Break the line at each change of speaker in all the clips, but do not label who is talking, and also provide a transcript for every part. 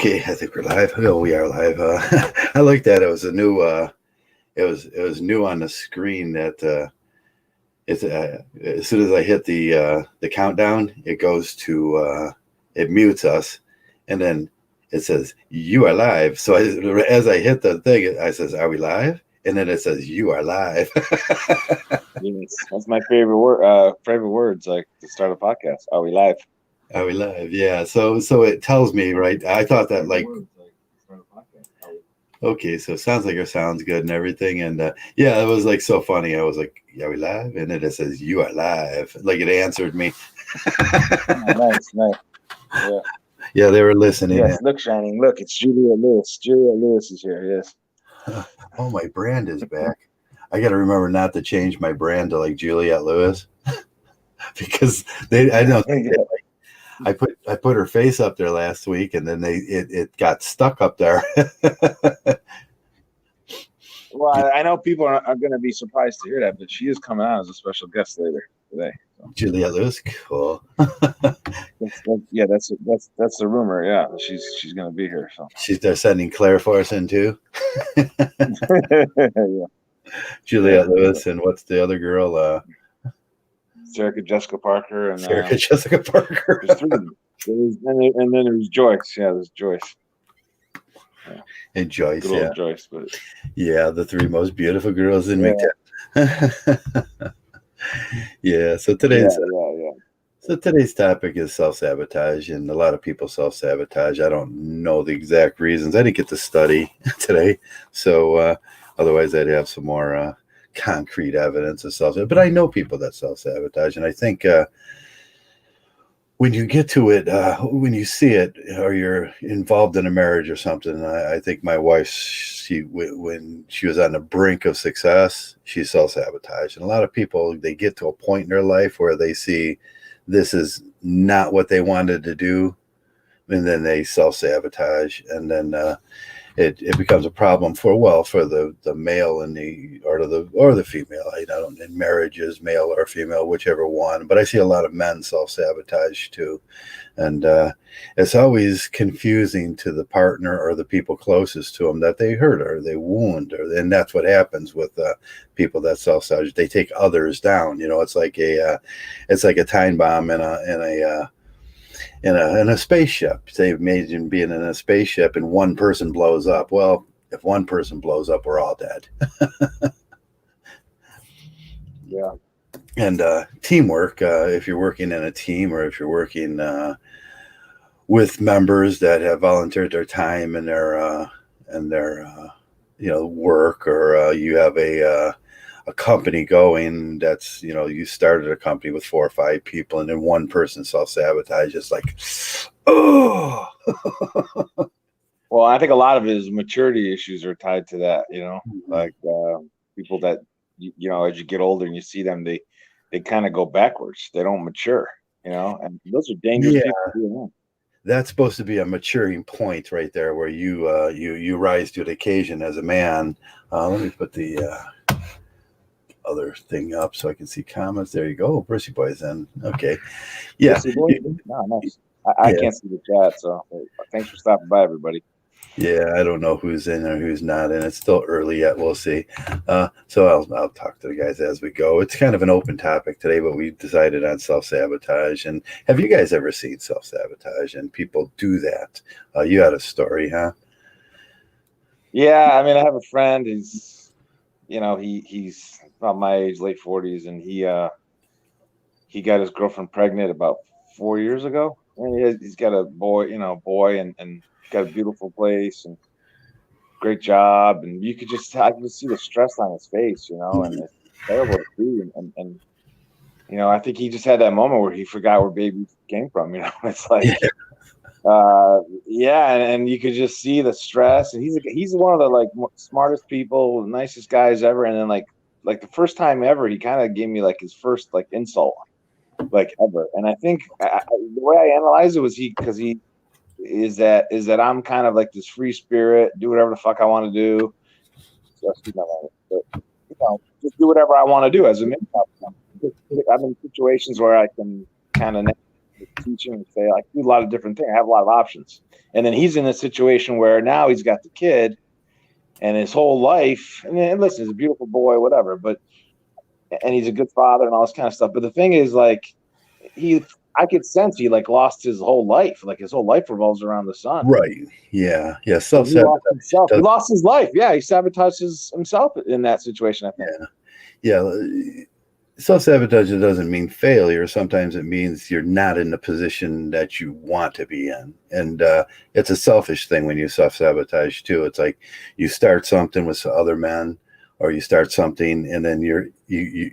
Okay, I think we're live. Oh, we are live. I like that. It was a new. It was new on the screen that it's as soon as I hit the countdown, it goes to it mutes us, and then it says you are live. So as I hit the thing, I says, "Are we live?" And then it says you are live.
Yes, that's my favorite word. Favorite words, like to start a podcast. Are we live?
Are we live? Yeah. So it tells me, right? I thought that like. Okay, so it sounds like it sounds good and everything, and yeah, it was like so funny. I was like, "Yeah, we live," and then it says, "You are live." Like it answered me.
Oh, nice. Yeah.
Yeah, they were listening.
Yes, look, Shining. Look, it's Julia Lewis. Julia Lewis is here. Yes.
Oh, my brand is back. I got to remember not to change my brand to like Juliette Lewis because I don't think
Yeah.
I put her face up there last week, and then it got stuck up there.
Well, I know people are going to be surprised to hear that, but she is coming out as a special guest later today. So.
Juliette Lewis, cool.
That's the rumor. Yeah, she's going to be here. So
They're sending Claire Force in too.
yeah.
Juliette Lewis, and what's the other girl?
Sarah Jessica Parker and
Sarah Jessica Parker.
There's three of them. And then there's Joyce. Yeah, there's Joyce.
Yeah. And Joyce,
good old Joyce, but
yeah, the three most beautiful girls in mgtow. Yeah. So today's So today's topic is self-sabotage, and a lot of people self-sabotage. I don't know the exact reasons. I didn't get to study today, so otherwise I'd have some more concrete evidence of self-sabotage. But I know people that self-sabotage, and I think when you get to it, when you see it, or you're involved in a marriage or something, I think my wife, when she was on the brink of success, she self-sabotaged. And a lot of people, they get to a point in their life where they see this is not what they wanted to do, and then they self-sabotage, and then it becomes a problem for the male and the female. I don't, in marriages, male or female, whichever one. But I see a lot of men self-sabotage too, and it's always confusing to the partner or the people closest to them that they hurt or they wound, and that's what happens with people that self-sabotage. They take others down. It's like a time bomb in a spaceship. Say, imagine being in a spaceship and one person blows up. Well, if one person blows up, we're all dead.
Yeah.
And teamwork, if you're working in a team, or if you're working with members that have volunteered their time and their work, or you have a company going that's, you started a company with 4 or 5 people, and then one person self-sabotages, like, oh.
Well, I think a lot of his maturity issues are tied to that, like people that, as you get older and you see them, they kind of go backwards. They don't mature, and those are dangerous people.
That's supposed to be a maturing point right there, where you rise to the occasion as a man. Let me put the other thing up so I can see comments. There you go. Brissy Boy's in. Okay. Yeah.
No, nice. I can't see the chat, so thanks for stopping by, everybody.
Yeah, I don't know who's in or who's not in. It's still early yet. We'll see. So I'll talk to the guys as we go. It's kind of an open topic today, but we decided on self-sabotage. And have you guys ever seen self-sabotage and people do that? You had a story, huh?
Yeah, I mean, I have a friend. He's about my age, late 40s, and he got his girlfriend pregnant about 4 years ago. And he's got a boy, and got a beautiful place and great job, and I could just see the stress on his face, and it's terrible to see. And I think he just had that moment where he forgot where baby came from. It's like, and you could just see the stress. And he's one of the smartest people, nicest guys ever. And then like the first time ever, he kind of gave me like his first insult, ever. And I think the way I analyzed it was because he is that I'm kind of like this free spirit, do whatever the fuck I want to do. Just do whatever I want to do as a man. I'm in situations where I can kind of teaching and say, I do a lot of different things. I have a lot of options. And then he's in a situation where now he's got the kid and his whole life. And listen, he's a beautiful boy, whatever, and he's a good father and all this kind of stuff. But the thing is, like, I could sense he like lost his whole life. Like his whole life revolves around the son.
Right. Yeah. Yeah.
He lost himself. He lost his life. Yeah. He sabotages himself in that situation, I think.
Yeah. Self-sabotage doesn't mean failure. Sometimes it means you're not in the position that you want to be in. And it's a selfish thing when you self-sabotage too. It's like you start something with other men, or you start something and then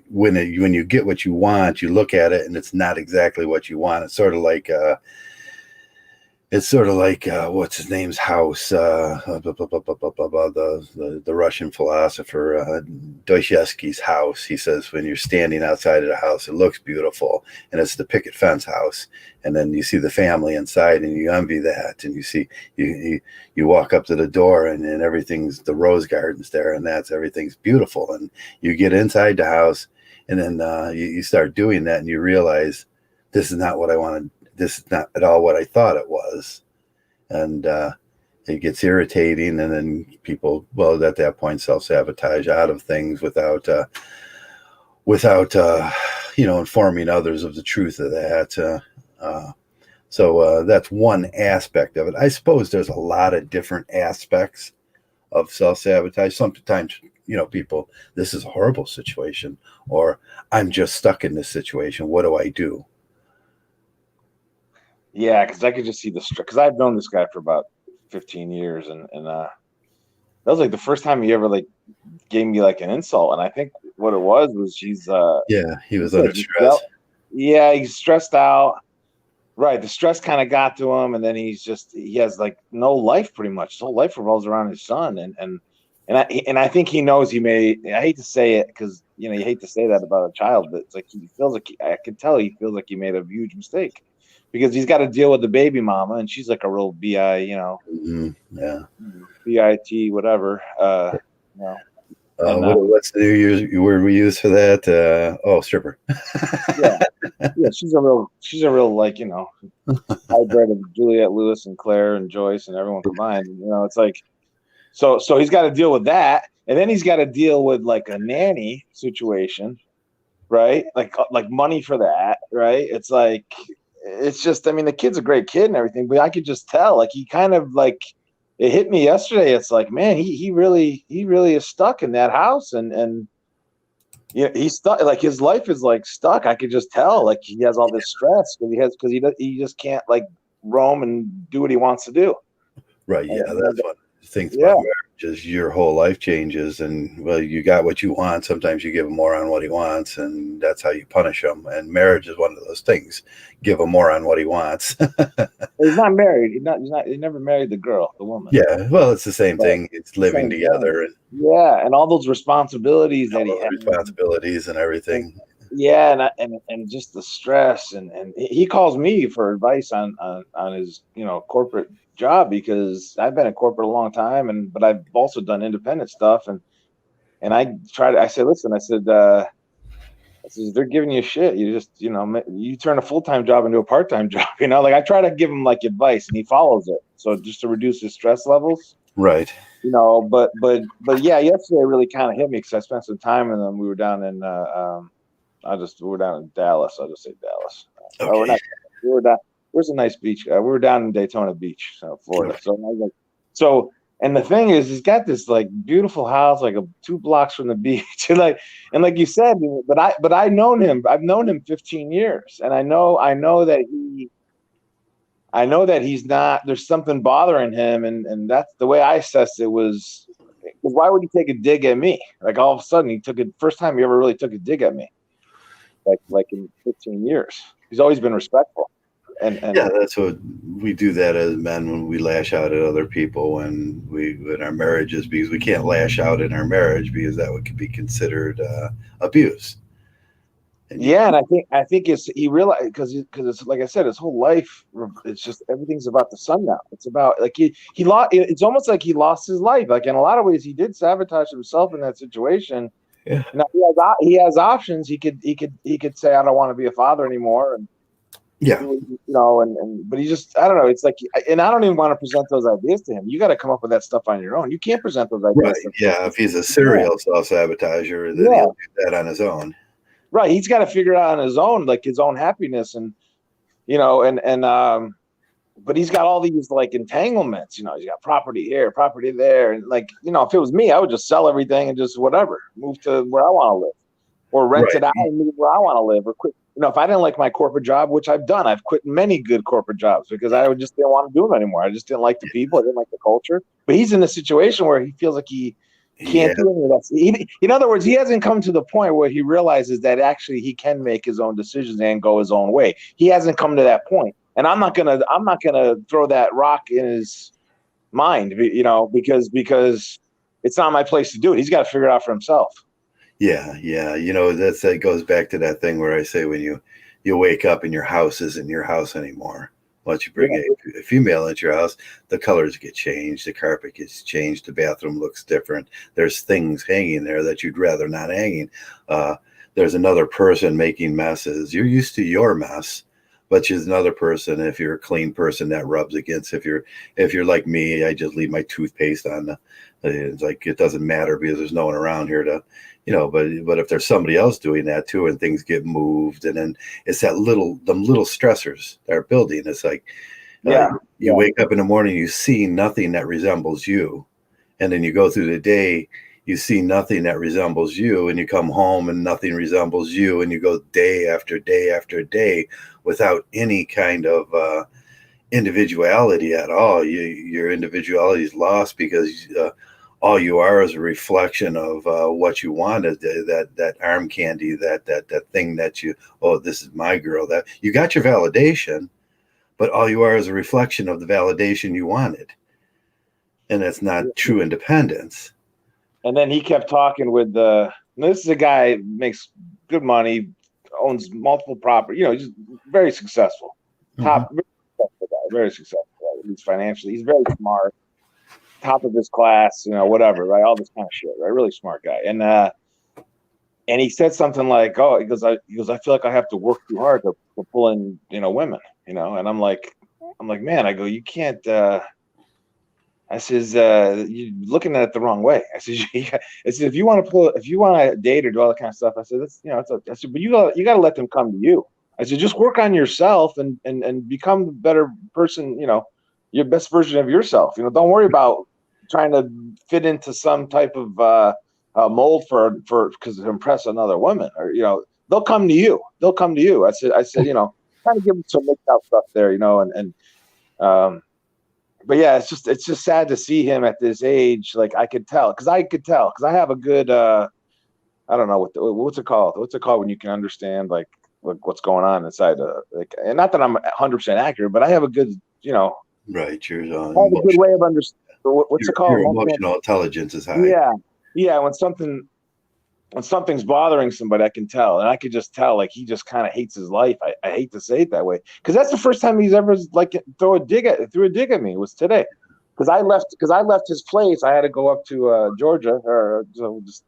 when you get what you want, you look at it and it's not exactly what you want. It's sort of like what's his name's house, the Russian philosopher Dostoevsky's house. He says when you're standing outside of the house, it looks beautiful and it's the picket fence house, and then you see the family inside and you envy that, and you see you walk up to the door and everything's the rose gardens there, and everything's beautiful, and you get inside the house and then you start doing that and you realize this is not what I wanted. This is not at all what I thought it was. And it gets irritating. And then people, well, at that point, self-sabotage out of things without informing others of the truth of that. So that's one aspect of it. I suppose there's a lot of different aspects of self-sabotage. Sometimes, people, this is a horrible situation, or I'm just stuck in this situation. What do I do?
Yeah, because I could just see the stress. Because I've known this guy for about 15 years, and that was like the first time he ever like gave me like an insult. And I think what it was he's
he was under stress.
Yeah, he's stressed out. Right, the stress kind of got to him, and then he has like no life pretty much. His whole life revolves around his son, and I think he knows he made. I hate to say it because you hate to say that about a child, but it's like he feels like I can tell he feels like he made a huge mistake. Because he's got to deal with the baby mama, and she's like a real BI, BIT, whatever.
What's the new word we use for that? Stripper.
yeah. She's a real like hybrid of Juliette Lewis and Claire and Joyce and everyone combined. It's like so he's got to deal with that, and then he's got to deal with like a nanny situation, right? Like money for that, right? It's like. It's just, I mean, the kid's a great kid and everything, but I could just tell, like, he kind of like, it hit me yesterday. It's like, man, he really is stuck in that house, and he's stuck. Like his life is like stuck. I could just tell, like, he has all this stress because he just can't like roam and do what he wants to do.
Right. Yeah, that's what things about marriage is. Your whole life changes, and you got what you want. Sometimes you give him more on what he wants, and that's how you punish him. And marriage is one of those things. Give him more on what he wants.
He's not married. He never married the girl, the woman.
Yeah, well, it's the same thing. It's living together,
and all those responsibilities that he has,
responsibilities and everything.
Yeah, and just the stress, and he calls me for advice on his corporate job, because I've been in corporate a long time, but I've also done independent stuff, and I said, listen, I said they're giving you shit. You just you turn a full-time job into a part-time job. Like I try to give him like advice, and he follows it. So just to reduce his stress levels,
right?
But yeah, yesterday really kind of hit me because I spent some time with him. We were down in we were down in Dallas. I'll just say Dallas.
Okay.
We were down. Where's a nice beach? We were down in Daytona Beach, Florida. Okay. And the thing is, he's got this like beautiful house, like 2 blocks from the beach, and like you said, but I've known him 15 years, and I know that he's not. There's something bothering him, and that's the way I assessed it was. Why would he take a dig at me? Like all of a sudden, he took it. First time he ever really took a dig at me, like in 15 years. He's always been respectful. And
yeah, that's what we do that as men when we lash out at other people when in our marriages, because we can't lash out in our marriage because that would be considered abuse.
And I think he realized because it's like I said, his whole life, it's just everything's about the son now. It's about like he lost. It's almost like he lost his life. Like in a lot of ways, he did sabotage himself in that situation.
Yeah.
Now he has options. He could say, I don't want to be a father anymore, and
Yeah.
You know, but he just, I don't know. It's like, and I don't even want to present those ideas to him. You got to come up with that stuff on your own. You can't present those
Right.
ideas to him.
Yeah. If he's a serial self-sabotager, then
Yeah.
he'll do that on his own.
Right. He's got to figure it out on his own, like his own happiness, and you know, but he's got all these like entanglements. You know, he's got property here, property there, and like, you know, if it was me, I would just sell everything and just whatever, move to where I want to live, or rent
Right.
it out and move where I want to live, or quit. You know, if I didn't like my corporate job, which I've done, I've quit many good corporate jobs because I just didn't want to do them anymore. I just didn't like the people, I didn't like the culture. But he's in a situation where he feels like he
Yeah.
can't do any of that. In other words, he hasn't come to the point where he realizes that actually he can make his own decisions and go his own way. He hasn't come to that point. And I'm not gonna throw that rock in his mind, you know, because it's not my place to do it. He's got to figure it out for himself.
Yeah. Yeah. You know, that goes back to that thing where I say when you wake up and your house isn't your house anymore. Once you bring a female into your house, the colors get changed, the carpet gets changed, the bathroom looks different. There's things hanging there that you'd rather not hanging. There's another person making messes. You're used to your mess, but she's another person. If you're a clean person, that rubs against. If you're like me, I just leave my toothpaste on the. It's like it doesn't matter because there's no one around here to, you know. But if there's somebody else doing that too, and things get moved, and then it's them little stressors that are building. It's like you wake up in the morning, you see nothing that resembles you, and then you go through the day, you see nothing that resembles you, and you come home and nothing resembles you, and you go day after day after day without any kind of individuality at all. Your individuality is lost because all you are is a reflection of what you wanted. That arm candy, that thing that you, oh, this is my girl. That you got your validation, but all you are is a reflection of the validation you wanted, and that's not true independence.
And then he kept talking with this is a guy who makes good money, owns multiple property, you know, he's very successful. Top very successful guy, very successful guy, at least financially. He's very smart, top of his class, you know, whatever, right? All this kind of shit, right? Really smart guy. And he said something like, "Oh, he goes, I feel like I have to work too hard to pull in, you know, women, you know." And I'm like, man, I go, you can't. I says, you're looking at it the wrong way. I says, if you want to date or do all that kind of stuff, I said, that's, you know, I said, but you got to let them come to you. I said, just work on yourself and become the better person, you know, your best version of yourself. You know, don't worry about trying to fit into some type of mold because to impress another woman, or, you know, they'll come to you. They'll come to you. I said, you know, trying to give them some mixed out stuff there, you know, um, but yeah, it's just sad to see him at this age. Like I could tell because I have a good I don't know what's it called when you can understand like what's going on inside like, and not that I'm 100% accurate, but I have a good, you know,
Right,
I have a good way of understanding. What's it called?
Your emotional intelligence is high.
Yeah. When something's bothering somebody, I can tell, and I could just tell like he just kind of hates his life. I hate to say it that way because that's the first time he's ever like threw a dig at me was today. Because I left his place. I had to go up to Georgia, or so just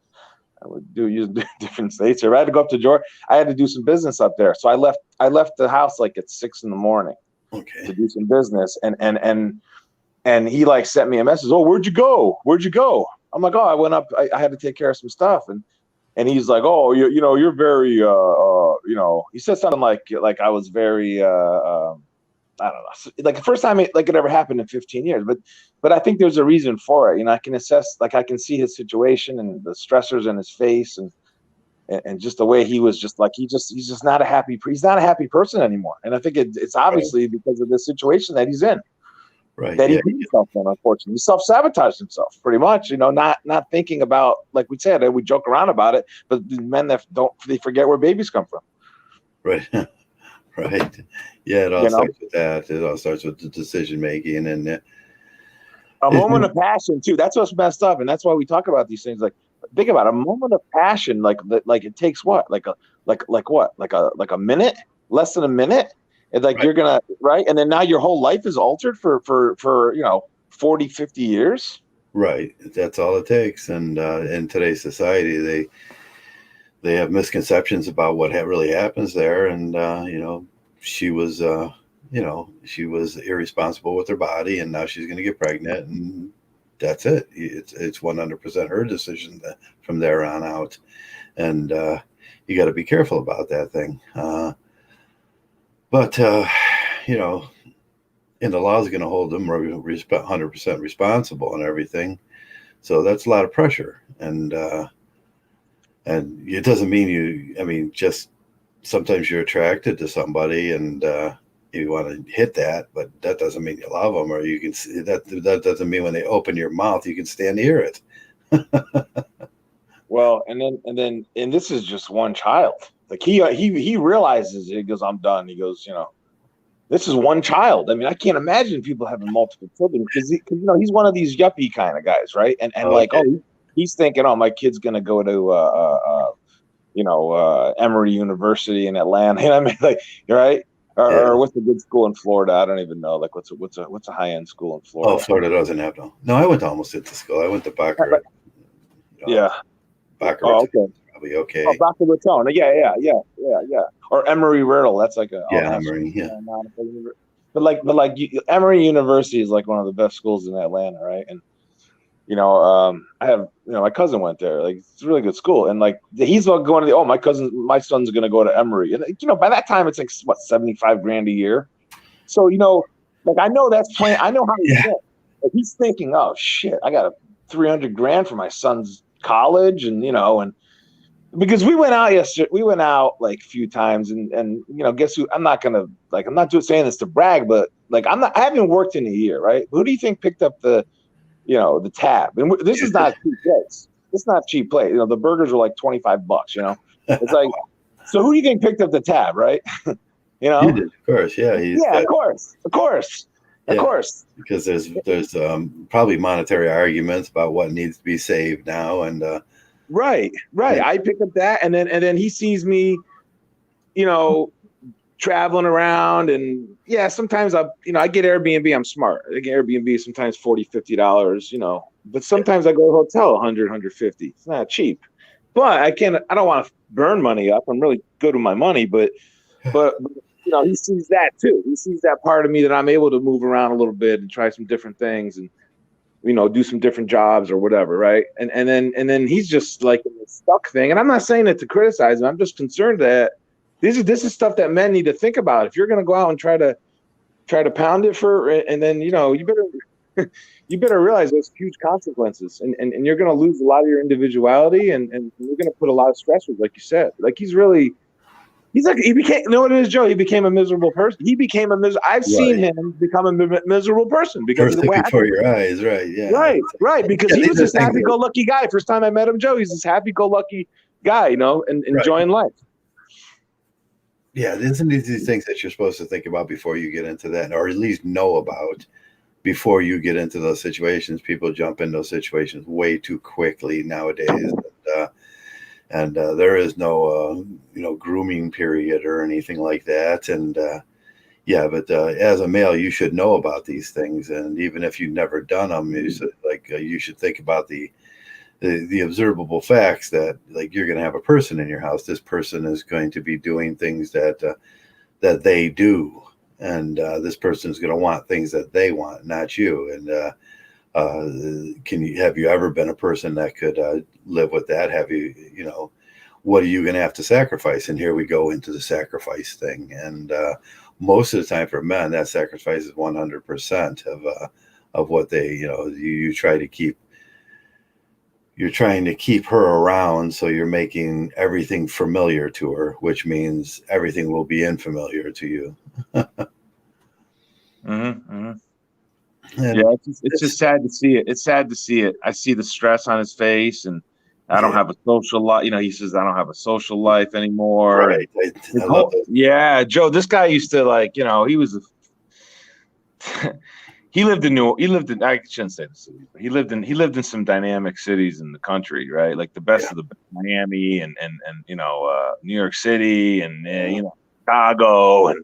I would use different states here. I had to go up to Georgia. I had to do some business up there, so I left the house like at 6 a.m. to do some business, and he like sent me a message. Oh, where'd you go? I'm like, oh, I went up. I had to take care of some stuff, and he's like, oh, you know, you're very, you know, he said something like I was very, I don't know, like the first time it ever happened in 15 years. But I think there's a reason for it. You know, I can assess, like I can see his situation and the stressors in his face and just the way he was just like, he's just not he's not a happy person anymore. And I think it's obviously because of the situation that he's in.
Right.
That he did himself in, unfortunately. He self-sabotaged himself pretty much, you know, not thinking about, like we said, we joke around about it, but the men that they forget where babies come from.
Right. Right. Yeah, it all starts with that. It all starts with the decision making and
a moment of passion too. That's what's messed up. And that's why we talk about these things. Like, think about it, a moment of passion, like it takes what? Like a minute, less than a minute. And like, right. You're gonna, right, and then now your whole life is altered for you know 40, 50 years.
Right, that's all it takes. And in today's society, they have misconceptions about what really happens there, and you know, she was, she was irresponsible with her body, and now she's going to get pregnant, and that's it. It's 100% her decision from there on out, and you got to be careful about that thing. But and the law is going to hold them 100% responsible and everything. So that's a lot of pressure, and it doesn't mean you. I mean, just sometimes you're attracted to somebody and you want to hit that, but that doesn't mean you love them, or you can see that. That doesn't mean when they open your mouth, you can stand to hear it.
Well, and this is just one child. Like he realizes it. He goes, I'm done. He goes, this is one child. I mean, I can't imagine people having multiple children because he's one of these yuppie kind of guys, right? And he's thinking, oh, my kid's gonna go to Emory University in Atlanta. I mean, like, right? Or what's a good school in Florida? I don't even know. Like, what's a high end school in Florida?
Oh, Florida doesn't have no. I went to almost into school. I went to Boca.
Yeah.
Boca Raton, okay. Probably okay.
Oh, Boca Raton. Yeah. Or Emory Riddle. That's like
Emory. Yeah.
But like Emory University is like one of the best schools in Atlanta, right? And I have, my cousin went there. Like, it's a really good school, and like he's going to my son's going to go to Emory, and by that time it's like what, $75,000 a year. So like I know that's playing. I know how he's thinking. Like, he's thinking, oh shit, I got $300,000 for my son's college, and and because we went out yesterday, like a few times, and guess who? I'm not just saying this to brag, but like I haven't worked in a year, right? Who do you think picked up the tab? And this is not cheap place. It's not cheap place. The burgers were like $25. It's like, so who do you think picked up the tab, right?
You did, of course, yeah.
Of course.
Because there's probably monetary arguments about what needs to be saved now, and
right. I picked up that, and then he sees me, traveling around, and sometimes I get Airbnb. I'm smart. I get Airbnb sometimes $40, $50, but sometimes I go to a hotel $100, $150. It's not cheap, but I don't want to burn money up. I'm really good with my money, but he sees that too. He sees that part of me that I'm able to move around a little bit and try some different things, and do some different jobs or whatever, right? And then he's just like in the stuck thing. And I'm not saying it to criticize him. I'm just concerned that this is stuff that men need to think about. If you're going to go out and try to pound it and then you better realize there's huge consequences, and you're going to lose a lot of your individuality, and you're going to put a lot of stressors, like you said. Like he became, what it is, Joe? He became a miserable person. I've seen him become a miserable person because
before your eyes, right? Yeah,
right. Because he was this happy-go-lucky guy. First time I met him, Joe, he's this happy-go-lucky guy, and enjoying life.
Yeah, isn't these things that you're supposed to think about before you get into that, or at least know about before you get into those situations? People jump in those situations way too quickly nowadays, and there is no grooming period or anything like that. And but as a male, you should know about these things, and even if you've never done them, you should think about the observable facts that, like, you're going to have a person in your house. This person is going to be doing things that they do, and this person is going to want things that they want, not you. And have you ever been a person that could live with that? Have you, what are you going to have to sacrifice? And here we go into the sacrifice thing. And most of the time for men, that sacrifice is 100% of what they, you try to keep. You're trying to keep her around, so you're making everything familiar to her, which means everything will be unfamiliar to you.
It's just sad to see it. It's sad to see it. I see the stress on his face, and I don't have a social life. He says, I don't have a social life anymore.
Right. I love it.
Yeah, Joe, this guy used to he was he lived in I shouldn't say the city, but he lived in some dynamic cities in the country, right? Like the best of the Miami and New York City and Chicago and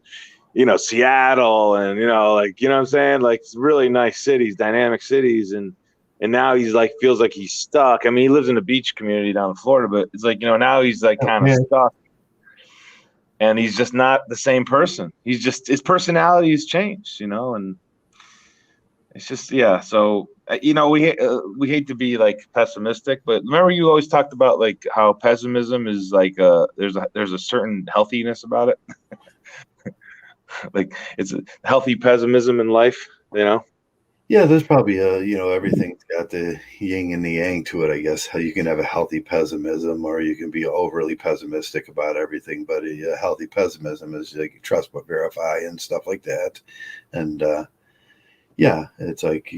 Seattle and what I'm saying? Like, it's really nice cities, dynamic cities, and now he's like, feels like he's stuck. I mean, he lives in a beach community down in Florida, but it's like, now he's like kind of stuck. and he's just not the same person. His personality has changed, and it's just, yeah. So, we hate to be like pessimistic, but remember you always talked about like how pessimism is like there's a certain healthiness about it. Like it's a healthy pessimism in life.
Yeah, there's probably everything's got the yin and the yang to it, I guess. How you can have a healthy pessimism, or you can be overly pessimistic about everything. But a healthy pessimism is like trust but verify and stuff like that. And yeah, it's like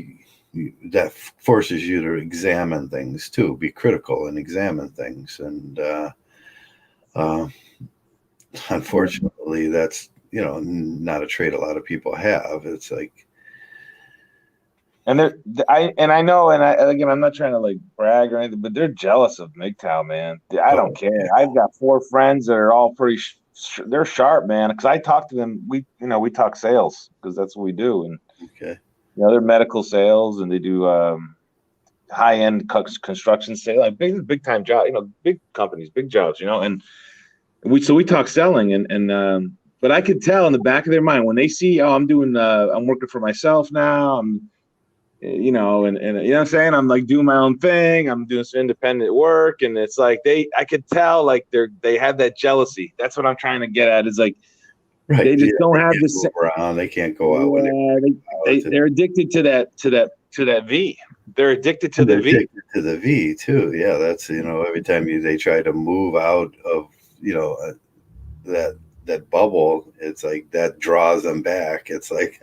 that forces you to examine things too, be critical and examine things. And uh, unfortunately, that's not a trait a lot of people have. It's like.
And I know, and again, I'm not trying to like brag or anything, but they're jealous of mgtow, man. I don't care.
Yeah.
I've got 4 friends that are all pretty. They're sharp, man. Because I talk to them. We talk sales because that's what we do, and
Okay.
they're medical sales, and they do high end construction sales, like big time job. Big companies, big jobs. And we talk selling, and but I could tell in the back of their mind when they see, oh, I'm working for myself now. And you know what I'm saying? I'm like doing my own thing. I'm doing some independent work. And it's like I could tell like they have that jealousy. That's what I'm trying to get at is like,
right.
They just don't have this
around. They can't go out when
they're addicted to that V. They're addicted to the V.
Addicted to the V too. Yeah. That's, every time they try to move out of, that bubble, it's like that draws them back. It's like,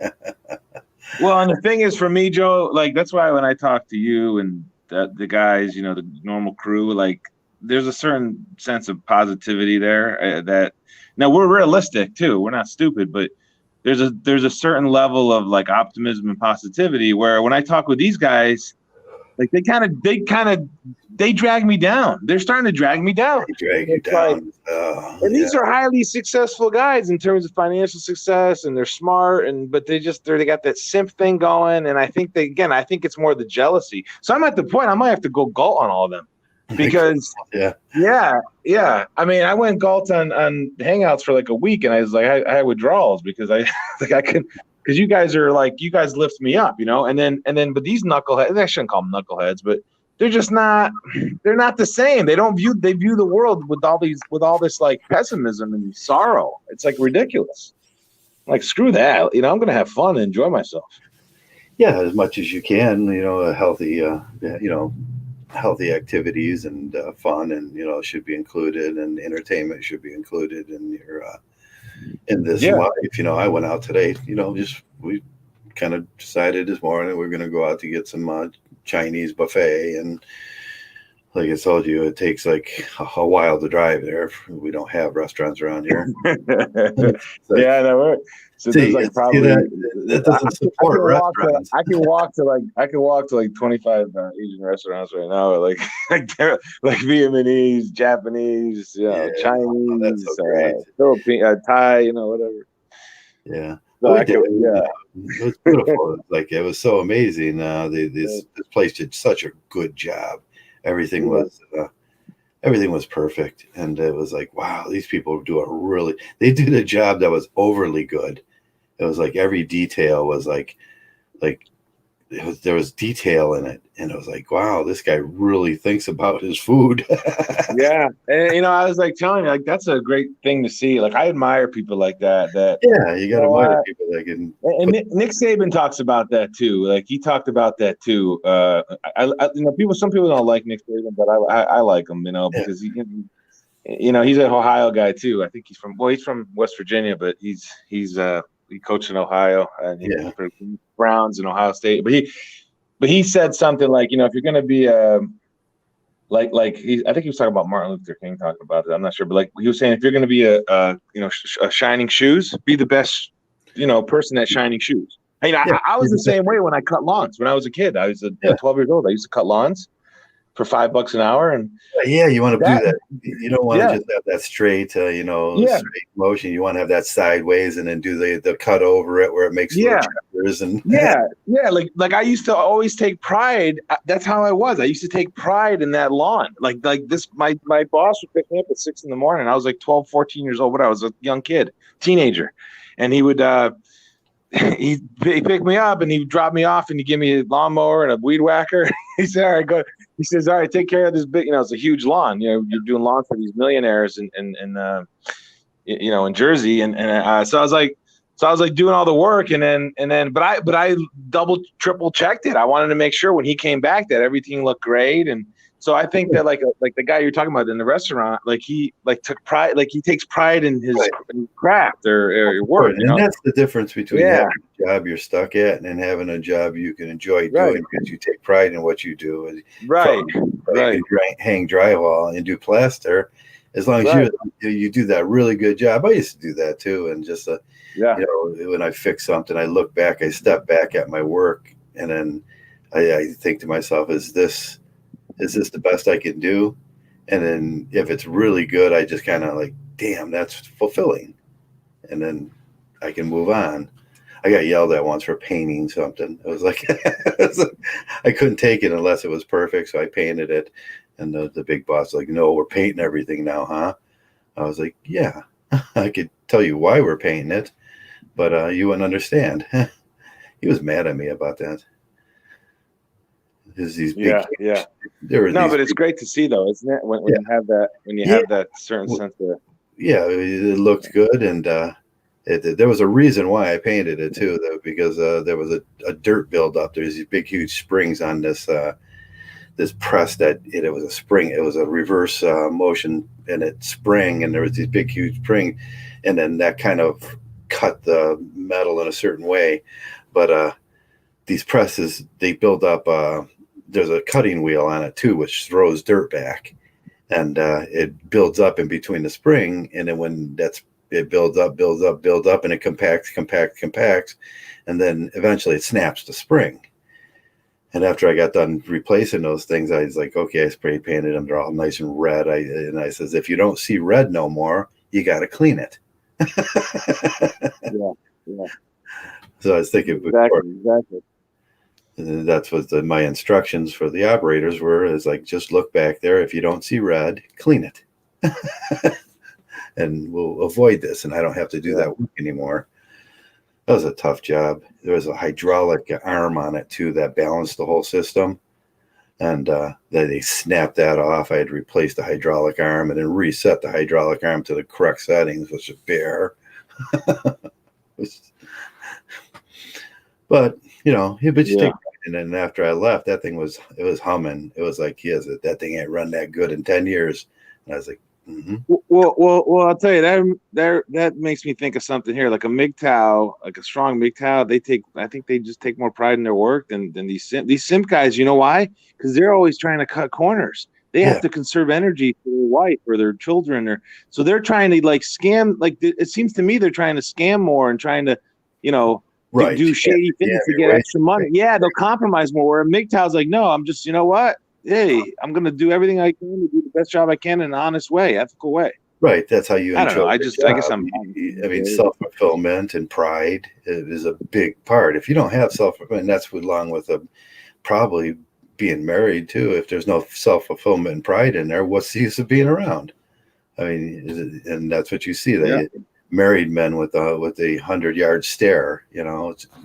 Well, and the thing is, for me, Joe, like that's why when I talk to you and the guys, the normal crew, like there's a certain sense of positivity there that now we're realistic too. We're not stupid, but there's a certain level of like optimism and positivity where when I talk with these guys, like they drag me down. They're starting to drag me down.
They drag you down.
And these are highly successful guys in terms of financial success, and they're smart, but they got that simp thing going. And I think it's more the jealousy. So I'm at the point I might have to go galt on all of them because yeah. I mean, I went galt on Hangouts for like a week, and I was like, I had withdrawals because I like I could. Because you guys lift me up, and then, but these knuckleheads, I shouldn't call them knuckleheads, but they're just not, they're not the same. They view the world with all this like pessimism and sorrow. It's like ridiculous. Like, screw that. I'm going to have fun and enjoy myself.
Yeah. As much as you can, a healthy, healthy activities and fun and, should be included, and entertainment should be included in your, in this life. I went out today, we kind of decided this morning we're going to go out to get some Chinese buffet. And like I told you, it takes like a while to drive there. We don't have restaurants around here.
Yeah, no, so there's like probably
that doesn't support restaurants.
I can walk to like 25 Asian restaurants right now, like Vietnamese, Japanese, Chinese, Philippine, Thai, whatever.
Yeah.
So
it was beautiful. It was so amazing. This place did such a good job. Everything was perfect, and it was like, wow, these people they did a job that was overly good. It was like every detail was like there was detail in it, and it was like, wow, this guy really thinks about his food.
Yeah, and I was like telling you, like that's a great thing to see. Like I admire people like that.
Yeah, you got to admire people that can.
And Nick Saban talks about that too. Like he talked about that too. Some people don't like Nick Saban, but I like him. Because he's an Ohio guy too. I think he's from West Virginia, but he coached in Ohio and he for Browns in Ohio State. But he said something like, if you're going to be I think he was talking about Martin Luther King talking about it. I'm not sure, but like he was saying, if you're going to be a shining shoes, be the best, person at shining shoes. I was the same way when I cut lawns when I was a kid. I was 12 years old. I used to cut lawns for $5 an hour. And
yeah, you want to do that. You don't want to
yeah,
just have that straight,
yeah,
straight motion. You want to have that sideways and then do the cut over it where it makes little
yeah,
checkers and
yeah, yeah. Like I used to always take pride. That's how I was. I used to take pride in that lawn. Like this, my boss would pick me up at 6 in the morning. I was like 12, 14 years old, but I was a young kid, teenager, and he would he'd pick me up and he'd drop me off and he'd give me a lawnmower and a weed whacker. He said, all right, go. He says, all right, take care of this big, it's a huge lawn. You're doing lawn for these millionaires in Jersey. So I was like doing all the work but I double, triple checked it. I wanted to make sure when he came back that everything looked great. And so I think that like the guy you're talking about in the restaurant, like he took pride, like he takes pride in his craft or work.
And that's the difference between having a job you're stuck at and having a job you can enjoy doing because you take pride in what you do.
Right.
Hang drywall and do plaster. As long as you do that really good job. I used to do that too. And just, when I fix something, I look back, I step back at my work and then I think to myself, is this the best I can do? And then if it's really good, I just kind of like, damn, that's fulfilling. And then I can move on. I got yelled at once for painting something. It was like, I couldn't take it unless it was perfect. So I painted it. And the big boss was like, no, we're painting everything now, huh? I was like, yeah, I could tell you why we're painting it, but you wouldn't understand. He was mad at me about that. These big,
but it's great to see though, isn't it? When you have that, have that certain sense of,
it looked good, and there was a reason why I painted it too, though, because there was a dirt buildup. There's these big, huge springs on this press that it was a spring. It was a reverse motion, and it sprang, and there was these big, huge spring, and then that kind of cut the metal in a certain way. But these presses, they build up. There's a cutting wheel on it too, which throws dirt back, and it builds up in between the spring. And then when it builds up, and it compacts, and then eventually it snaps the spring. And after I got done replacing those things, I was like, okay, I spray painted them. They're all nice and red. And I says, if you don't see red no more, you got to clean it.
Yeah.
So I was thinking,
exactly.
And that's what my instructions for the operators were, is like, just look back there. If you don't see red, clean it. And we'll avoid this. And I don't have to do that work anymore. That was a tough job. There was a hydraulic arm on it too that balanced the whole system. And they snapped that off. I had to replace the hydraulic arm and then reset the hydraulic arm to the correct settings, which is bare. But you take pride. And then after I left, that thing was humming. It was like, that thing ain't run that good in 10 years. And I was like, mm-hmm.
Well, I'll tell you that makes me think of something here. Like a mgtow, like a strong mgtow, I think they just take more pride in their work than these simp guys. You know why? Because they're always trying to cut corners. They have to conserve energy for their wife or their children, so they're trying to like scam. Like it seems to me they're trying to scam more and trying to, do shady things to get extra money. Yeah, they'll compromise more. Where a mgtow's like, no, I'm just, you know what? Hey, I'm going to do everything I can to do the best job I can in an honest way, ethical way.
Right. That's how you.
I don't know. I guess I'm.
Self-fulfillment and pride is a big part. If you don't have self-fulfillment, that's along with probably being married too. If there's no self-fulfillment and pride in there, what's the use of being around? I mean, and that's what you see. Married men with a 100-yard stare,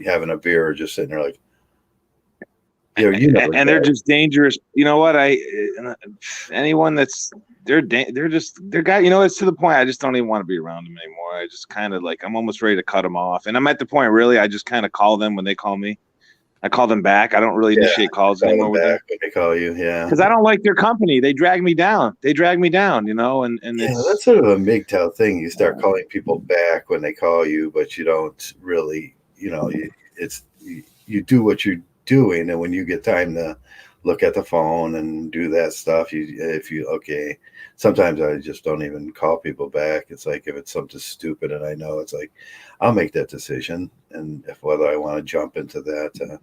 having a beer, or just sitting there like,
and they're just dangerous. You know what? Anyone that's they're guys. It's to the point I just don't even want to be around them anymore. I just kind of like I'm almost ready to cut them off, and I'm at the point really I just kind of call them when they call me. I call them back. I don't really initiate calls anymore with them.
When they call you,
because I don't like their company. They drag me down. And
that's sort of a mgtow thing. You start calling people back when they call you, but you don't really, you do what you're doing, and when you get time to look at the phone and do that stuff, sometimes I just don't even call people back. It's like if it's something stupid and I know, it's like I'll make that decision, and if whether I want to jump into that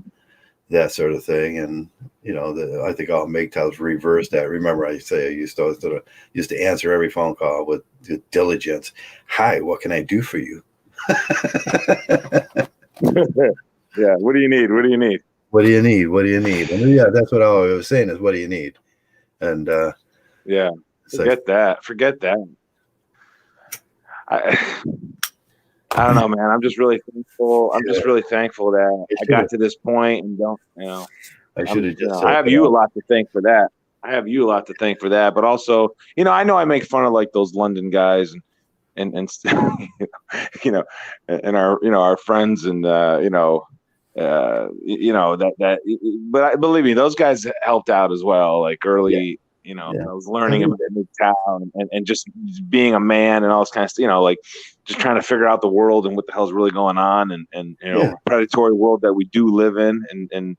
that sort of thing. And I think all MGTOWs reverse that. Remember, I used to answer every phone call with diligence. Hi, what can I do for you?
Yeah. What do you need? What do you need?
What do you need? What do you need? And yeah, that's what I was saying is, what do you need? And
yeah, forget that. Forget that. I don't know, man. I'm just really thankful. I'm just really thankful that I got to this point and
I should have just.
I have you a lot to thank for that. I have you a lot to thank for that. But also, I know I make fun of like those London guys and and our friends and but believe me, those guys helped out as well. Like early, I was learning about mgtow and just being a man and all this kind of stuff, like just trying to figure out the world and what the hell's really going on and predatory world that we do live in. And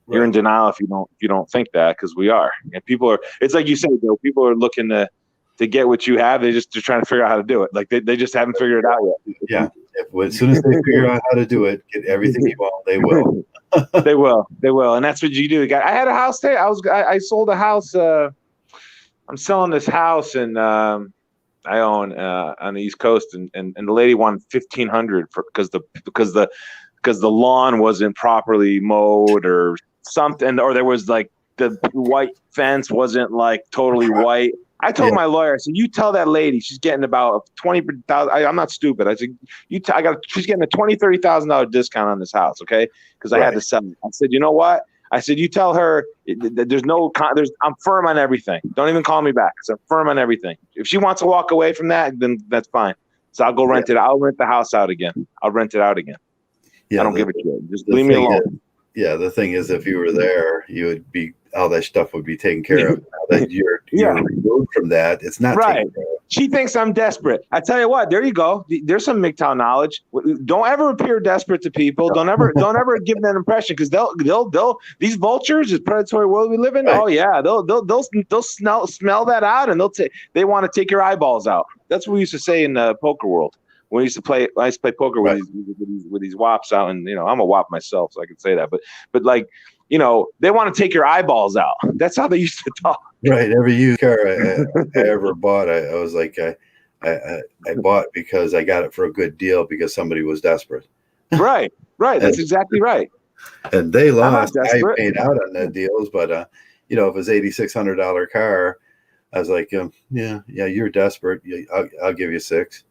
you're in denial if you don't think that, because we are. And it's like you said, though, people are looking to get what you have. They're trying to figure out how to do it. Like they just haven't figured it out yet.
Yeah. As soon as they figure out how to do it, get everything you want, they will.
They will. And that's what you do. I had a house there. I sold a house. I'm selling this house and I own on the East Coast, and the lady wanted $1,500 because the lawn wasn't properly mowed or something, or there was like the white fence wasn't like totally white. I told my lawyer, I said, you tell that lady she's getting about $20,000. I'm not stupid. I said, she's getting a $20,000-$30,000 discount on this house, okay? Because I had to sell it. I said, you know what? I said, you tell her that I'm firm on everything. Don't even call me back. I'm firm on everything. If she wants to walk away from that, then that's fine. So I'll go rent it. I'll rent the house out again. I'll rent it out again. I don't give a shit. Just leave me alone.
The thing is, if you were there, you would be, all that stuff would be taken care of. Now that you're removed from that, it's not
right.
taken care of.
She thinks I'm desperate. I tell you what, there you go. There's some mgtow knowledge. Don't ever appear desperate to people. Don't ever give that impression, because they'll these vultures, this predatory world we live in. Right. Oh yeah, they'll smell that out, and they want to take your eyeballs out. That's what we used to say in the poker world. I used to play poker with these wops out, and I'm a wop myself, so I can say that. But like, they want to take your eyeballs out. That's how they used to talk.
Right. Every used car I ever bought, I was like, I bought because I got it for a good deal because somebody was desperate.
Right. That's exactly right.
And they lost. I paid out on the deals, but if it was $8,600 car, I was like, yeah, you're desperate. I'll give you $6,000.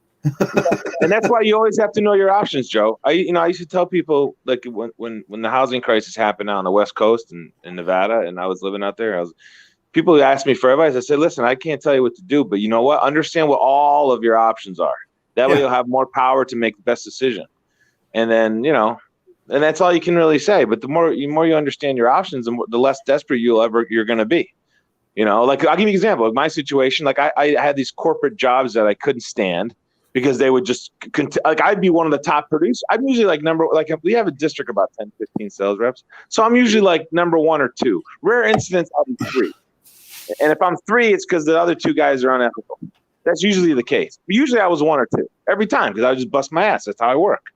And that's why you always have to know your options, Joe. I used to tell people, like when the housing crisis happened out on the West Coast in Nevada, and I was living out there, people asked me for advice. I said, listen, I can't tell you what to do, but you know what? Understand what all of your options are. That way you'll have more power to make the best decision. And then, and that's all you can really say. But the more you understand your options, the less desperate you're going to be. Like I'll give you an example of my situation. Like I had these corporate jobs that I couldn't stand, because they would just like, I'd be one of the top producers. I'm usually like we have a district about 10, 15 sales reps. So I'm usually like number 1 or 2. Rare incidents, I'll be 3. And if I'm 3, it's because the other 2 guys are unethical. That's usually the case. But usually I was 1 or 2 every time, because I would just bust my ass. That's how I work.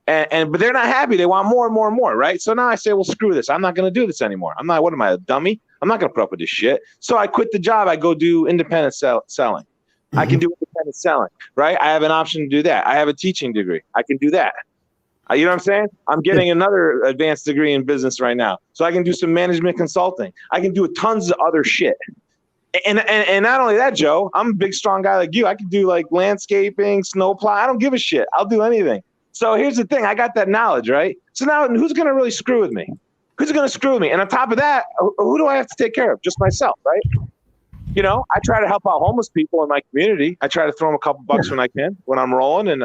But they're not happy. They want more and more and more, right? So now I say, well, screw this. I'm not going to do this anymore. What am I, a dummy? I'm not going to put up with this shit. So I quit the job. I go do independent selling. I can do independent selling, right? I have an option to do that. I have a teaching degree. I can do that. You know what I'm saying? I'm getting another advanced degree in business right now. So I can do some management consulting. I can do tons of other shit. And not only that, Joe, I'm a big, strong guy like you. I can do like landscaping, snowplow. I don't give a shit. I'll do anything. So here's the thing. I got that knowledge, right? So now who's going to really screw with me? Who's going to screw with me? And on top of that, who do I have to take care of? Just myself, right? I try to help out homeless people in my community. I try to throw them a couple bucks when I can, when I'm rolling, and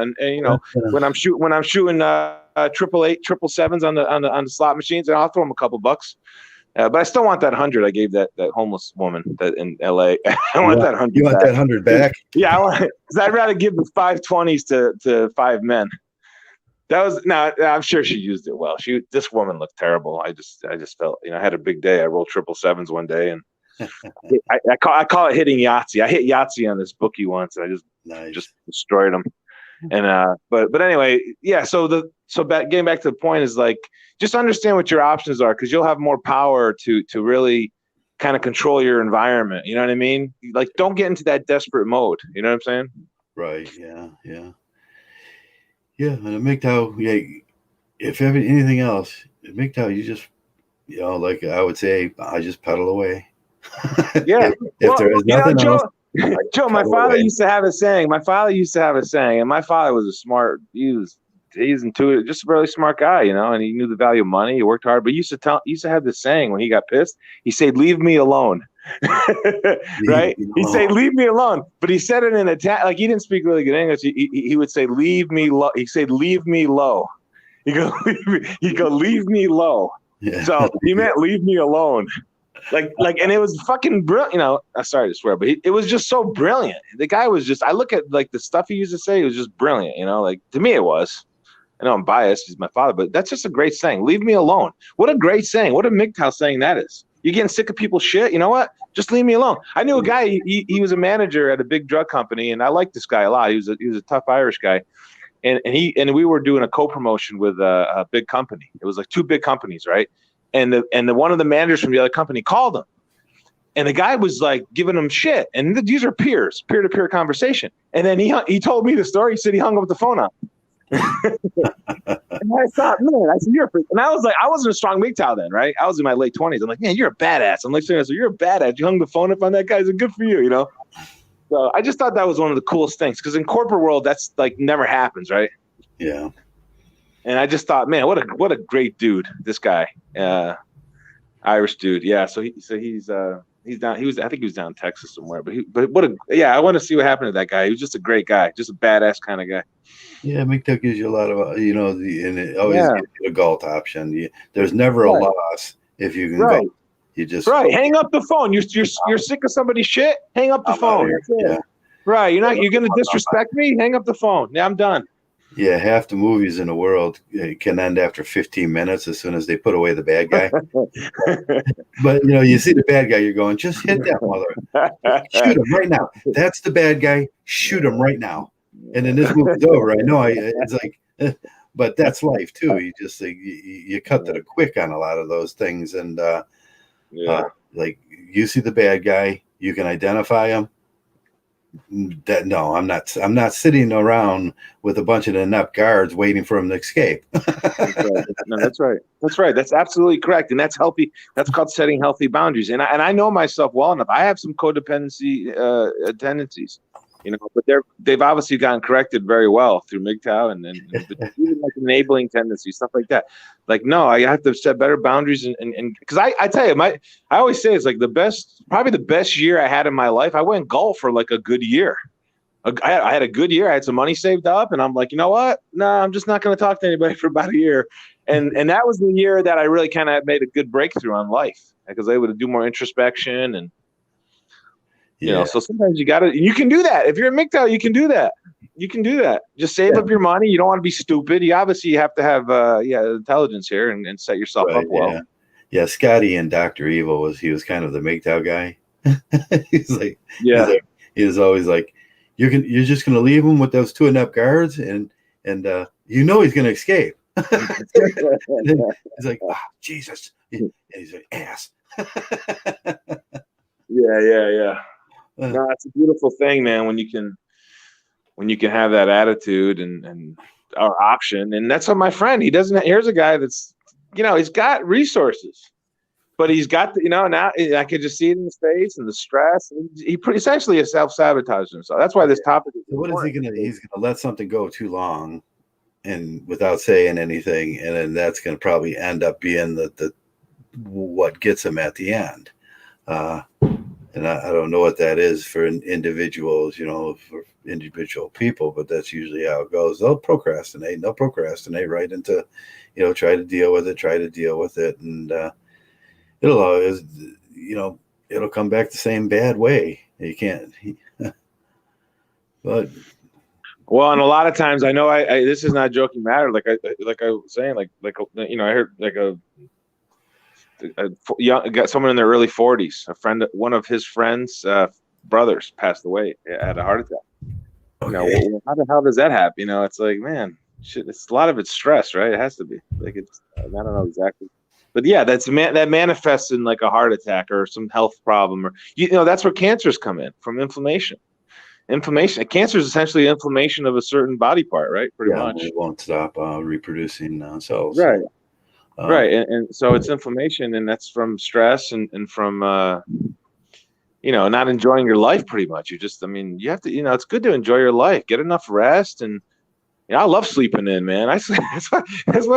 when I'm shooting 777s on the slot machines, and I'll throw them a couple bucks. But I still want that 100 I gave that homeless woman that in LA. I want that 100.
You want that 100 back?
Yeah, because I'd rather give the 520s to 5 men. I'm sure she used it well. This woman looked terrible. I just felt, I had a big day. I rolled 777s one day, and I call it hitting Yahtzee. I hit Yahtzee on this bookie once, and I just destroyed him. But anyway, yeah. So getting back to the point is like, just understand what your options are, because you'll have more power to really kind of control your environment. You know what I mean? Like, don't get into that desperate mode. You know what I'm saying?
Right. Yeah. Yeah. Yeah. And a mgtow, yeah. If anything else, at mgtow, you just, like I would say, I just pedal away.
Yeah.
If
Well,
there is nothing else,
Joe, my
pedal
father
away.
used to have a saying. And my father was he's intuitive, just a really smart guy, and he knew the value of money. He worked hard, but he used to have this saying when he got pissed. He said, "Leave me alone."
Leave
Right?
me
He said,
alone.
"Leave me alone," but he said it in like he didn't speak really good English. He would say, "Leave me low." He said, "Leave me low." Leave me low.
Yeah.
So he meant leave me alone. And it was fucking brilliant. I'm sorry to swear, but it was just so brilliant. The guy was just, I look at like the stuff he used to say, it was just brilliant. Like, to me it was. I know I'm biased, he's my father, but that's just a great saying. Leave me alone. What a great saying. What a mgtow saying that is. You're getting sick of people's shit. You know what? Just leave me alone. I knew a guy, he was a manager at a big drug company, and I liked this guy a lot. He was a tough Irish guy. And we were doing a co-promotion with a big company. It was like two big companies, right? And the one of the managers from the other company called him, and the guy was like giving him shit. And these are peer-to-peer conversation. And then he told me the story. He said he hung up the phone up. And I thought, man, I said, and I was like, I wasn't a strong mgtow then, right? I was in my late 20s. I'm like, man, you're a badass. I'm like, so you're a badass. You hung the phone up on that guy. He's good for you, So I just thought that was one of the coolest things, because in corporate world, that's like never happens, right?
Yeah.
And I just thought, man, what a great dude, this guy, Irish dude. Yeah. So he's down. I think he was down in Texas somewhere. I want to see what happened to that guy. He was just a great guy, just a badass kind of guy.
Yeah, mgtow gives you a lot of, and it always
Yeah.
gives you a galt option. There's never a loss if you can
Right.
galt. You just
Hang up the phone. You're sick of somebody's shit. Hang up the
I'm out
phone.
here. Yeah.
Right. You're going to disrespect me. Hang up the phone. Yeah, I'm done.
Yeah, half the movies in the world can end after 15 minutes as soon as they put away the bad guy. But you see the bad guy, you're going, just hit that mother, shoot him right now. That's the bad guy. Shoot him right now. And then this movie's over. I know. It's like, but that's life too. You just you cut to the quick on a lot of those things, and like you see the bad guy, you can identify him. No, I'm not. I'm not sitting around with a bunch of inept guards waiting for him to escape.
No, that's right. That's right. That's absolutely correct, and that's healthy. That's called setting healthy boundaries. And I know myself well enough. I have some codependency tendencies, but they've obviously gotten corrected very well through mgtow and even like enabling tendencies, stuff like that. Like, no, I have to set better boundaries, and because I tell you, I always say it's like probably the best year I had in my life. I went golf for like a good year. I had a good year. I had some money saved up, and I'm like, you know what? No, I'm just not going to talk to anybody for about a year. And that was the year that I really kind of made a good breakthrough on life, because I was able to do more introspection, and so sometimes you can do that. If you're a mgtow, you can do that. You can do that. Just save up your money. You don't want to be stupid. You obviously have to have intelligence here and set yourself up well.
Yeah, Scotty in Dr. Evil he was kind of the mgtow guy. He's like, he was always like, you're just gonna leave him with those two inept guards, and he's gonna escape. He's like, Jesus. And he's like, ass.
Yeah. No, it's a beautiful thing, man, when you can have that attitude and our option. And that's what my friend, here's a guy that's, he's got resources, but he's got now I could just see it in his face and the stress. And he essentially is self-sabotaging himself. That's why this topic is
what is he gonna? He's gonna let something go too long, and without saying anything, and then that's gonna probably end up being the what gets him at the end. And I don't know what that is for individuals, for individual people, but that's usually how it goes. They'll procrastinate right into, try to deal with it. And it'll always, it'll come back the same bad way. You can't, but.
Well, and a lot of times I know this is not a joking matter. Like I was saying, I heard like got someone in their early 40s. One of his friends' brothers passed away, had a heart attack,
Okay.
How the hell does that happen? It's like, man, shit, it's a lot of it's stress, right? It has to be. Like, I don't know exactly. But yeah, that manifests in like a heart attack or some health problem, or that's where cancers come in, from inflammation. Cancer is essentially inflammation of a certain body part, right? Pretty
Yeah,
much.
it won't stop reproducing cells.
Right.
So,
Right. And so it's inflammation, and that's from stress and from not enjoying your life. Pretty much, you have to, it's good to enjoy your life, get enough rest. And I love sleeping in, man. That's why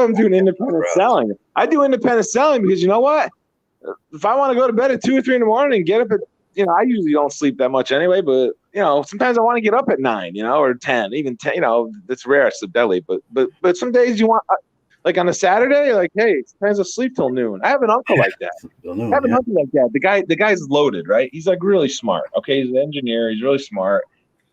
I'm doing independent selling. I do independent selling because, you know what, if I want to go to bed at 2 or 3 in the morning and get up at, I usually don't sleep that much anyway, but sometimes I want to get up at 9, or 10, even 10. It's rare I sleep that late, but some days you want, like on a Saturday, like, hey, sometimes I sleep till noon. I have an uncle like that. The guy's loaded, right? He's like really smart. Okay, he's an engineer. He's really smart.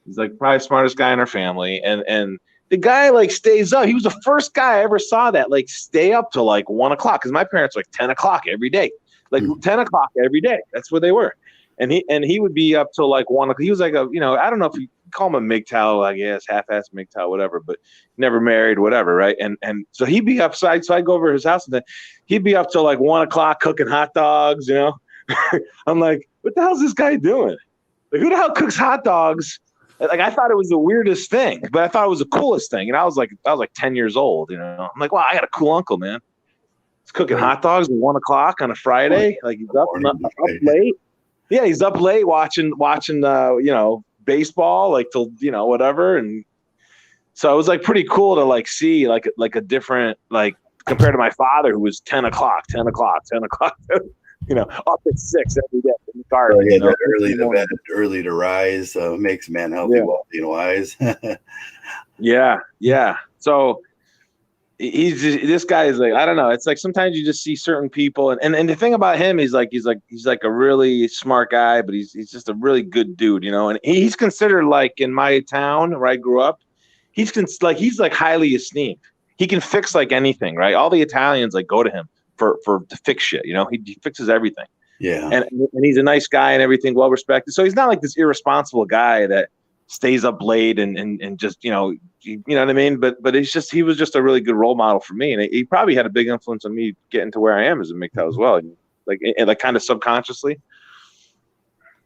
He's like probably the smartest guy in our family, and the guy like stays up. He was the first guy I ever saw that like stay up till like 1 o'clock, because my parents were like 10 o'clock every day, like 10 o'clock every day. That's where they were. And he would be up till like 1 o'clock. He was like I don't know if you call him a mgtow, I guess, half-ass mgtow, whatever, but never married, whatever, right? And so he'd be up, so I'd go over to his house, and then he'd be up till like 1 o'clock cooking hot dogs, I'm like, what the hell's this guy doing? Like, who the hell cooks hot dogs? Like, I thought it was the weirdest thing, but I thought it was the coolest thing. And I was like 10 years old, I'm like, wow, I got a cool uncle, man. He's cooking hot dogs at 1 o'clock on a Friday. Like, he's up late. Yeah, he's up late watching baseball, like till whatever. And so it was like pretty cool to like see like a different, like, compared to my father, who was 10 o'clock, up at 6 every day in the garden.
Early to rise makes man healthy, wealthy, and wise.
Yeah. So this guy is like, I don't know. It's like sometimes you just see certain people, and the thing about him is like he's like a really smart guy, but he's just a really good dude, and he's considered, like, in my town where I grew up, he's like highly esteemed. He can fix like anything, right? All the Italians like go to him to fix shit. He fixes everything.
Yeah.
And he's a nice guy and everything, well respected. So he's not like this irresponsible guy that stays up late and just, you know what I mean? But he was just a really good role model for me. And he probably had a big influence on me getting to where I am as a mgtow as well. Like kind of subconsciously,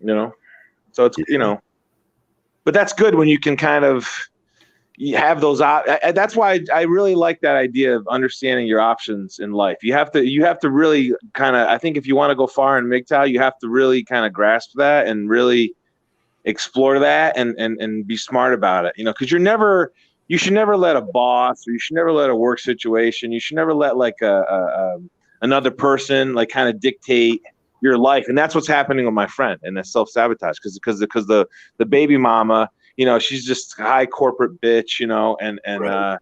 so it's, but that's good when you can kind of have those. That's why I really like that idea of understanding your options in life. You have to really kind of, I think if you want to go far in mgtow, you have to really kind of grasp that and really explore that and be smart about it, because you should never let a boss, or you should never let a work situation, you should never let like another person like kind of dictate your life. And that's what's happening with my friend, and that's self-sabotage, because the baby mama, she's just a high corporate bitch, and right.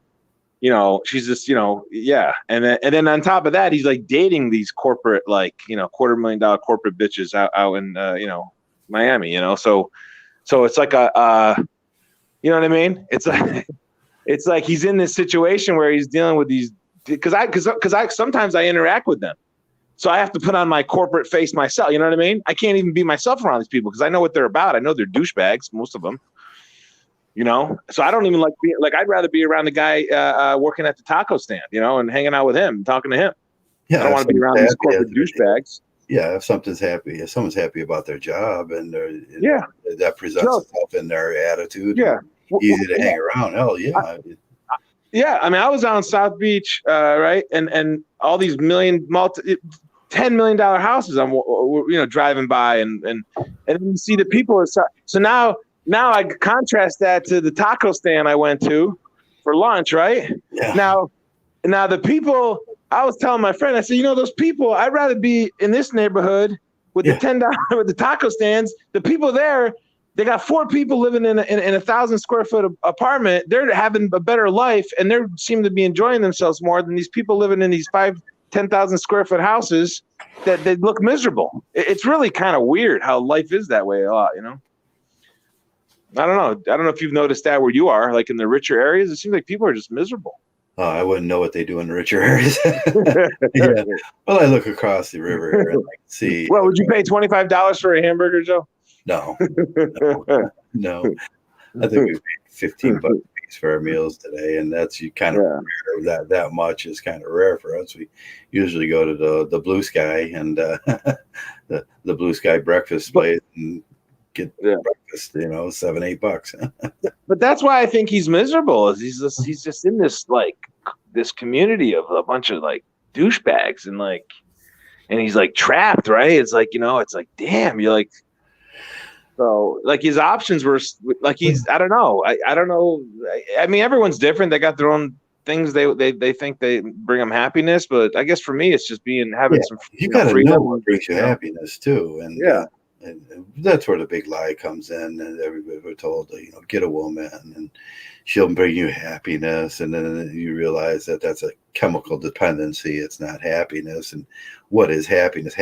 She's just, yeah. And then on top of that, he's like dating these corporate, like, $250,000 corporate bitches out in, Miami, so it's like you know what I mean? It's like he's in this situation where he's dealing with these, because I sometimes I interact with them. So I have to put on my corporate face myself. You know what I mean? I can't even be myself around these people because I know what they're about. I know they're douchebags, most of them. So I don't even I'd rather be around the guy working at the taco stand, and hanging out with him, and talking to him. Yeah, I don't want to be around these corporate douchebags.
Yeah, if someone's happy about their job, and that presents itself in their attitude. Yeah, easy to hang around. Hell yeah.
Yeah, I mean, I was out on South Beach, right, and all these $10 million houses I'm driving by, and you see the people are so now I contrast that to the taco stand I went to for lunch, right?
Yeah.
Now the people, I was telling my friend, I said, those people, I'd rather be in this neighborhood with the $10 with the taco stands. The people there, they got 4 people living in a 1,000 square foot apartment. They're having a better life, and they seem to be enjoying themselves more than these people living in these 10,000 square foot houses that they look miserable. It's really kind of weird how life is that way a lot, I don't know if you've noticed that where you are, like in the richer areas, it seems like people are just miserable.
I wouldn't know what they do in the richer areas. Yeah. Well, I look across the river here and I see.
Well, would you pay $25 for a hamburger, Joe?
No. I think we paid $15 a piece for our meals today, and that's kind of rare. That much is kind of rare for us. We usually go to the Blue Sky and the Blue Sky breakfast place and get breakfast, $7-8.
But that's why I think he's miserable. Is he's just in this this community of a bunch of douchebags and he's trapped, right? It's it's damn, you're so his options were I don't know. I don't know. I mean, everyone's different. They got their own things they think they bring them happiness, but I guess for me it's just having some
you got to know what brings you happiness too. And and that's where the big lie comes in, and everybody we're told get a woman and she'll bring you happiness, and then you realize that that's a chemical dependency. It's not happiness. And what is happiness?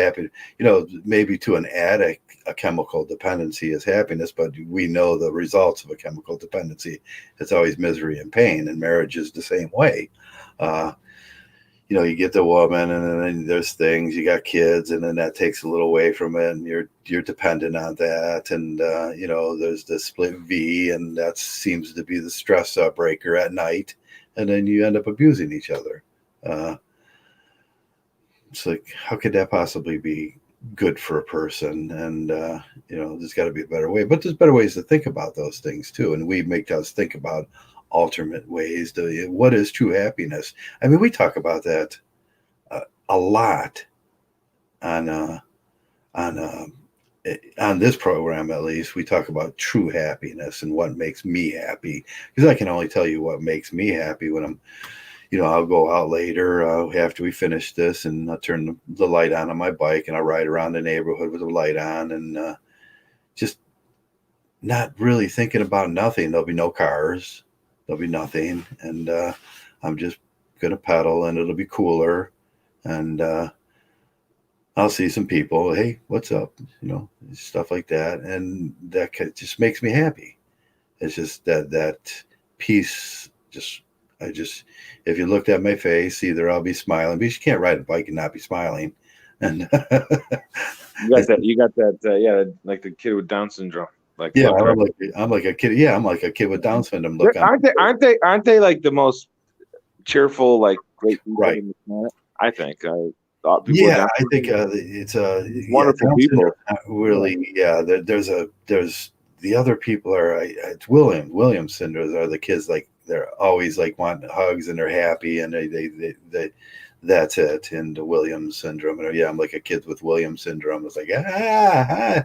Maybe to an addict a chemical dependency is happiness, but we know the results of a chemical dependency. It's always misery and pain, and marriage is the same way. You get the woman, and then there's things, you got kids, and then that takes a little away from it, and you're dependent on that. And there's the split V, and that seems to be the stress breaker at night, and then you end up abusing each other. It's how could that possibly be good for a person? And there's got to be a better way, but there's better ways to think about those things too, and we make us think about alternate ways to what is true happiness. I mean, we talk about that a lot on this program. At least we talk about true happiness and what makes me happy, because I can only tell you what makes me happy when I'm I'll go out later after we finish this, and I'll turn the light on my bike, and I'll ride around the neighborhood with the light on, and just not really thinking about nothing. There'll be no cars. There'll be nothing, and I'm just gonna pedal, and it'll be cooler, and I'll see some people. Hey, what's up? Stuff like that, and that just makes me happy. It's just that peace. If you looked at my face, either I'll be smiling, because you can't ride a bike and not be smiling, and
you got that, like the kid with Down syndrome.
I'm like a kid. Yeah, I'm like a kid with Down syndrome. Look,
aren't they like the most cheerful, great people on the planet? I think.
I think it's wonderful people. Really, there's the other people are. It's Williams syndrome are the kids they're always want hugs, and they're happy, and they that's it. And the Williams syndrome. And I'm like a kid with Williams syndrome. It's yeah.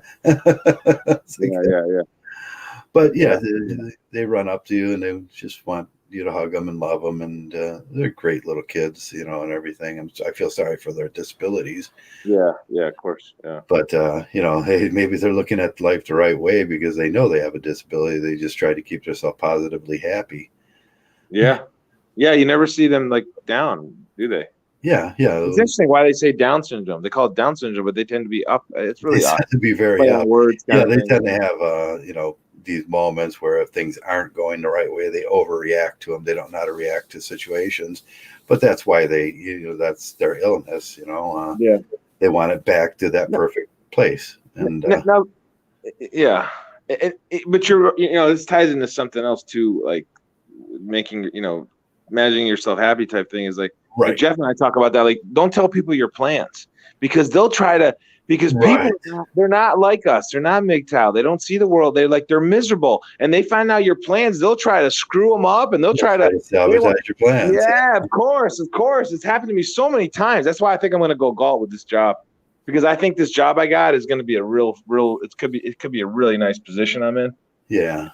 But they run up to you, and they just want you to hug them and love them, and they're great little kids, and everything. I feel sorry for their disabilities.
Yeah, of course. Yeah.
But hey, maybe they're looking at life the right way, because they know they have a disability. They just try to keep themselves positively happy.
Yeah. You never see them down, do they?
Yeah.
It's interesting why they say Down syndrome. They call it Down syndrome, but they tend to be up. It's really odd.
To be very up. Words. They tend to have these moments where if things aren't going the right way, they overreact to them. They don't know how to react to situations, but that's why that's their illness. They want it back to that perfect place. And
but you're this ties into something else too, making imagining yourself happy type thing is
right.
Jeff and I talk about that. Don't tell people your plans, because they'll try to. Because people, they're not like us. They're not mgtow. They don't see the world. They're miserable, and they find out your plans. They'll try to screw them up, and they'll try to
sabotage your plans.
Yeah, of course. It's happened to me so many times. That's why I think I'm going to go galt with this job, because I think this job I got is going to be a real. It could be a really nice position I'm in.
Yeah.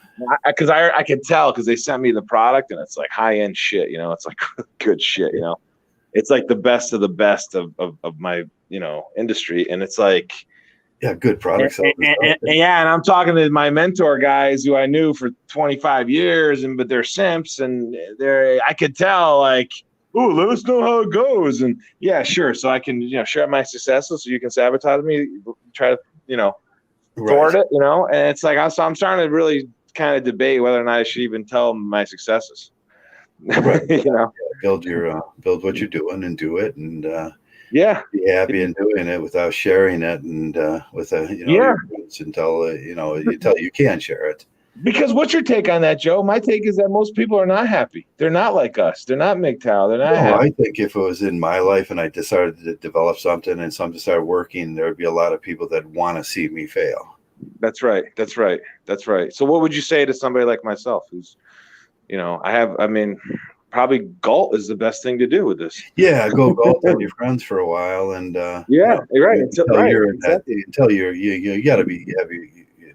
Because I can tell, because they sent me the product, and it's high end shit. It's good shit. It's the best of the best of my industry, and it's
good products.
And I'm talking to my mentor guys who I knew for 25 years, but they're simps, and I could tell oh, let us know how it goes, and yeah, sure. So I can share my successes, so you can sabotage me, try to thwart it, and it's so I'm starting to really kind of debate whether or not I should even tell them my successes.
Right. Build what you're doing and do it, and be happy in doing it without sharing it, and until you can share it.
Because what's your take on that, Joe? My take is that most people are not happy. They're not like us. They're not mgtow. They're not happy.
I think if it was in my life and I decided to develop something and something started working, there would be a lot of people that want to see me fail.
That's right. So what would you say to somebody like myself who's, probably gulp is the best thing to do with this.
Yeah, go gulp on your friends for a while, and
you're right.
Until you got to be.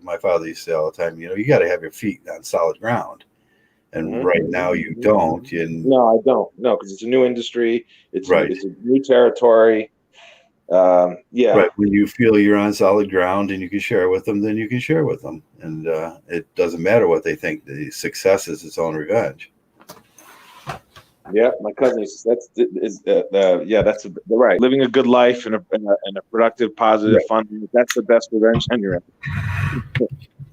My father used to say all the time, you got to have your feet on solid ground, and right now you don't.
No, I don't. No, because it's a new industry. It's
right.
It's a new territory.
Right. When you feel you're on solid ground and you can share with them, then you can share with them, and it doesn't matter what they think. The success is its own revenge.
Yeah, my cousin that's right. Living a good life and a productive, positive, fun. That's the best revenge on your end.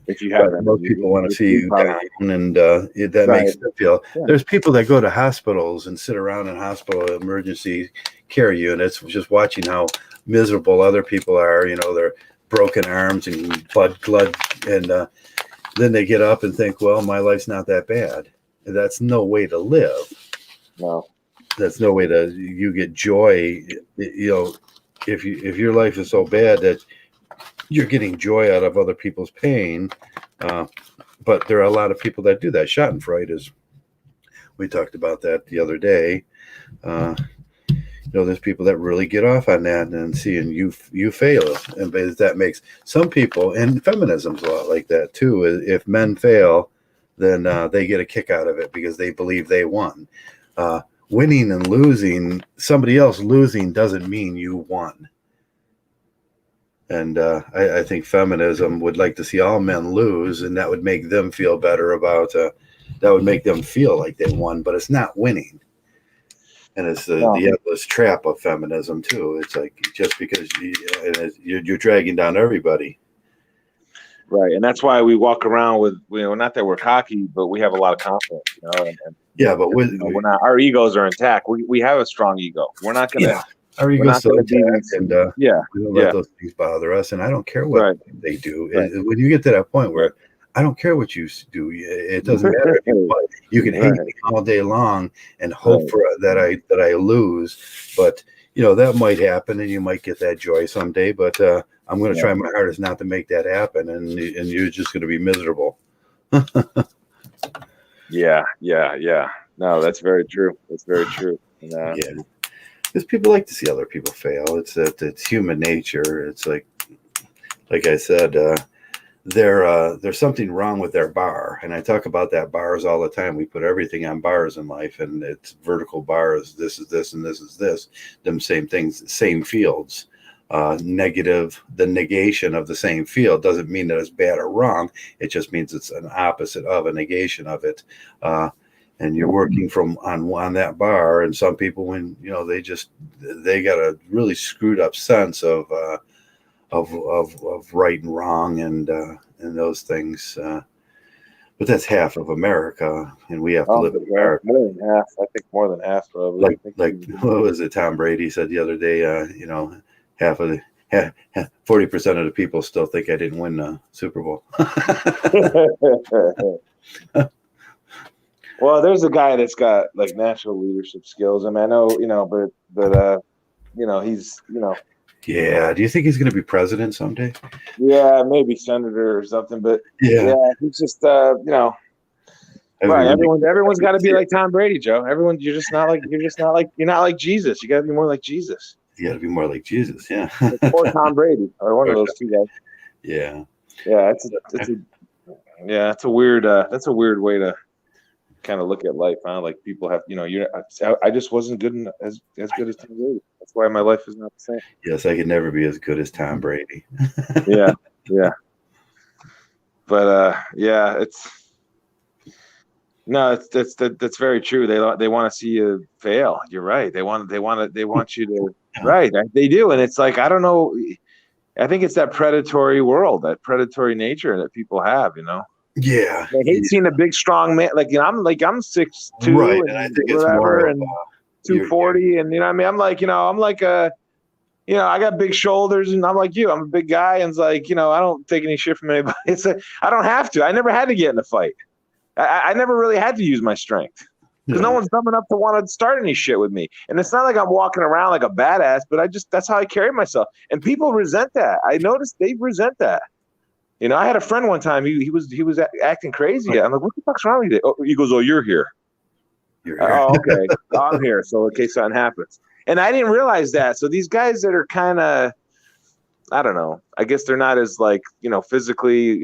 If you have
most people want to see you down, and that makes them feel. Yeah. There's people that go to hospitals and sit around in hospital emergency care units, just watching how miserable other people are. Their broken arms and blood, and then they get up and think, well, my life's not that bad. And that's no way to live.
No,
that's no way to. You get joy. If your life is so bad that you're getting joy out of other people's pain, but there are a lot of people that do that. Schadenfreude is. We talked about that the other day. There's people that really get off on that and seeing you fail, and that makes some people. And feminism's a lot like that too. If men fail, then they get a kick out of it because they believe they won. Winning and losing, somebody else losing doesn't mean you won. And I think feminism would like to see all men lose, and that would make them feel better about. That would make them feel like they won, but it's not winning. And it's the endless trap of feminism too. It's like just because you're dragging down everybody.
Right, and that's why we walk around with, not that we're cocky, but we have a lot of confidence,
but
we're not, our egos are intact. We have a strong ego. We're not going to.
Our ego's so intact, and we don't let those things bother us. And I don't care what they do. Right. When you get to that point where I don't care what you do, it doesn't matter. You can hate me all day long and hope for that I lose, but that might happen, and you might get that joy someday. But I'm going to try my hardest not to make that happen, and you're just going to be miserable. Yeah.
No, that's very true. That's very true.
Because people like to see other people fail. It's human nature. It's like I said, there's something wrong with their bar, and I talk about that bars all the time. We put everything on bars in life, and it's vertical bars. This is this, and this is this. Them same things, same fields. Negative, the negation of the same field doesn't mean that it's bad or wrong. It just means it's an opposite of a negation of it. And you're working on that bar, and some people, when they got a really screwed up sense of right and wrong and those things. But that's half of America, and we have to live in America.
More than half, I think more than half. Probably.
Like what was it? Tom Brady said the other day. 40% of the people still think I didn't win the Super Bowl.
Well, there's a guy that's got like natural leadership skills. I mean, I know, but he's,
Yeah. Do you think he's going to be president someday?
Yeah, maybe senator or something. But yeah he's just, right. Everyone's got to be like Tom Brady, Joe. You're not like Jesus. You got to be more like Jesus.
You got to be more like Jesus. Yeah.
Or Tom Brady, or one of those two guys.
Yeah.
Yeah. That's a weird way to kind of look at life, huh? Like people have, I just wasn't good as good as Tom Brady. That's why my life is not the same.
Yes, I could never be as good as Tom Brady.
Yeah. But that's very true. They want to see you fail. You're right. They want you to right. They do, and it's like I don't know. I think it's that predatory world, that predatory nature that people have.
Yeah,
I hate seeing a big, strong man. I'm 6'2",
right? And I think it's more
and 240, and I'm like I got big shoulders, and I'm like you. I'm a big guy, and it's like, I don't take any shit from anybody. It's like, I don't have to. I never had to get in a fight. I never really had to use my strength because no one's dumb enough to want to start any shit with me. And it's not like I'm walking around like a badass, but that's how I carry myself. And people resent that. I noticed they resent that. I had a friend one time. He was acting crazy. I'm like, what the fuck's wrong with you? Oh, he goes, oh, you're here.
You're here.
Oh, okay. I'm here. So in case something happens. And I didn't realize that. So these guys that are kind of, I don't know, I guess they're not as like, physically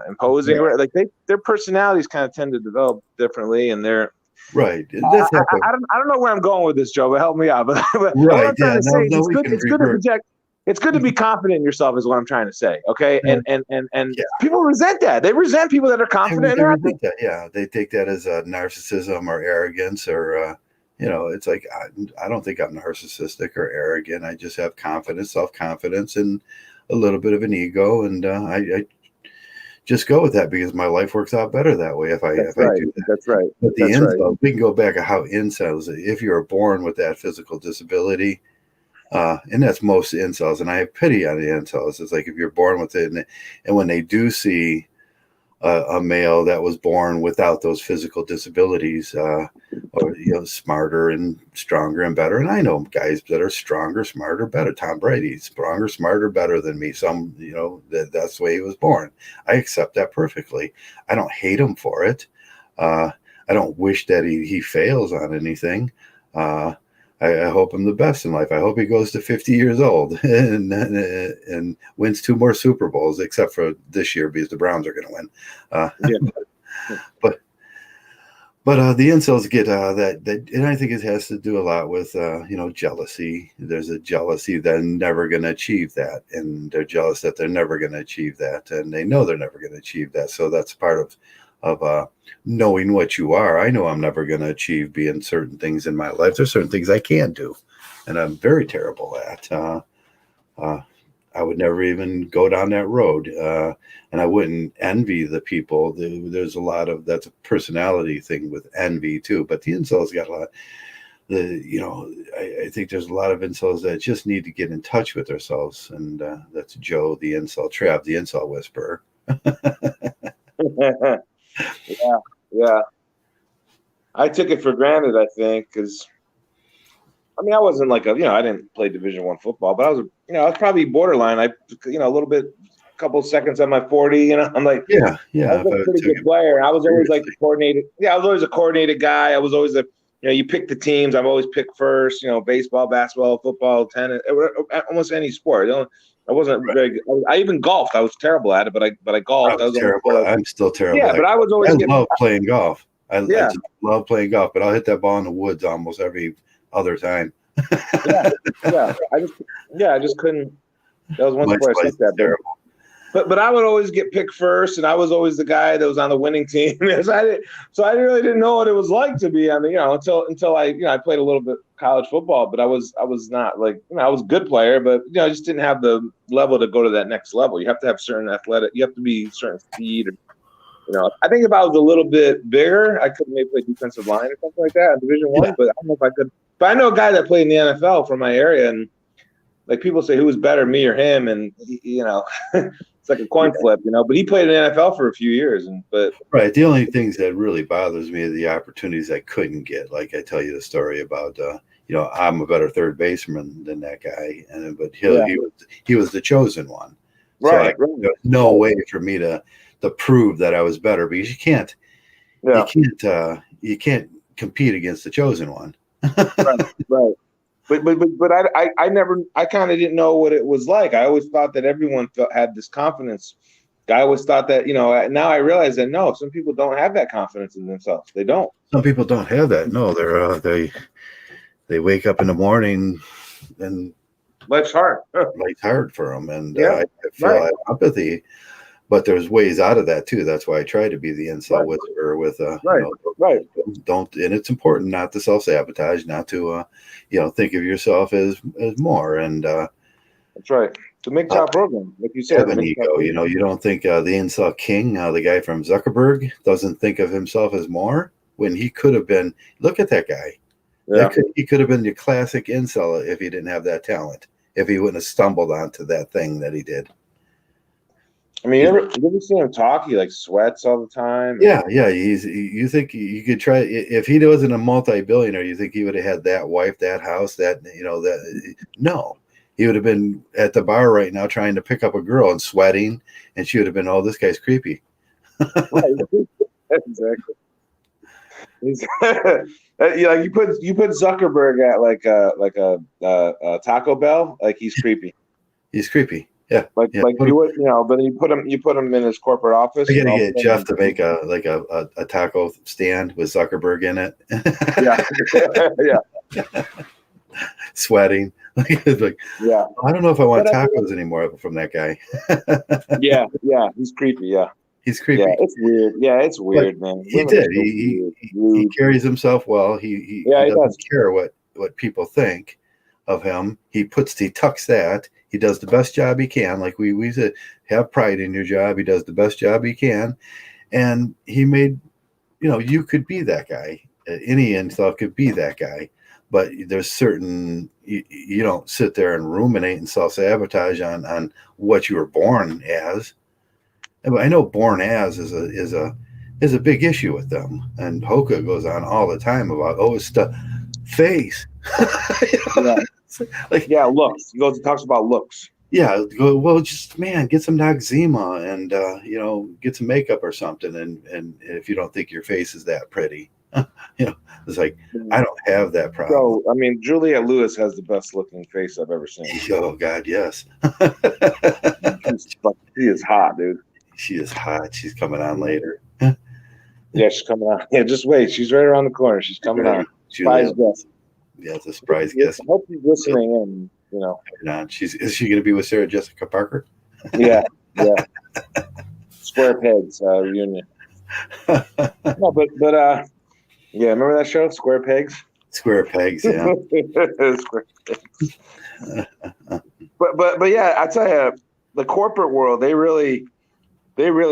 imposing. Yeah. Like their personalities kind of tend to develop differently, and they're
right.
I don't know where I'm going with this, Joe, but help me out. But
right.
What I'm trying to say is it's good to project. It's good to be confident in yourself is what I'm trying to say. Okay. And people resent that. They resent people that are confident.
They resent that. Yeah. They take that as a narcissism or arrogance or, it's like, I don't think I'm narcissistic or arrogant. I just have confidence, self-confidence, and a little bit of an ego. And I just go with that because my life works out better that way if I do that.
That's right.
But the incels, we can go back to how incels, if you're born with that physical disability, and that's most incels, and I have pity on the incels. It's like if you're born with it, and when they do see a male that was born without those physical disabilities, or smarter and stronger and better, and I know guys that are stronger, smarter, better. Tom Brady's stronger, smarter, better than me. Some, that's the way he was born. I accept that perfectly. I don't hate him for it. I don't wish that he fails on anything. I hope him the best in life. I hope he goes to 50 years old and wins 2 more Super Bowls, except for this year because the Browns are going to win. But the incels get that, and I think it has to do a lot with jealousy. There's a jealousy they're never going to achieve that, and they're jealous that they're never going to achieve that, and they know they're never going to achieve that. So that's part of knowing what you are. I know I'm never going to achieve being certain things in my life. There's certain things I can't do, and I'm very terrible at. I would never even go down that road, and I wouldn't envy the people. There's a lot of that's a personality thing with envy too. But the incels got a lot. I think there's a lot of incels that just need to get in touch with themselves, and that's Joe, the incel, Trav, the incel whisperer.
Yeah. I took it for granted, I think, because I wasn't like I didn't play Division I football, but I was, I was probably borderline. I, a little bit, a couple seconds on my 40. I'm like,
yeah.
I was a pretty good player. I was always like the coordinated. Yeah, I was always a coordinated guy. I was always you pick the teams. I'm always picked first. Baseball, basketball, football, tennis, almost any sport. I wasn't very good. I even golfed. I was terrible at it, but I golfed.
I was terrible. I'm still terrible.
Yeah, but I was always.
I love playing golf. I just love playing golf, but I'll hit that ball in the woods almost every other time.
Yeah. I just couldn't. That was one sport I sucked at. Terrible. But I would always get picked first, and I was always the guy that was on the winning team. So I really didn't know what it was like to be on the until I played a little bit college football, but I was not like I was a good player, but I just didn't have the level to go to that next level. You have to have certain athletic, you have to be certain speed. Or, I think if I was a little bit bigger, I could maybe play defensive line or something like that in Division I. But I don't know if I could. But I know a guy that played in the NFL from my area, and like people say, who was better, me or him? And it's like a coin flip, But he played in the NFL for a few years,
right. The only things that really bothers me are the opportunities I couldn't get. Like I tell you the story about, I'm a better third baseman than that guy, but he was the chosen one.
Right.
So there's no way for me to prove that I was better because you can't compete against the chosen one.
Right. But I kind of didn't know what it was like. I always thought that everyone had this confidence. I always thought that, now I realize that no, some people don't have that confidence in themselves. They don't.
Some people don't have that. No, they wake up in the morning and
life's hard.
Life's hard for them. And I feel empathy, but there's ways out of that too. That's why I try to be the incel whisperer with don't, and it's important not to self-sabotage, not to think of yourself as more. And
that's right. The mgtow program, like you said,
have an ego. You don't think the incel king, the guy from Zuckerberg, doesn't think of himself as more when he could have been. Look at that guy. Yeah. He could have been the classic incel if he didn't have that talent. if he wouldn't have stumbled onto that thing that he did.
I mean, you ever see him talk? He like sweats all the time.
Yeah. You think you could try if he wasn't a multi-billionaire? You think he would have had that wife, that house, that that? No, he would have been at the bar right now trying to pick up a girl and sweating, and she would have been, "Oh, this guy's creepy."
Right. Exactly. Like you put Zuckerberg at like a Taco Bell, like he's creepy.
He's creepy. Yeah.
Like you would, but then you put him in his corporate office.
I gotta get Jeff to make a taco stand with Zuckerberg in it.
Yeah.
Sweating. Like,
yeah.
I don't know if I want tacos anymore from that guy.
Yeah. He's creepy. Yeah.
He's creepy.
Yeah, it's weird. Yeah, it's weird, but man.
He did. He carries himself well. He doesn't care what people think of him. He tucks that. He does the best job he can. Like we said, have pride in your job. He does the best job he can. And he made, you could be that guy. Any install could be that guy. But there's certain, you don't sit there and ruminate and self-sabotage on what you were born as. I know born as is a big issue with them. And Hoka goes on all the time about, it's the face.
Yeah. Looks. He talks about looks.
Yeah, just get some Noxzema and get some makeup or something, and if you don't think your face is that pretty, it's like I don't have that problem.
So I mean, Juliette Lewis has the best looking face I've ever seen.
Oh God, yes.
She is hot, dude.
She is hot. She's coming on later.
Yeah, she's coming on. Yeah, just wait. She's right around the corner. She's coming on. Surprise guest.
Yeah, it's a surprise guest.
I hope she's listening in,
Not. Is she going to be with Sarah Jessica Parker?
Yeah. Square Pegs reunion. No, but yeah, remember that show, Square Pegs?
Square Pegs, yeah.
Square Pegs. But yeah, I tell you, the corporate world, they really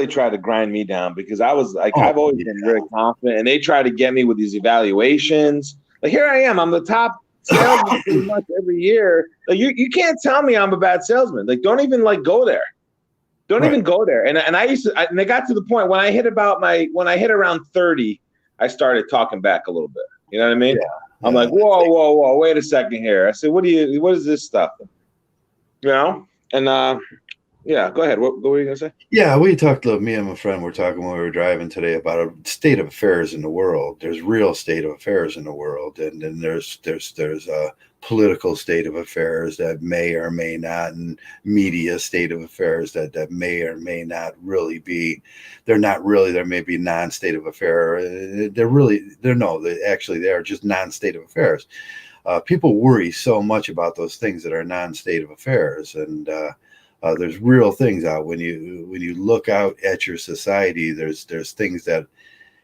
try to grind me down because I was like, I've always been very confident, and they try to get me with these evaluations. Like here I am, I'm the top salesman pretty much every year. Like you can't tell me I'm a bad salesman. Like don't even go there. Don't even go there. And I used to, and it got to the point when I hit around 30, I started talking back a little bit. You know what I mean?
Yeah.
I'm like, whoa, wait a second here. I said, what is this stuff? And yeah, go ahead. What were you gonna say?
Yeah, we talked. Me and my friend were talking when we were driving today about a state of affairs in the world. There's real state of affairs in the world, and then there's a political state of affairs that may or may not, and media state of affairs that may or may not really be. They're not really. There may be non-state of affair. They are just non-state of affairs. People worry so much about those things that are non-state of affairs, and there's real things out when you look out at your society. There's things that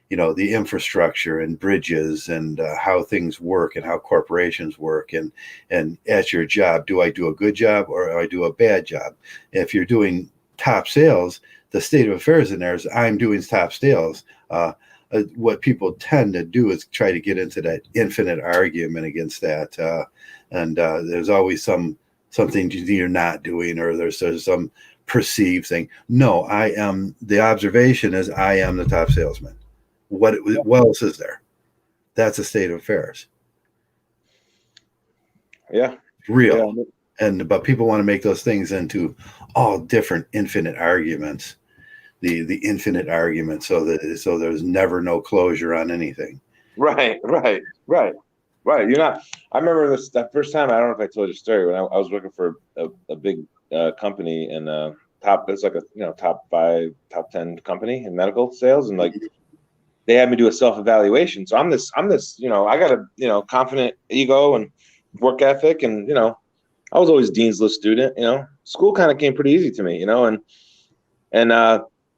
the infrastructure and bridges and how things work and how corporations work and at your job. Do I do a good job or do I do a bad job? If you're doing top sales, the state of affairs in there is I'm doing top sales. What people tend to do is try to get into that infinite argument against that, and there's always something you're not doing, or there's some perceived thing. No, the observation is I am the top salesman. What else is there? That's a state of affairs.
Yeah.
Real. Yeah. But people want to make those things into all different infinite arguments. The infinite argument, so there's never no closure on anything. Right.
You're not. I remember that first time. I don't know if I told you a story when I was working for a big company and it's like a top 5, top 10 company in medical sales, and they had me do a self-evaluation. So I'm this I got a confident ego and work ethic, and I was always Dean's List student. School kind of came pretty easy to me, and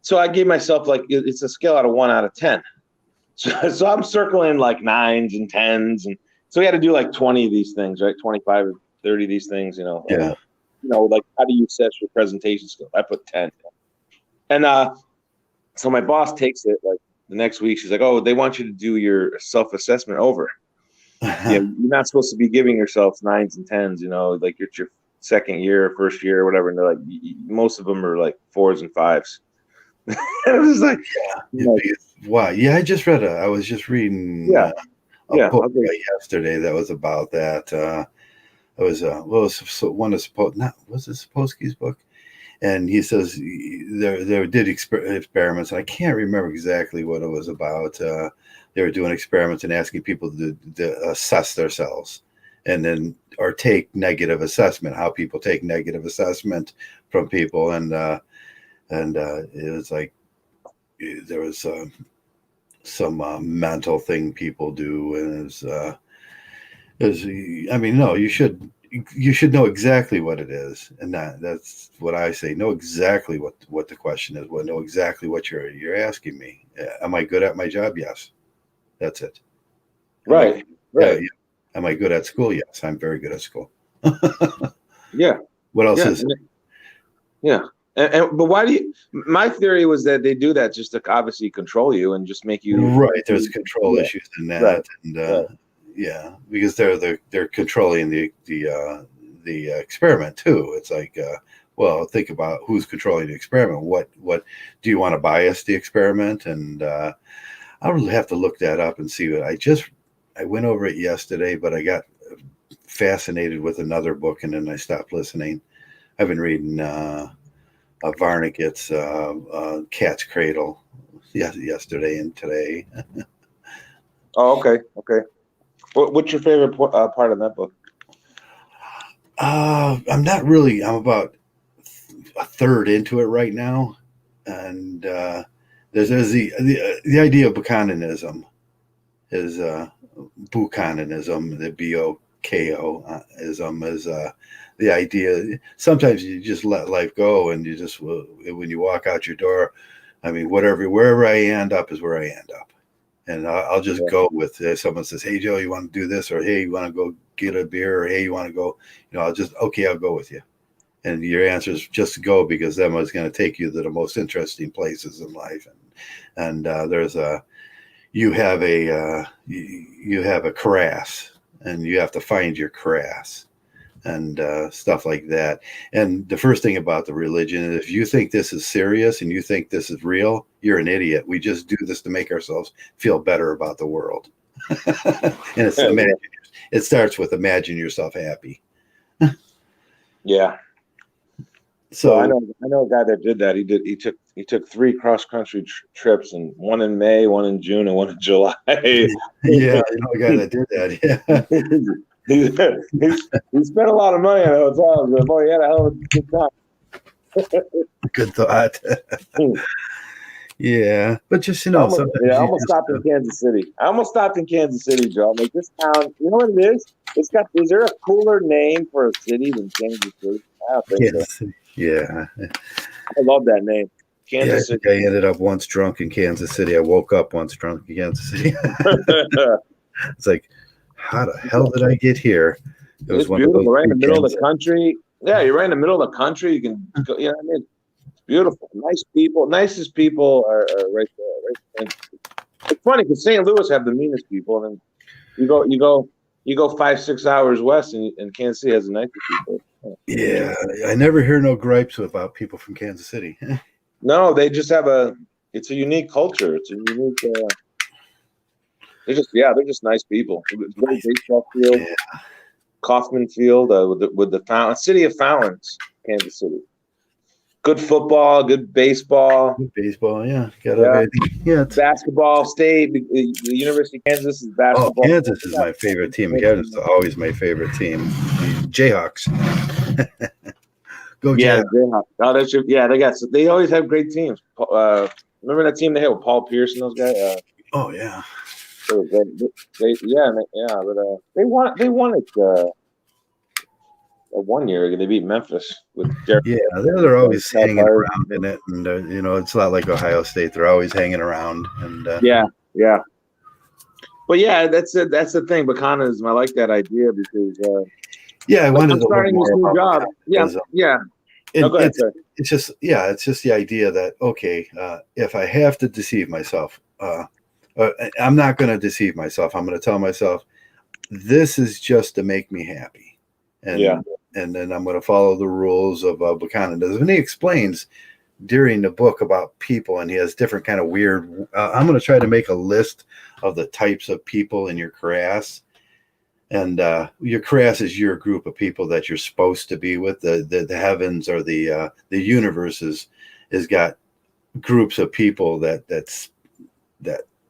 so I gave myself it's a scale out of 1 out of 10. So I'm circling 9s and 10s, and so we had to do 20 of these things, right? 25 or 30 of these things,
Yeah.
How do you assess your presentation skills? I put 10. And so my boss takes it the next week. She's like, "Oh, they want you to do your self-assessment over. You're not supposed to be giving yourself 9s and 10s. You're second year, first year, or whatever, and they're like, most of them are like 4s and 5s. It was like,
wow. Yeah, I was just reading a book yesterday that was about that. It was one of was it Sapolsky's book? And he says they did experiments. I can't remember exactly what it was about. They were doing experiments and asking people to assess themselves, and then or take negative assessment. How people take negative assessment from people, and it was like there was some mental thing people do, and I mean, no, you should know exactly what it is, and that's what I say. Know exactly what the question is. Know exactly what you're asking me. Am I good at my job? Yes, that's it.
Right.
Yeah. Am I good at school? Yes, I'm very good at school.
Yeah.
What else is it?
Yeah. But why do you? My theory was that they do that just to obviously control you and just make you
right. There's control issues in that,
right.
And yeah, because they're controlling the experiment too. It's like, well, think about who's controlling the experiment. What do you want to bias the experiment? And I'll really have to look that up and see what I went over it yesterday, but I got fascinated with another book and then I stopped listening. I've been reading Varnick's Cat's Cradle yesterday and today.
Oh, okay. What's your favorite part of that book?
I'm not really. I'm about a third into it right now, and there's the idea of Buchananism is Buchananism, the BOKO-ism is the idea. Sometimes you just let life go, and you just when you walk out your door, I mean, wherever I end up is where I end up. And I'll just go with someone says, "Hey, Joe, you want to do this?" Or, "Hey, you want to go get a beer?" Or, "Hey, you want to go?" I'll go with you. And your answer is just go because that was going to take you to the most interesting places in life. And you have a crass, and you have to find your crass and stuff like that. And the first thing about the religion is if you think this is serious and you think this is real, you're an idiot. We just do this to make ourselves feel better about the world. And it starts with imagine yourself happy.
Yeah. So I know a guy that did that. He took 3 cross-country trips, and one in May, one in June, and one in July.
Yeah, I know a guy that did that. Yeah.
He spent a lot of money on hotels, but boy, he had a hell of a good time.
Good thought. Yeah, but just I
almost stopped in Kansas City. I almost stopped in Kansas City, Joe. Like this town, you know what it is? Is there a cooler name for a city than Kansas City? I don't think
Kansas City. Yeah,
I love that name. Kansas City.
I ended up once drunk in Kansas City. I woke up once drunk in Kansas City. It's like, how the hell did I get here?
It's beautiful, right in the middle of the country. Yeah, you're right in the middle of the country. You can go, you know what I mean? It's beautiful. Nice people. Nicest people are right there. Right? It's funny because St. Louis have the meanest people, and you go 5-6 hours west, and Kansas City has the nicest people.
Yeah, I never hear no gripes about people from Kansas City.
No, they just have it's a unique culture. It's a unique. They're just nice people. Great baseball field, Kauffman Field with the fountain, city of fountains, Kansas City. Good football, good baseball.
Good baseball, yeah.
Basketball state. The University of Kansas is basketball.
Oh, Kansas is my favorite team. Kansas is always my favorite team. Jayhawks. Go
Jayhawks. Jayhawks. Oh, that's true. Yeah, they always have great teams. Remember that team they had with Paul Pierce and those guys?
Oh yeah.
But they won it. One year they beat Memphis with Derek.
Yeah, they're always hanging around in it, and it's not like Ohio State. They're always hanging around, and
yeah. But yeah, that's the thing. Buchanism. I like that idea because
I wanted to
starting this new job. Yeah.
No, go ahead, it's just the idea that if I have to deceive myself, I'm not going to deceive myself. I'm going to tell myself this is just to make me happy, and and then I'm going to follow the rules of Buchanan. And he explains during the book about people, and he has different kind of weird. I'm going to try to make a list of the types of people in your class. And your class is your group of people that you're supposed to be with. The heavens or the universe is got groups of people that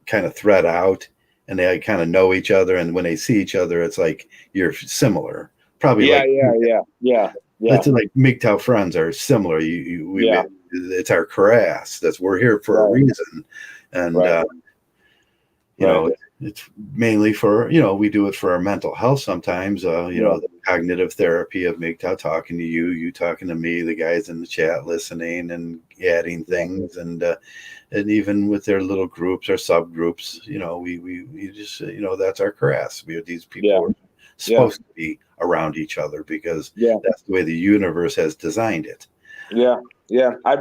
kind of thread out, and they kind of know each other. And when they see each other, it's like you're similar. Probably
yeah.
It's like mgtow friends are similar. It's our class. We're here for a reason, and you know, it's mainly for, we do it for our mental health sometimes, the cognitive therapy of mgtow, talking to you talking to me, the guys in the chat listening and adding things, and even with their little groups or subgroups, we just, that's our caress. These people are supposed to be around each other because that's the way the universe has designed it.
Yeah. I've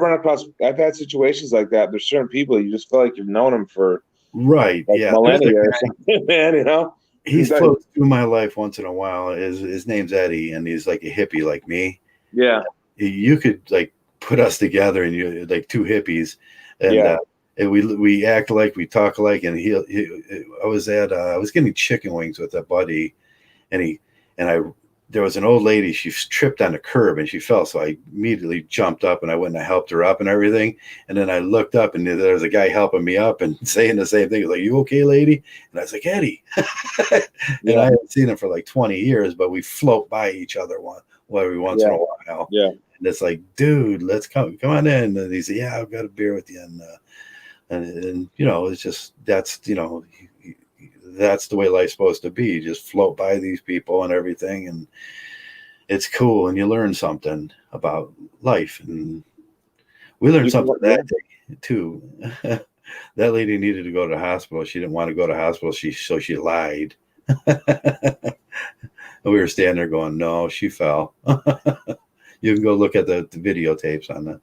had situations like that. There's certain people you just feel like you've known them for millennia or something, man.
He's floats through my life once in a while. His name's Eddie, and he's like a hippie like me.
Yeah.
You could like put us together, and you're like two hippies, and we act alike, we talk alike. And I was getting chicken wings with a buddy, and there was an old lady. She tripped on the curb and she fell. So I immediately jumped up and I went and helped her up and everything. And then I looked up and there was a guy helping me up and saying the same thing. He was like, "You okay, lady?" And I was like, "Eddie." And I hadn't seen him for like 20 years, but we float by each other every once in a while.
Yeah.
And it's like, "Dude, let's come on in." And he said, "Yeah, I've got a beer with you." And it's just, that's the way life's supposed to be. You just float by these people and everything, and it's cool, and you learn something about life. And we learned something that day too. That lady needed to go to the hospital. She didn't want to go to the hospital, so she lied. And we were standing there going, "No, she fell." You can go look at the videotapes on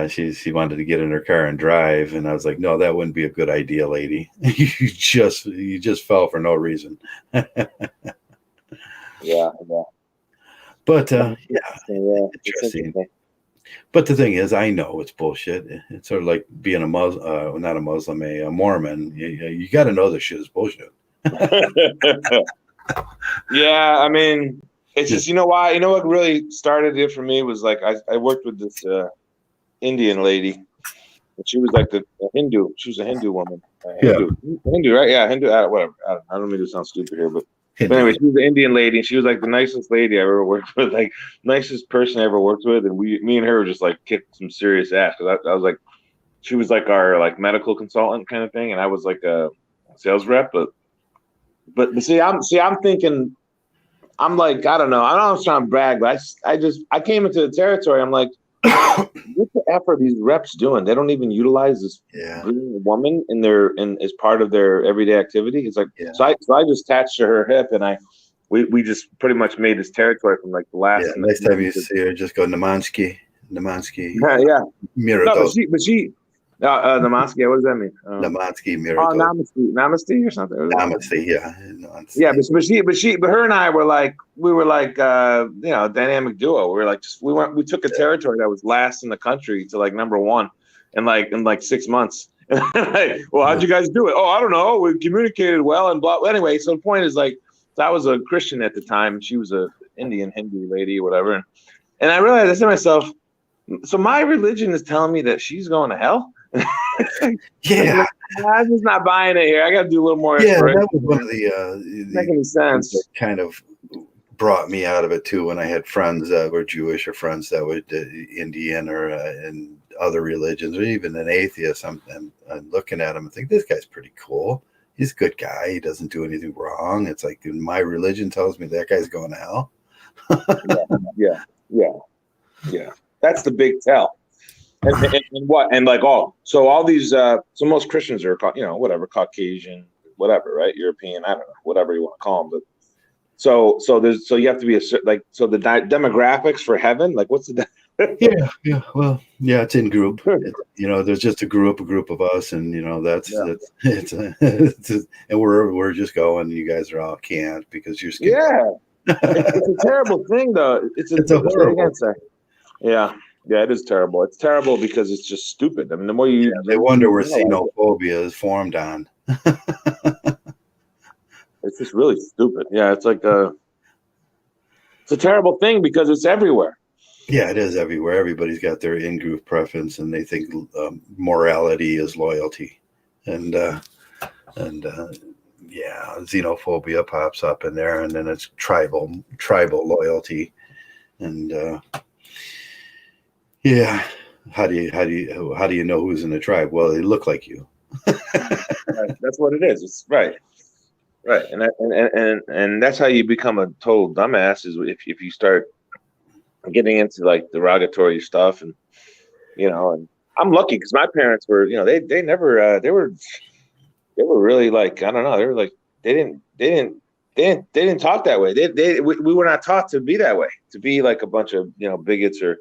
she wanted to get in her car and drive, and I was like, "No, that wouldn't be a good idea, lady. you just fell for no reason."
Yeah.
But interesting. But the thing is, I know it's bullshit. It's sort of like being a Muslim, not a Muslim, a Mormon. You got to know this shit is bullshit.
Yeah, I mean, it's just, why? You know what really started it for me was like I worked with this Indian lady, and she was like a Hindu. She was a Hindu woman. Hindu, right? Yeah, Hindu. Whatever. I don't mean to sound stupid here, but anyway, she was an Indian lady, and she was like the nicest lady I ever worked with, like nicest person I ever worked with. And me and her were just like kicked some serious ass, because I was like, she was like our like medical consultant kind of thing, and I was like a sales rep. But see, I'm thinking, I'm like, I don't know I'm trying to brag, but I came into the territory. I'm like, what the F are these reps doing? They don't even utilize this green woman as part of their everyday activity. It's like, so I just attached to her hip, and we just pretty much made this territory from like the last.
Yeah, next time you see her, just go Namansky.
Yeah.
Mirados.
No, but she Namansky. What does that mean?
Namansky Mirados.
Namaste or something.
Namaste, yeah.
Yeah, but her and I were like, dynamic duo. We were like, we took a territory that was last in the country to like number one, in 6 months. Well, how'd you guys do it? Oh, I don't know. We communicated well and blah. Anyway, so the point is, like, I was a Christian at the time. She was a Indian Hindu lady or whatever, and I realized, I said to myself, so my religion is telling me that she's going to hell.
Yeah,
I'm just not buying it here. I got to do a little more.
Yeah, that was one of the
making any sense.
That kind of brought me out of it too. When I had friends that were Jewish or friends that were Indian or in other religions, or even an atheist, I'm looking at him and think, this guy's pretty cool. He's a good guy. He doesn't do anything wrong. It's like, my religion tells me that guy's going to hell.
Yeah. That's the big tell. And so all these, so most Christians are, whatever, Caucasian, whatever, right? European, I don't know, whatever you want to call them. But so you have to be so the demographics for heaven, like what's the
Yeah. Well, yeah, it's in group. There's just a group of us, and that's
Yeah.
and we're just going. You guys are all can't because you're skin.
Yeah. It's a terrible thing, though.
It's a horrible.
Yeah. Yeah, it is terrible. It's terrible because it's just stupid. I mean, the more
They wonder where
realize it,
xenophobia is formed on.
it's just really stupid. Yeah, it's like it's a terrible thing because it's everywhere.
Yeah, it is everywhere. Everybody's got their in-group preference, and they think morality is loyalty, and yeah, xenophobia pops up in there, and then it's tribal loyalty, and yeah, how do you know who's in the tribe? Well, they look like you.
Right. That's what it is. It's right, right, and that's how you become a total dumbass is if you start getting into like derogatory stuff, and and I'm lucky because my parents were, they never they were really like, I don't know, they were like they didn't talk that way. We were not taught to be that way, to be like a bunch of bigots or.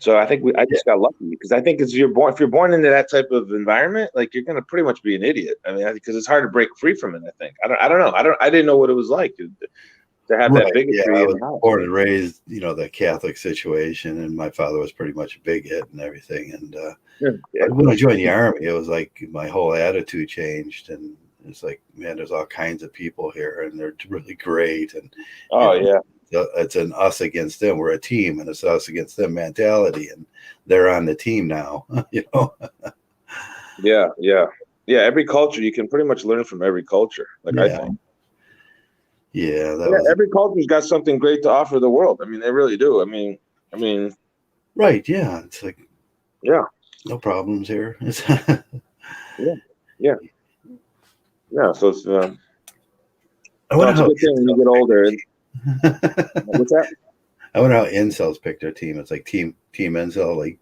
So I think I just got lucky because I think if you're born into that type of environment, like you're gonna pretty much be an idiot. I mean, because it's hard to break free from it. I think I don't know. I didn't know what it was like to have that bigotry.
Yeah, I was born and raised, the Catholic situation, and my father was pretty much a bigot and everything. And when I joined the Army, it was like my whole attitude changed, and it's like, man, there's all kinds of people here, and they're really great. And it's an us against them. We're a team, and it's us against them mentality, and they're on the team now.
Yeah. Every culture, you can pretty much learn from every culture. I think.
Yeah,
every culture's got something great to offer the world. I mean, they really do. I mean.
Right? Yeah, it's like.
Yeah.
No problems here.
Yeah. So it's.
I wonder
it's a good thing when you get older. What's that?
I wonder how incels pick their team. It's like team incel, like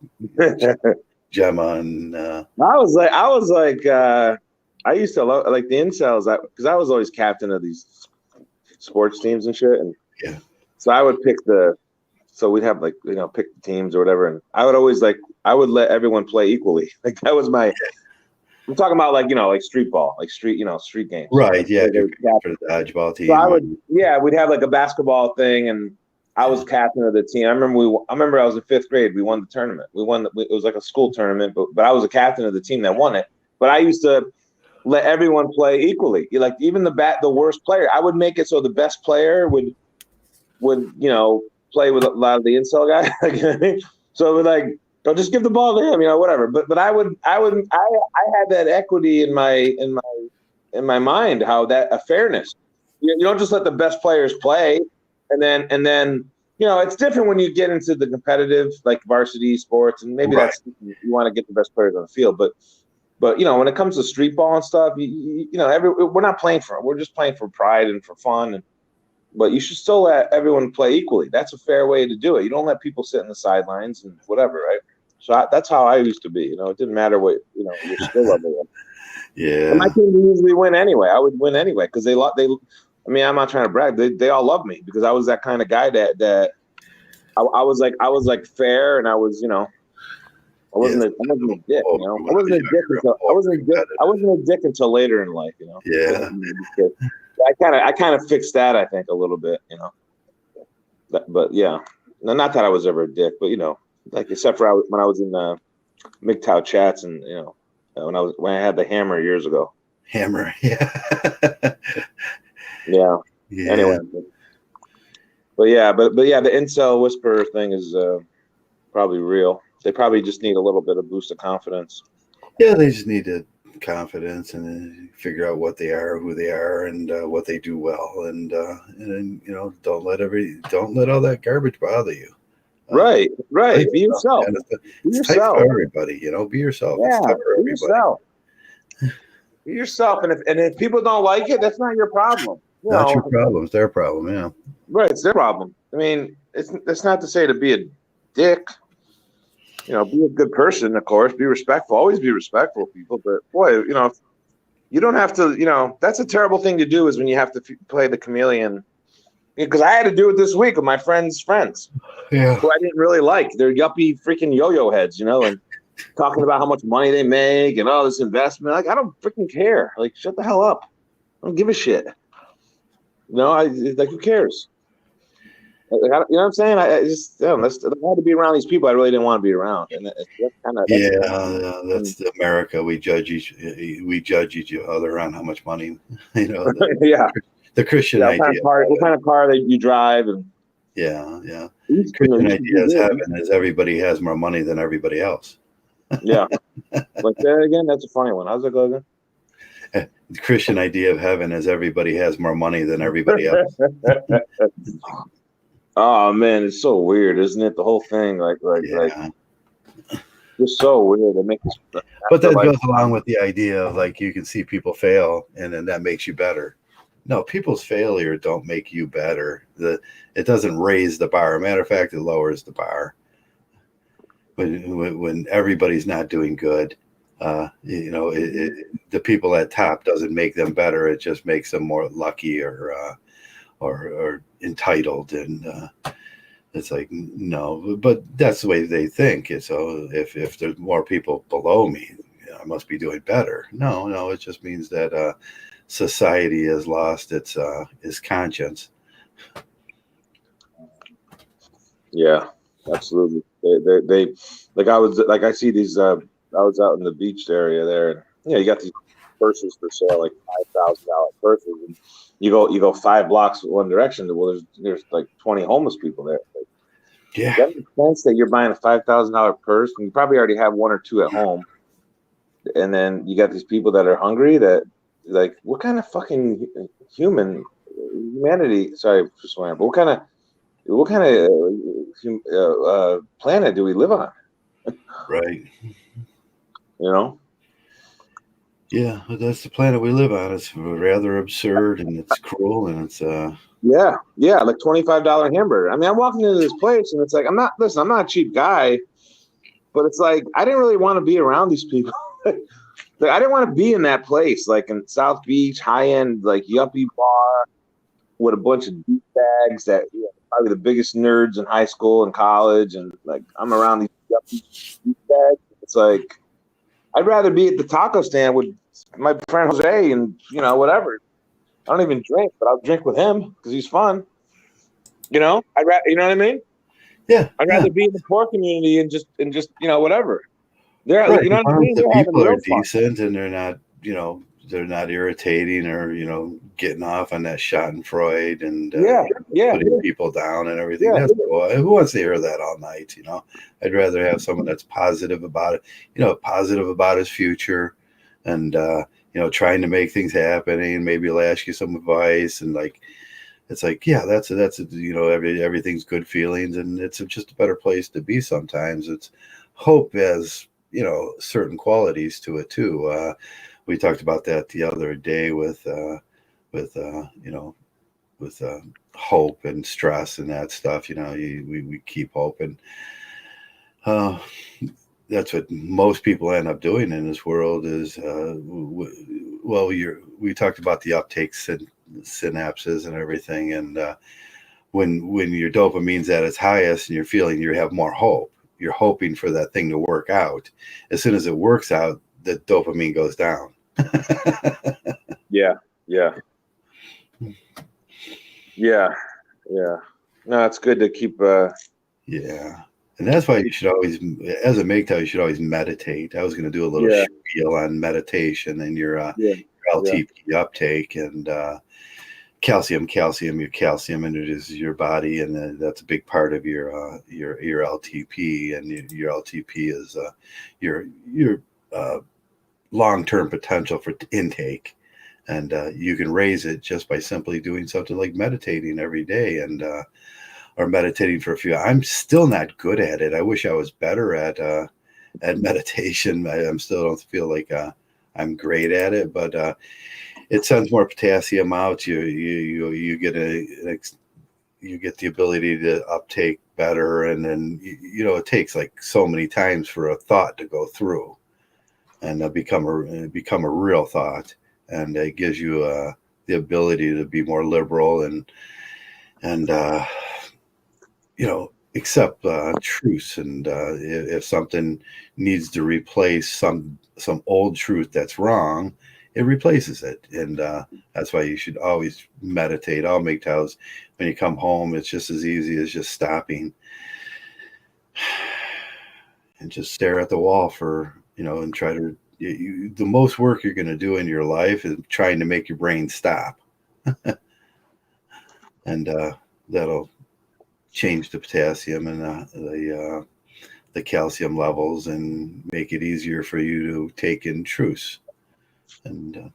Gemma and.
I was like, I used to love like the incels because I was always captain of these sports teams and shit, and so I would pick so we'd have like pick the teams or whatever, and I would always I would let everyone play equally. Like that was my. I'm talking about like street ball, like street games.
Right. Yeah. For the dodgeball team.
So we'd have like a basketball thing, and I was captain of the team. I remember I was in 5th grade. We won the tournament. It was like a school tournament, but I was a captain of the team that won it. But I used to let everyone play equally. Like even the worst player, I would make it so the best player would play with a lot of the incel guys. So we're like. Don't just give the ball to him, whatever. But I had that equity in my mind, how that a fairness. You don't just let the best players play, and then it's different when you get into the competitive like varsity sports, and maybe that's you want to get the best players on the field. But when it comes to street ball and stuff, we're not playing for it. We're just playing for pride and for fun. But you should still let everyone play equally. That's a fair way to do it. You don't let people sit in the sidelines and whatever, right? So that's how I used to be. It didn't matter what your skill level was.
Yeah.
And my team would usually win anyway. I would win anyway because they. I mean, I'm not trying to brag. They all love me because I was that kind of guy that I was like fair, and I was I wasn't a dick. I wasn't a dick until later in life.
Yeah.
I kind of fixed that, I think, a little bit. But yeah, not that I was ever a dick, but like except for when I was in mgtow chats, and when I had the hammer years ago.
Hammer, yeah.
Yeah. Anyway, but yeah, the incel whisperer thing is probably real. They probably just need a little bit of boost of confidence.
Yeah, they just need confidence and figure out what they are, who they are, and what they do well, and don't let all that garbage bother you.
Right. Be yourself.
It's tight for everybody, Be yourself.
Yeah,
it's tough for everybody.
Yourself. Be yourself, and if people don't like it, that's not your problem.
Not your problem. It's their problem. Yeah.
Right. It's their problem. I mean, it's not to say to be a dick. Be a good person, of course. Be respectful. Always be respectful of people. But boy, you don't have to. That's a terrible thing to do. Is when you have to play the chameleon because I had to do it this week with my friends' friends,
Yeah.
who I didn't really like. They're yuppie freaking yo-yo heads, and talking about how much money they make and all this investment. Like, I don't freaking care. Like, shut the hell up. I don't give a shit. Like, who cares? Like, you know what I'm saying? I just, I had to be around these people I really didn't want to be around, and that's kind of
that's the America. We judge each other on how much money, the,
yeah.
the Christian idea.
What kind of car that you drive, and
yeah. Christian idea is heaven is everybody has more money than everybody else.
Yeah. Like that again? That's a funny one. How's it go again?
The Christian idea of heaven is everybody has more money than everybody else.
Oh man, it's so weird, isn't it? The whole thing, like just so weird. They make this.
But that goes along with the idea of like you can see people fail, and then that makes you better. No, people's failure don't make you better. It doesn't raise the bar. Matter of fact, it lowers the bar. When everybody's not doing good, the people at top doesn't make them better. It just makes them more lucky or entitled, and it's like no. But that's the way they think. So if there's more people below me, I must be doing better. No, it just means that society has lost its conscience.
Yeah, absolutely. They I see these. I was out in the beach area there, and you got these purses for sale, like $5,000 purses, and you go 5 blocks one direction. Well, there's like 20 homeless people there. Like,
yeah,
that makes sense that you're buying a $5,000 purse, and you probably already have 1 or 2 at home, and then you got these people that are hungry. That like, what kind of fucking humanity? Sorry for swearing, but what kind of planet do we live on?
right.
Yeah,
that's the planet we live on. It's rather absurd, and it's cruel, and it's
like $25 hamburger. I mean, I'm walking into this place, and it's like, I'm not a cheap guy, but it's like I didn't really want to be around these people. Like, I didn't want to be in that place, like in South Beach, high end, like yuppie bar with a bunch of douchebags that probably the biggest nerds in high school and college, and like I'm around these yuppie douchebags. It's like I'd rather be at the taco stand with my friend Jose and whatever. I don't even drink, but I'll drink with him because he's fun. You know what I mean?
Yeah.
I'd rather be in the poor community and just whatever. They're
right.
You know what I mean?
The people are decent, and they're not irritating or getting off on that Schadenfreude and putting people down and everything. That's cool. Who wants to hear that all night? I'd rather have someone that's positive about it. Positive about his future, and trying to make things happen. And maybe he'll ask you some advice, and like it's like that's everything's good feelings, and it's just a better place to be. Sometimes it's hope as certain qualities to it too. We talked about that the other day with hope and stress and that stuff. We keep hope, and that's what most people end up doing in this world. Is we talked about the uptake synapses and everything, and when your dopamine's at its highest and you're feeling you have more hope. You're hoping for that thing to work out. As soon as it works out, the dopamine goes down.
Yeah. No, it's good to keep.
Yeah, and that's why you should always, as a mgtow, you should always meditate. I was going to do a little spiel on meditation and your LTP uptake and calcium. Your calcium introduces your body, and that's a big part of your LTP. And your LTP is your long-term potential for intake, and you can raise it just by simply doing something like meditating every day, and or meditating for a few. I'm still not good at it. I wish I was better at meditation. I still don't feel like I'm great at it, but it sends more potassium out. You get you get the ability to uptake better, and then it takes like so many times for a thought to go through and become a real thought, and it gives you the ability to be more liberal and and accept truths, and if something needs to replace some old truth that's wrong, it replaces it. And that's why you should always meditate. All mgtows, when you come home, it's just as easy as just stopping and just stare at the wall for, and try to, the most work you're going to do in your life is trying to make your brain stop. And that'll change the potassium and the calcium levels, and make it easier for you to take in truths. And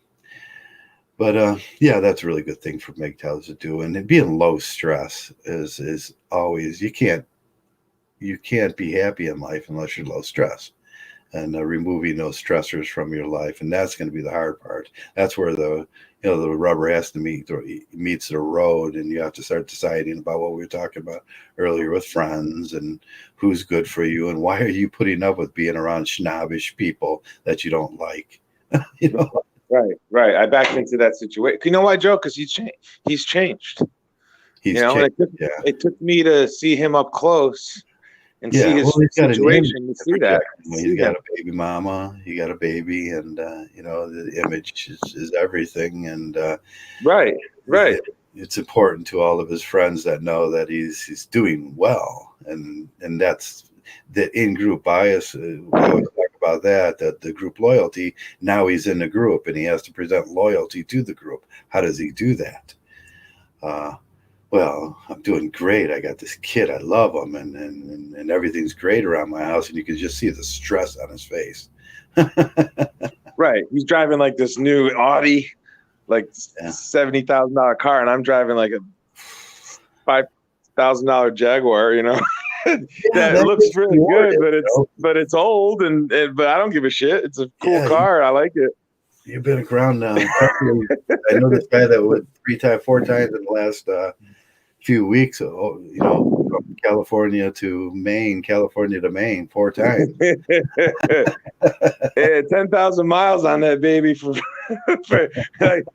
yeah, that's a really good thing for mgtows to do. And being low stress is always, you can't be happy in life unless you're low stress. And removing those stressors from your life, and that's going to be the hard part. That's where the rubber has to meets the road, and you have to start deciding about what we were talking about earlier with friends, and who's good for you, and why are you putting up with being around snobbish people that you don't like.
Right. I backed into that situation. You know why, Joe? Because he's changed. He's changed. It took me to see him up close and see his situation and see that.
He's got a baby mama, he got a baby, and the image is everything. And
right.
It's important to all of his friends that know that he's doing well, and that's the in-group bias. We always talk about that the group loyalty. Now he's in the group, and he has to present loyalty to the group. How does he do that? Well, I'm doing great. I got this kid. I love him, and everything's great around my house. And you can just see the stress on his face.
Right. He's driving like this new Audi, like $70,000 car, and I'm driving like a $5,000 Jaguar. That looks really good, but it's old, but I don't give a shit. It's a cool car. I like it.
You've been around now. I know this guy that went 4 times in the last few weeks, from California to Maine, 4 times.
10,000 miles on that baby for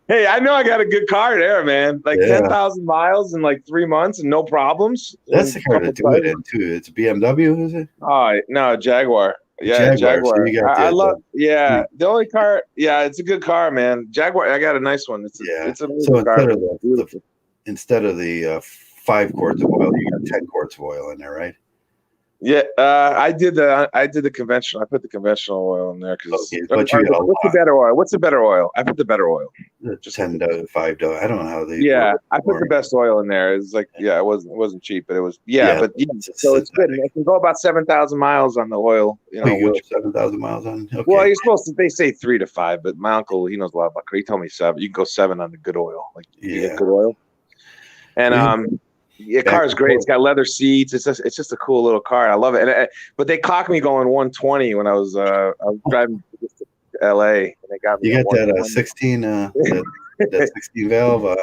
hey, I know I got a good car there, man. 10,000 miles in 3 months and no problems.
That's the car to do it in too. It's a BMW, is it?
Oh no, Jaguar. Yeah, Jaguar. So I love. Yeah, the only car. Yeah, it's a good car, man. Jaguar. I got a nice one. It's a
so car. Instead of the 5 quarts of oil, you got 10 quarts of oil in there, right?
Yeah, I did the conventional. I put the conventional oil in there because. What's the better oil? What's the better oil? I put the better oil.
Just $10, $5. I don't know how they.
Yeah, I put the best oil in there. It's it wasn't cheap, but it was so it's good. It can go about 7,000 miles on the oil.
You go 7,000 miles on. Okay.
Well, you're supposed to. They say 3 to 5, but my uncle, he knows a lot about car. He told me 7. You can go 7 on the good oil. You get good oil. And the car is great. It's got leather seats. It's just a cool little car. I love it. But they clocked me going 120 when I was driving to LA, and they got me.
You got that 16 that 16 valve.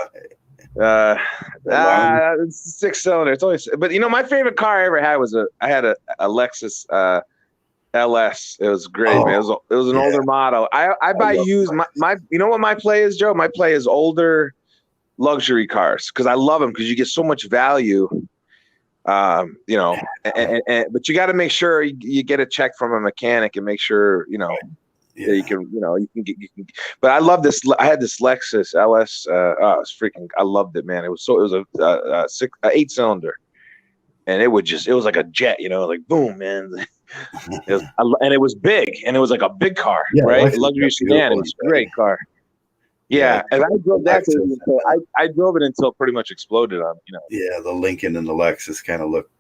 It's 6-cylinder. It's always. But my favorite car I ever had was a Lexus LS. It was great, man. It was an older model. I buy used. My you know what my play is, Joe? My play is older luxury cars because I love them because you get so much value. But you got to make sure you get a check from a mechanic and make sure you can get. But I love this. I had this Lexus LS. I loved it, man. It was a 8-cylinder, and it was like a jet, like boom, man. And it was big, and it was like a big car, right? A luxury sedan. It was a great car. Yeah, and I drove that. I drove it until it pretty much exploded on.
Yeah, the Lincoln and the Lexus kind of look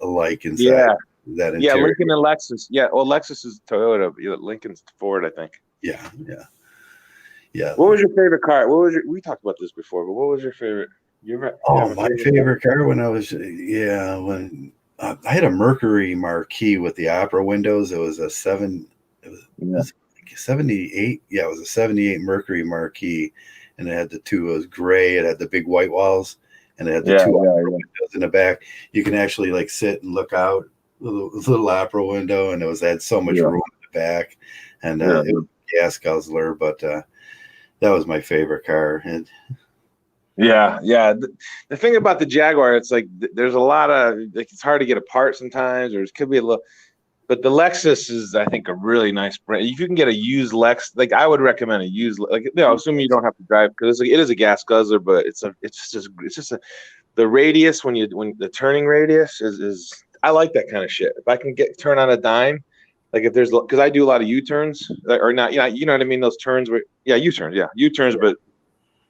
alike inside. That interior.
Yeah, Lincoln and Lexus. Yeah, well, Lexus is Toyota. Lincoln's Ford, I think.
Yeah.
What was your favorite car? We talked about this before, but what was your favorite?
My favorite car when I was when I had a Mercury Marquis with the opera windows. It was a 78. Yeah, it was a 78 Mercury Marquis, and it had it was gray. It had the big white walls, and it had the 2 windows in the back. You can actually sit and look out the little opera window, and it had so much room in the back, and it was a gas guzzler. But that was my favorite car. And
Yeah, yeah. The thing about the Jaguar, it's like there's a lot of like it's hard to get apart sometimes, or it could be a little. But the Lexus is, I think, a really nice brand. If you can get a used Lex, like I would recommend a used, like assuming you don't have to drive because it is a gas guzzler, but it's just the radius when the turning radius is I like that kind of shit. If I can turn on a dime, like if there's because I do a lot of U-turns or not, you know what I mean? Those turns where U-turns, U-turns, but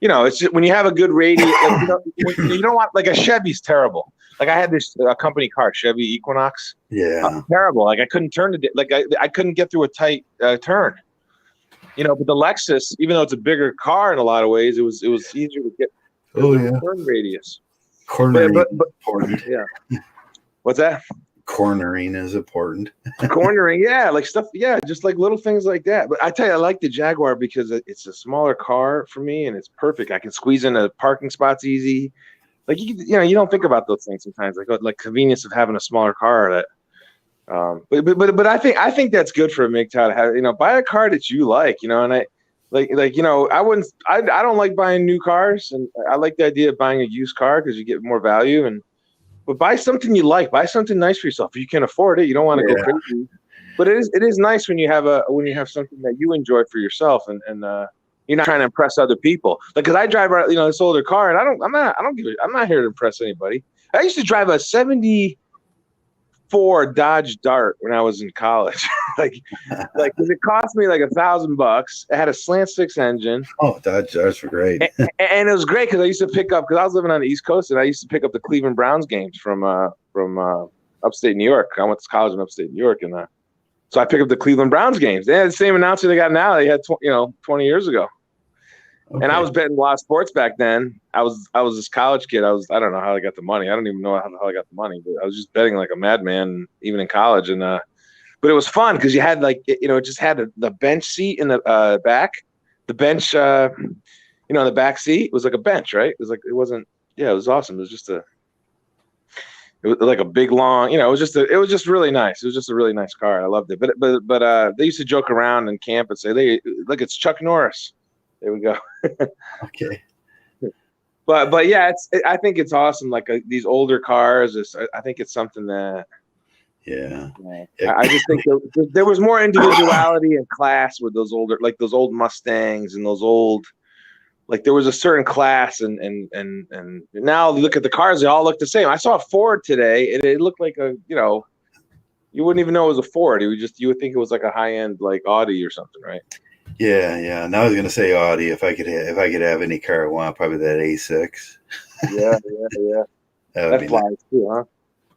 it's just when you have a good radius, like, you don't want like a Chevy's terrible. Like I had this company car, Chevy Equinox.
Yeah.
Terrible. Like I couldn't turn it. Like I couldn't get through a tight turn. But the Lexus, even though it's a bigger car in a lot of ways, it was easier to get the turn radius.
Cornering
but
important.
Yeah. What's that?
Cornering is important.
Cornering, yeah, like stuff, yeah, just like little things like that. But I tell you, I like the Jaguar because it's a smaller car for me, and it's perfect. I can squeeze into parking spots easy. Like you don't think about those things sometimes, like convenience of having a smaller car. That, but I think that's good for a MGTOW to have. Buy a car that you like. And I I don't like buying new cars, and I like the idea of buying a used car because you get more value. But buy something you like. Buy something nice for yourself. If you can afford it, you don't want to go crazy. But it is nice when you have something that you enjoy for yourself, and you're not trying to impress other people. Like, cause I drive this older car, and I'm not here to impress anybody. I used to drive a '74 Dodge Dart when I was in college. like it cost me like $1,000. It had a slant six engine.
Oh, Dodge Darts were great.
and it was great because I used to pick up, because I was living on the East Coast, and I used to pick up the Cleveland Browns games from upstate New York. I went to college in upstate New York, and so I picked up the Cleveland Browns games. They had the same announcer they got now. They had 20 years ago. Okay. And I was betting a lot of sports back then. I was this college kid. I don't know how I got the money. I don't even know how I got the money, but I was just betting like a madman, even in college. And but it was fun because you had it just had the bench seat in the back. The bench, in the back seat was like a bench, right? It was like, it wasn't. Yeah, it was awesome. It was just it was like a big long. It was just really nice. It was just a really nice car. I loved it. But they used to joke around in camp and say, look, it's Chuck Norris. There we go.
Okay.
But yeah, I think it's awesome. Like these older cars, I think it's something that.
Yeah.
I just think there was more individuality and class with those old Mustangs and those old, like there was a certain class and now look at the cars, they all look the same. I saw a Ford today and it looked like you wouldn't even know it was a Ford. You would think it was like a high end like Audi or something, right?
Yeah. Now I was gonna say Audi. If I could have any car I want, probably that A6.
Yeah. That flies nice too, huh?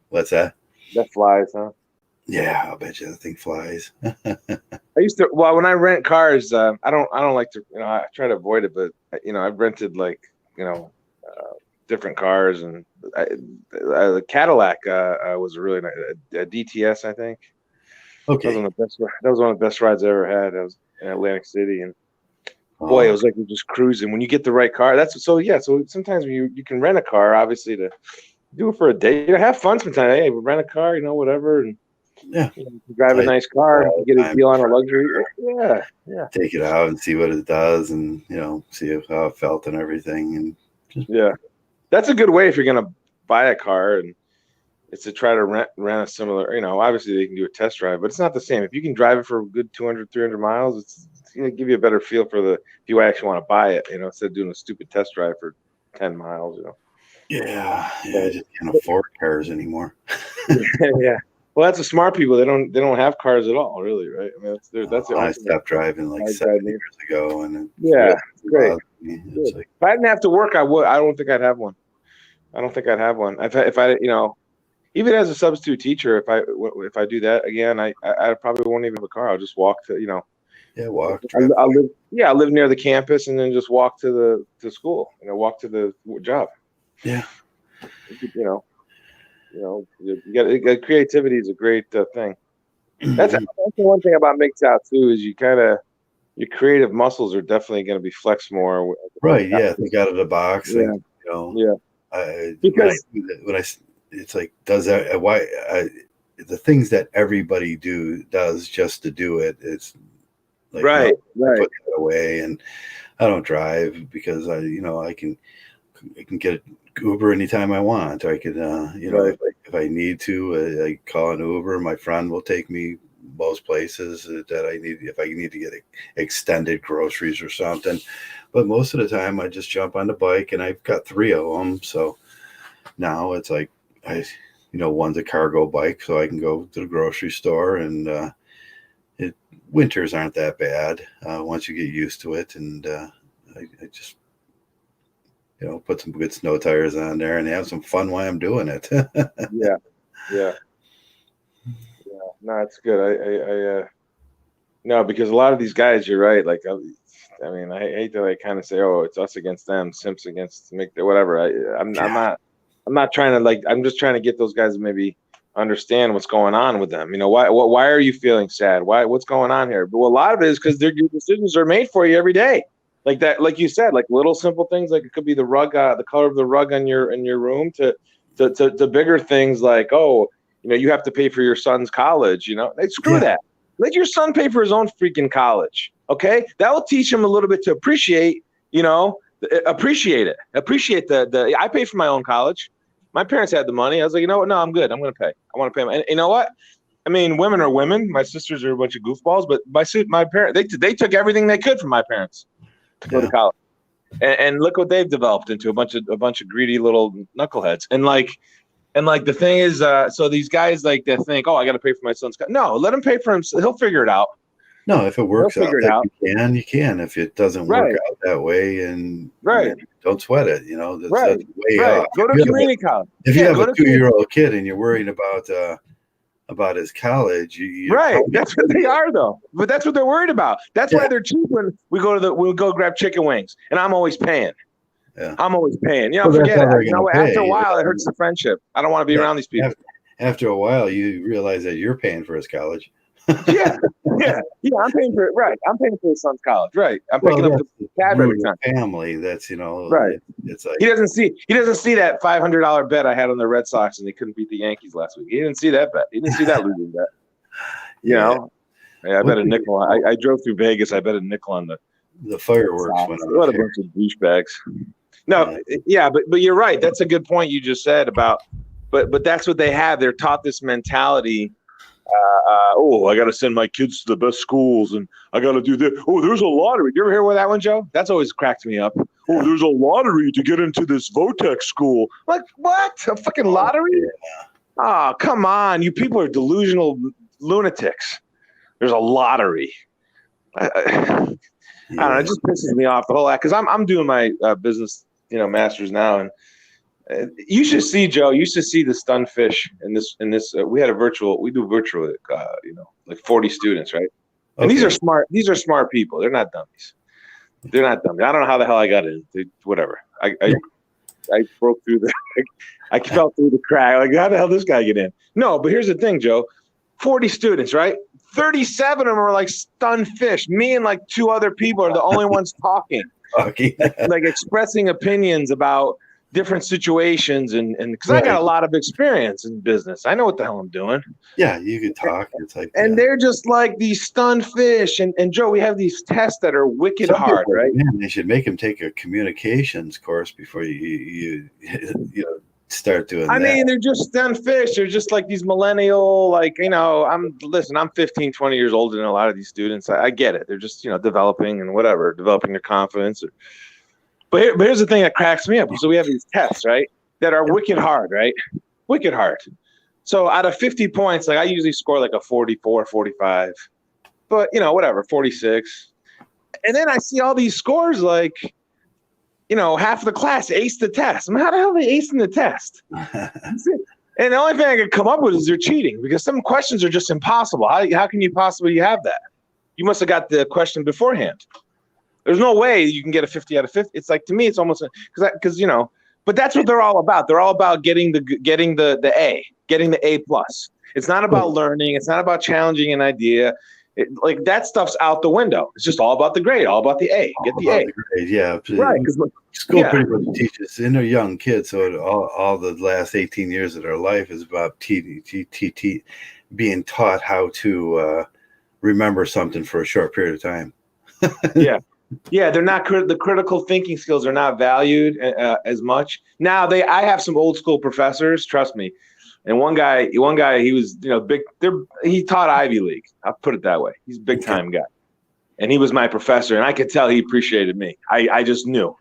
What's that?
That flies, huh?
Yeah, I'll bet you that thing flies.
When I rent cars, I don't like to, I try to avoid it, but I've rented different cars, and the Cadillac was a really nice, a DTS, I think.
Okay.
That was one of the best rides I ever had. I was in Atlantic City, and boy, it was like you're just cruising. When you get the right car, so sometimes when you can rent a car, obviously, to do it for a day, have fun sometimes. Hey, rent a car, whatever, and drive a nice car, get a deal on a luxury. Yeah.
Take it out and see what it does, and see how it felt and everything, and
that's a good way if you're gonna buy a car, and it's to try to rent a similar. Obviously they can do a test drive, but it's not the same. If you can drive it for a good 200, 300 miles, it's gonna give you a better feel for if you actually want to buy it. Instead of doing a stupid test drive for 10 miles.
Yeah, I just can't afford cars anymore.
Yeah. Well, that's the smart people. They don't have cars at all, really, right? I mean,
I stopped driving like 7 years ago, and
it's great. If I didn't have to work, I would. I don't think I'd have one. If I even as a substitute teacher, if I do that again, I probably won't even have a car. I'll just walk to
walk.
I live near the campus, and then just walk to school. Walk to the job.
Yeah.
You got creativity is a great thing. That's the one thing about mgtow too, is your creative muscles are definitely going to be flexed more.
Right. Yeah. Think out of the box.
Yeah.
Because it's like, the things that everybody does just to do it. It's like,
right.
I put that away, and I don't drive because I can I can get Uber anytime I want. I could, if I need to, I call an Uber. My friend will take me most places that I need, if I need to get extended groceries or something. But most of the time, I just jump on the bike, and I've got 3 of them. So now it's like one's a cargo bike, so I can go to the grocery store, and winters aren't that bad once you get used to it. And I just put some good snow tires on there and have some fun while I'm doing it.
Yeah. No, it's good. No, because a lot of these guys, you're right. Like, I mean, I hate to kind of say, oh, it's us against them, Simps against whatever. I'm not trying to I'm just trying to get those guys to maybe understand what's going on with them. Why are you feeling sad? What's going on here? But a lot of it is because your decisions are made for you every day. Like that, like you said, like little simple things, like it could be the rug, the color of the rug in your room, to bigger things like, oh, you have to pay for your son's college. Screw that. Let your son pay for his own freaking college. Okay, that will teach him a little bit to appreciate. Appreciate it. Appreciate the. I pay for my own college. My parents had the money. I was like, no, I'm good. I'm going to pay. I want to pay. And you know what? I mean, women are women. My sisters are a bunch of goofballs, but my parents, they took everything they could from my parents to go to college, and look what they've developed into, a bunch of greedy little knuckleheads. And the thing is, so these guys they think, oh, I got to pay for my son's college. No, let him pay for him. He'll figure it out.
No, if it works out that you can. If it doesn't work out that way, and don't sweat it. That's way off.
Go to community college.
If you have a 2-year-old kid and you're worried about his college,
that's what they are, though. But that's what they're worried about. That's why they're cheap when we'll go grab chicken wings, and I'm always paying. Yeah. I'm always paying. Forget it. After a while, it hurts the friendship. I don't want to be around these people.
After a while, you realize that you're paying for his college.
Yeah. I'm paying for it. Right. I'm paying for his son's college. Right. I'm picking up the tab every time.
Family. That's
right.
It's like
he doesn't see that $500 bet I had on the Red Sox and they couldn't beat the Yankees last week. He didn't see that bet. He didn't see that losing bet. I bet a nickel. I drove through Vegas. I bet a nickel on
the fireworks.
What a bunch of douchebags. No, but you're right. That's a good point you just said about. But that's what they have. They're taught this mentality. I got to send my kids to the best schools, and I got to do this. Oh, there's a lottery. You ever hear that one, Joe? That's always cracked me up. Oh, there's a lottery to get into this Votech school. Like, what? A fucking lottery? Oh, come on. You people are delusional lunatics. There's a lottery. I don't know. It just pisses me off the whole act because I'm doing my business, master's now, and you should see, Joe. You should see the stunned fish in this. We do virtual, like 40 students, right? And okay. These are smart people. They're not dummies. I don't know how the hell I got in. Whatever. I broke through I fell through the crack. Like, how the hell did this guy get in? No, but here's the thing, Joe. 40 students, right? 37 of them are like stunned fish. Me and like 2 other people are the only ones talking, like expressing opinions about different situations, and because I got a lot of experience in business, I know what the hell I'm doing.
Yeah, you can talk. It's like,
they're just like these stunned fish. And Joe, we have these tests that are wicked hard, right?
Man, they should make them take a communications course before you start doing that.
I mean, they're just stunned fish. They're just like these millennial, I'm 15, 20 years older than a lot of these students. I get it. They're just, developing their confidence. But here's the thing that cracks me up. So we have these tests, right, that are wicked hard, right? Wicked hard. So out of 50 points, I usually score like a 44, 45. But, whatever, 46. And then I see all these scores half of the class aced the test. I mean, how the hell are they acing the test? And the only thing I could come up with is they're cheating because some questions are just impossible. How can you possibly have that? You must have got the question beforehand. There's no way you can get a 50 out of 50. It's like, to me, it's almost because but that's what they're all about. They're all about getting the A, getting the A plus. It's not about learning. It's not about challenging an idea. That stuff's out the window. It's just all about the grade, all about the A. Get the A.
The grade, yeah.
Right.
School pretty much teaches, and they're young kids, so all the last 18 years of their life is about being taught how to remember something for a short period of time.
Yeah. Yeah, they're not the critical thinking skills are not valued as much. Now I have some old school professors, trust me. And one guy, he was, big. He taught Ivy League. I'll put it that way. He's a big time guy, and he was my professor, and I could tell he appreciated me. I just knew,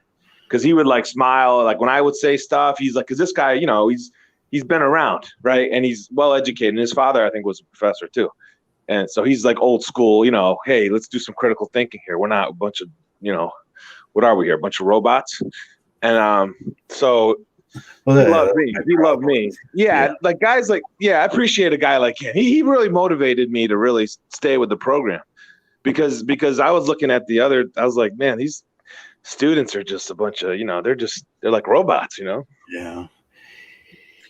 because he would like smile, like when I would say stuff. He's like, because this guy, he's been around, right, and he's well educated. And his father, I think, was a professor too, and so he's like old school. Hey, let's do some critical thinking here. We're not a bunch of, what are we here? A bunch of robots, and so. Well, he loved me. He loved me. Yeah, like guys like, I appreciate a guy like him. He really motivated me to really stay with the program, because I was looking at I was like, man, these students are just a bunch of, they're like robots,
Yeah.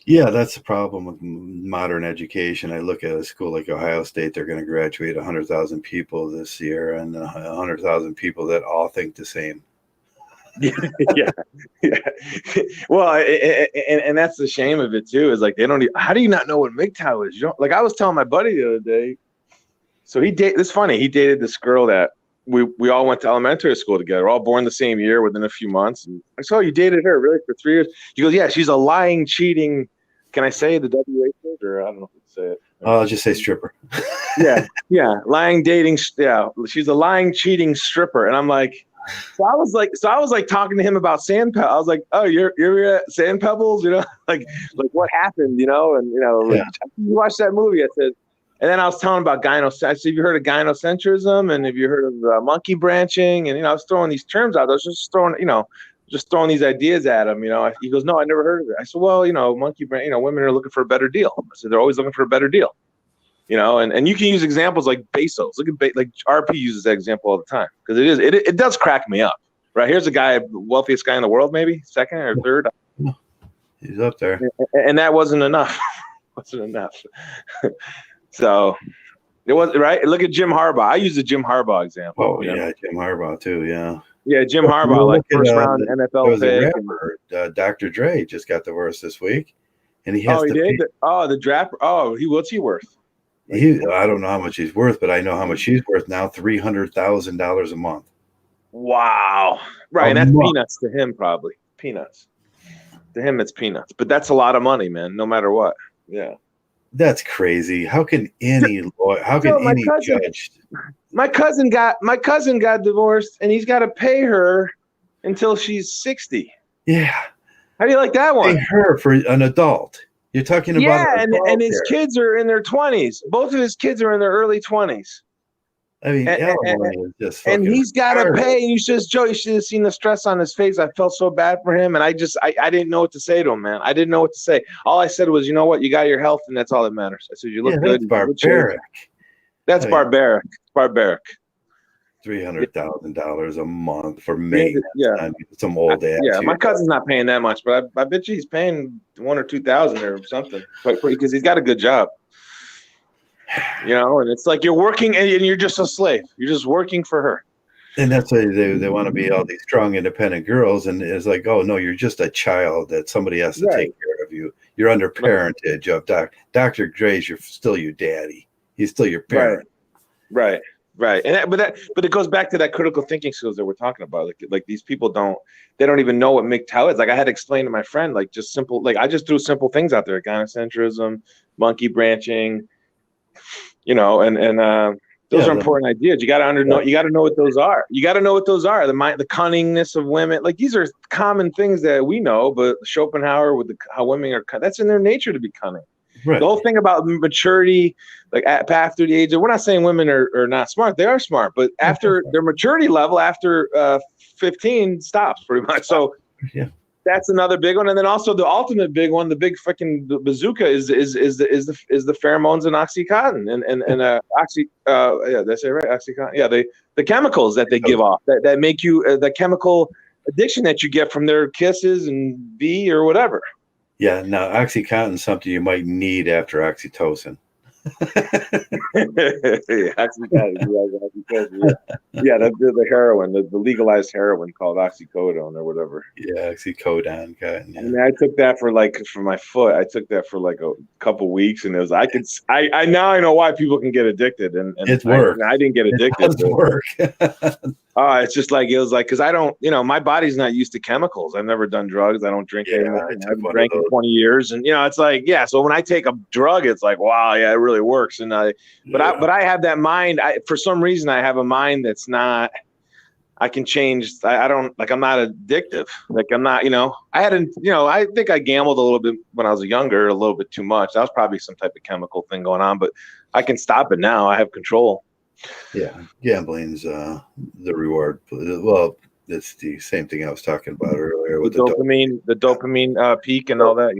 Yeah, that's the problem with modern education. I look at a school like Ohio State, they're going to graduate 100,000 people this year, and 100,000 people that all think the same.
yeah. Well, and that's the shame of it too. Is like they don't. How do you not know what mgtow is? Like I was telling my buddy the other day. So it's funny. He dated this girl that we all went to elementary school together, all born the same year within a few months. And I saw, you dated her really for 3 years. He goes, yeah, she's a lying, cheating. Can I say the WH or I don't know if I can say it.
I'll just say stripper.
yeah, lying, dating. Yeah, she's a lying, cheating stripper, and I'm like. So I was like talking to him about sand pebbles. I was like, oh, you're at Sand Pebbles, like what happened, and you watched that movie. I said, and then I was telling him about I said, have you heard of gynocentrism, and have you heard of monkey branching? And I was throwing these terms out. I was just throwing these ideas at him. He goes, no, I never heard of it. I said, well, monkey branch. Women are looking for a better deal. I said, they're always looking for a better deal. And you can use examples like Bezos. Look at like RP uses that example all the time, because it does crack me up. Right, here's a guy, wealthiest guy in the world, maybe second or third.
He's up there,
and that wasn't enough. So it was right. Look at Jim Harbaugh. I use the Jim Harbaugh example.
Oh yeah, Jim Harbaugh too. Yeah.
Yeah, Jim Harbaugh, like first round NFL pick.
Dr. Dre just got divorced this week, and he
has. Oh, he did. The draft. Oh, what's he worth?
I don't know how much he's worth, but I know how much she's worth now, $300,000 a month.
Wow. Right. And that's peanuts to him, probably. Peanuts. To him, it's peanuts. But that's a lot of money, man, no matter what. Yeah.
That's crazy. How can any judge?
My cousin got divorced, and he's got to pay her until she's 60.
Yeah.
How do you like that one?
Pay her for an adult. You're talking about
and his kids are in their 20s. Both of his kids are in their early 20s.
I mean, is just
and he's got to pay. And Joe, you should have seen the stress on his face. I felt so bad for him, and I didn't know what to say to him, man. I didn't know what to say. All I said was, you know what, you got your health, and that's all that matters. I said, you look good.
That's barbaric.
That's barbaric. It's barbaric.
$300,000 a month for maintenance.
Yeah,
some old ass.
Yeah, my cousin's not paying that much, but I bet you he's paying $1,000 or $2,000 or something, because he's got a good job. And it's like you're working and you're just a slave. You're just working for her.
And that's why they want to be all these strong, independent girls. And it's like, oh no, you're just a child that somebody has to take care of you. You're under parentage of Dr. Dre's. You're still your daddy. He's still your parent.
Right. And but it goes back to that critical thinking skills that we're talking about. Like these people don't even know what mgtow is. Like I had to explain to my friend, like just simple, like I just threw simple things out there: gynocentrism, monkey branching, and those are important ideas. You got to know. You got to know what those are. You got to know what those are. The cunningness of women. Like these are common things that we know, but Schopenhauer with how women are, that's in their nature to be cunning. Right. The whole thing about maturity, like after the age of, we're not saying women are not smart. They are smart, but after their maturity level, after 15, stops pretty much. So that's another big one. And then also the ultimate big one, the big freaking bazooka is the pheromones and oxycontin and that's it, right? Oxycontin. Yeah, the chemicals that they give off that make you the chemical addiction that you get from their kisses and V or whatever.
Yeah, now OxyContin is something you might need after oxytocin.
Yeah, the heroin, the legalized heroin called oxycodone or whatever.
Yeah, oxycodone. Yeah.
I mean, I took that for my foot. I took that for like a couple weeks, and it was I now I know why people can get addicted, and
It's work.
I didn't get addicted.
It does work.
It's just like it was like because I don't, my body's not used to chemicals. I've never done drugs. I don't drink anymore. I've drank in 20 years, and it's like So when I take a drug, it's like wow, yeah, it really works. And but I have that mind. For some reason, I have a mind that's not. I can change. I don't like. I'm not addictive. Like I'm not. I hadn't. I think I gambled a little bit when I was younger, a little bit too much. That was probably some type of chemical thing going on. But I can stop it now. I have control.
Yeah, gambling's the reward. Well, it's the same thing I was talking about earlier with the
dopamine peak and all that.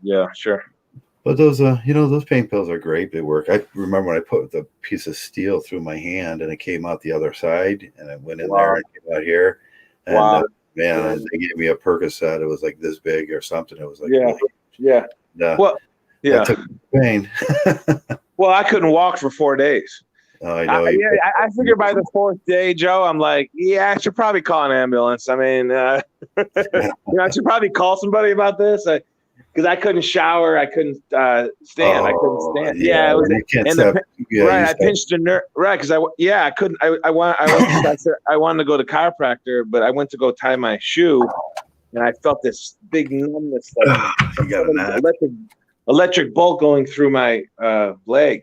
Yeah, sure.
But those those pain pills are great. They work. I remember when I put the piece of steel through my hand and it came out the other side, and it went in there and came out here. And man, they gave me a Percocet. It was like this big or something. It was like I took pain.
Well, I couldn't walk for 4 days.
I know.
I figured by the fourth day, Joe, I'm like, I should probably call an ambulance. I mean, I should probably call somebody about this. Because I couldn't shower, I couldn't stand. I couldn't stand. Yeah, it was, I pinched a nerve. Right, because I couldn't. I said I wanted to go to chiropractor, but I went to go tie my shoe, and I felt this big numbness, like electric bolt going through my leg.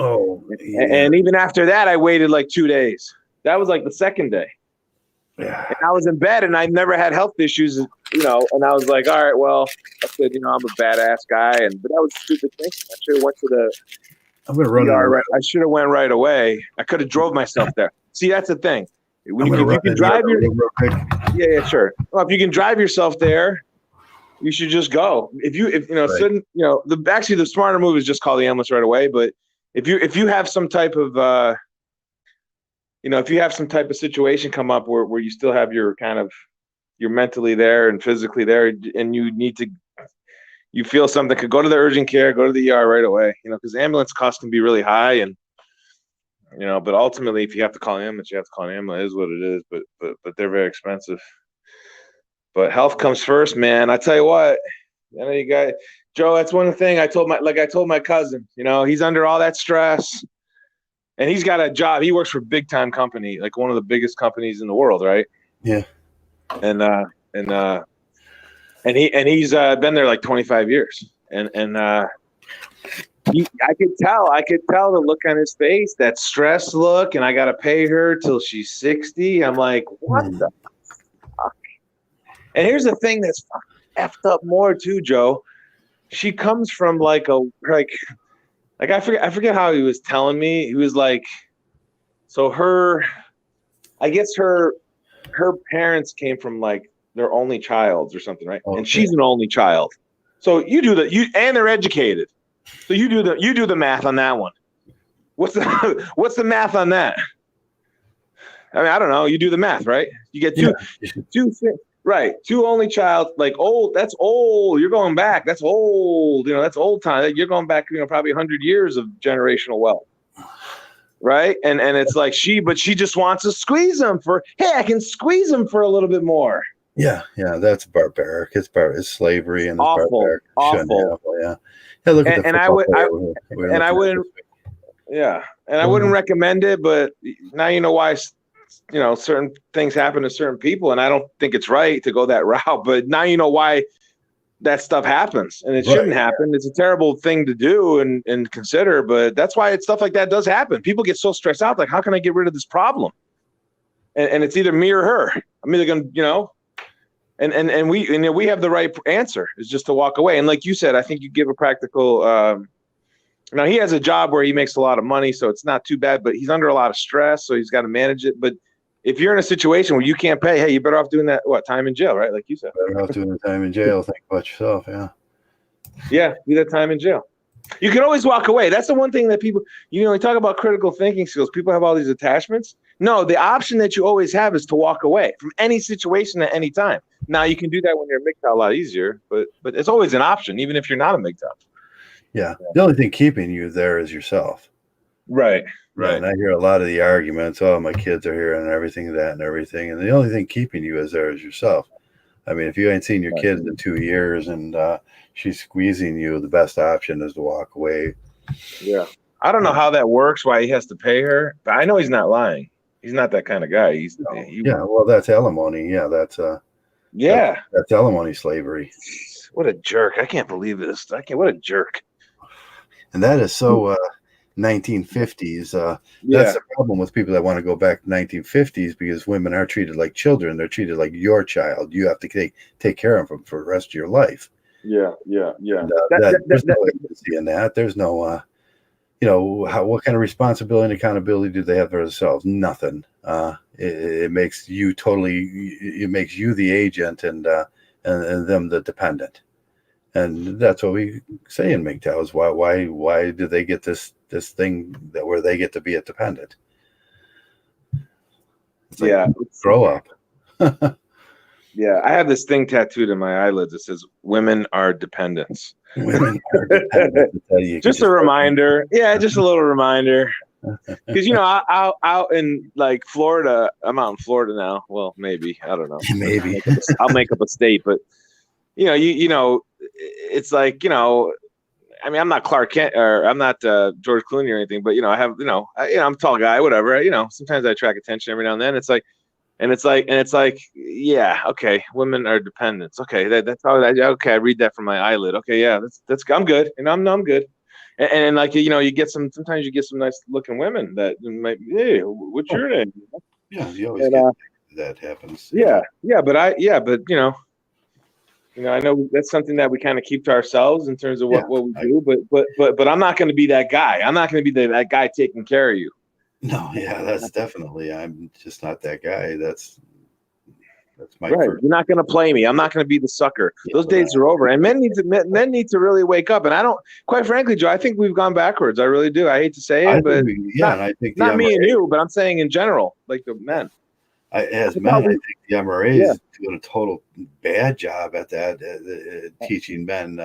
Oh,
and even after that, I waited like 2 days. That was like the second day.
Yeah.
And I was in bed, and I never had health issues, and I was like, all right, well, I said, I'm a badass guy, but that was stupid thinking. I should have went to the.
I'm gonna run.
I should have went right away. I could have drove myself there. See, that's the thing. If you can drive yeah, sure. Well, if you can drive yourself there, you should just go. Actually, the smarter move is just call the ambulance right away. But if you have some type of if you have some type of situation come up where you still have you're mentally there and physically there, and you feel something, could go to the urgent care, go to the ER right away, because ambulance costs can be really high, and but ultimately if you have to call an ambulance, you have to call an ambulance. It is what it is, but they're very expensive. But health comes first, man. I tell you what, you got Joe. That's one thing I told my cousin. He's under all that stress. And he's got a job. He works for a big time company, like one of the biggest companies in the world, right?
Yeah.
And he's been there like 25 years. And I could tell the look on his face, that stress look, and I got to pay her till she's 60. I'm like, what the fuck? And here's the thing that's effed up more too, Joe. She comes from like I forget how he was telling me. He was like, so I guess her parents came from like their only childs or something, right? Okay. And she's an only child. So and they're educated. So you do the math on that one. What's the math on that? I mean, I don't know. You do the math, right? You get two only child, like old. That's old. You're going back. That's old. That's old time. You're going back, probably 100 years of generational wealth, right? And it's like she just wants to squeeze them I can squeeze them for a little bit more.
Yeah, that's barbaric. It's slavery and
awful.
Yeah. Hey, look at
I wouldn't recommend it, but now you know why. Certain things happen to certain people, and I don't think it's right to go that route. But now you know why that stuff happens, and it shouldn't happen. It's a terrible thing to do and consider, but that's why stuff like that does happen. People get so stressed out, like, how can I get rid of this problem? And it's either me or her. I'm either going to, and we have the right answer, is just to walk away. And like you said, I think you give a practical. Now he has a job where he makes a lot of money, so it's not too bad, but he's under a lot of stress, so he's got to manage it. But if you're in a situation where you can't pay, hey, you're better off doing that, time in jail, right? Like you said.
Better off doing the time in jail. Think about yourself, yeah.
Yeah, do that time in jail. You can always walk away. That's the one thing that people, you talk about critical thinking skills. People have all these attachments. No, the option that you always have is to walk away from any situation at any time. Now, you can do that when you're a mgtow a lot easier, but it's always an option, even if you're not a mgtow.
Yeah. The only thing keeping you there is yourself.
Right.
Yeah,
Right.
and I hear a lot of the arguments, oh, my kids are here and everything, that and everything. And the only thing keeping you is there is yourself. I mean, if you ain't seen your
Right.
kids in 2 years and she's squeezing you, the best option is to walk away.
Yeah. I don't know how that works, why he has to pay her, but I know he's not lying. He's not that kind of guy.
Yeah, well, that's alimony. Yeah, that's alimony slavery.
What a jerk. I can't believe this. What a jerk.
And that is so 1950s. That's the problem with people that want to go back to 1950s, because women are treated like children. They're treated like your child. You have to take care of them for the rest of your life.
Yeah.
And, there's no agency in that. There's no, what kind of responsibility and accountability do they have for themselves? Nothing. It makes you the agent and them the dependent. And that's what we say in mgtow is why do they get this thing where they get to be a dependent? It's like, grow up.
Yeah, I have this thing tattooed in my eyelids that says "Women are dependents."
Women are dependent.
Just a reminder. Yeah, just a little reminder. Because out in like Florida, I'm out in Florida now. Well, maybe, I don't know.
Maybe
I'll make up a state, but it's like, I mean, I'm not Clark Kent or I'm not George Clooney or anything, but I have, I'm a tall guy, whatever. Sometimes I attract attention every now and then. It's like, yeah, okay, women are dependents. Okay, that's how. I read that from my eyelid. Okay, yeah, that's I'm good, I'm good. And like sometimes you get some nice looking women that might. Hey, what's your name?
Yeah, you always get that happens.
Yeah, but I know that's something that we kind of keep to ourselves in terms of what we do. But I'm not going to be that guy. I'm not going to be that guy taking care of you.
No, yeah, that's definitely. I'm just not that guy. That's my
right.
first.
You're not going to play me. I'm not going to be the sucker. Those days are over, and men need to really wake up. And I don't, quite frankly, Joe, I think we've gone backwards. I really do. I hate to say it, but
and I think
not me and you, but I'm saying in general, like the men.
I think the MRA is doing a total bad job at that, teaching men.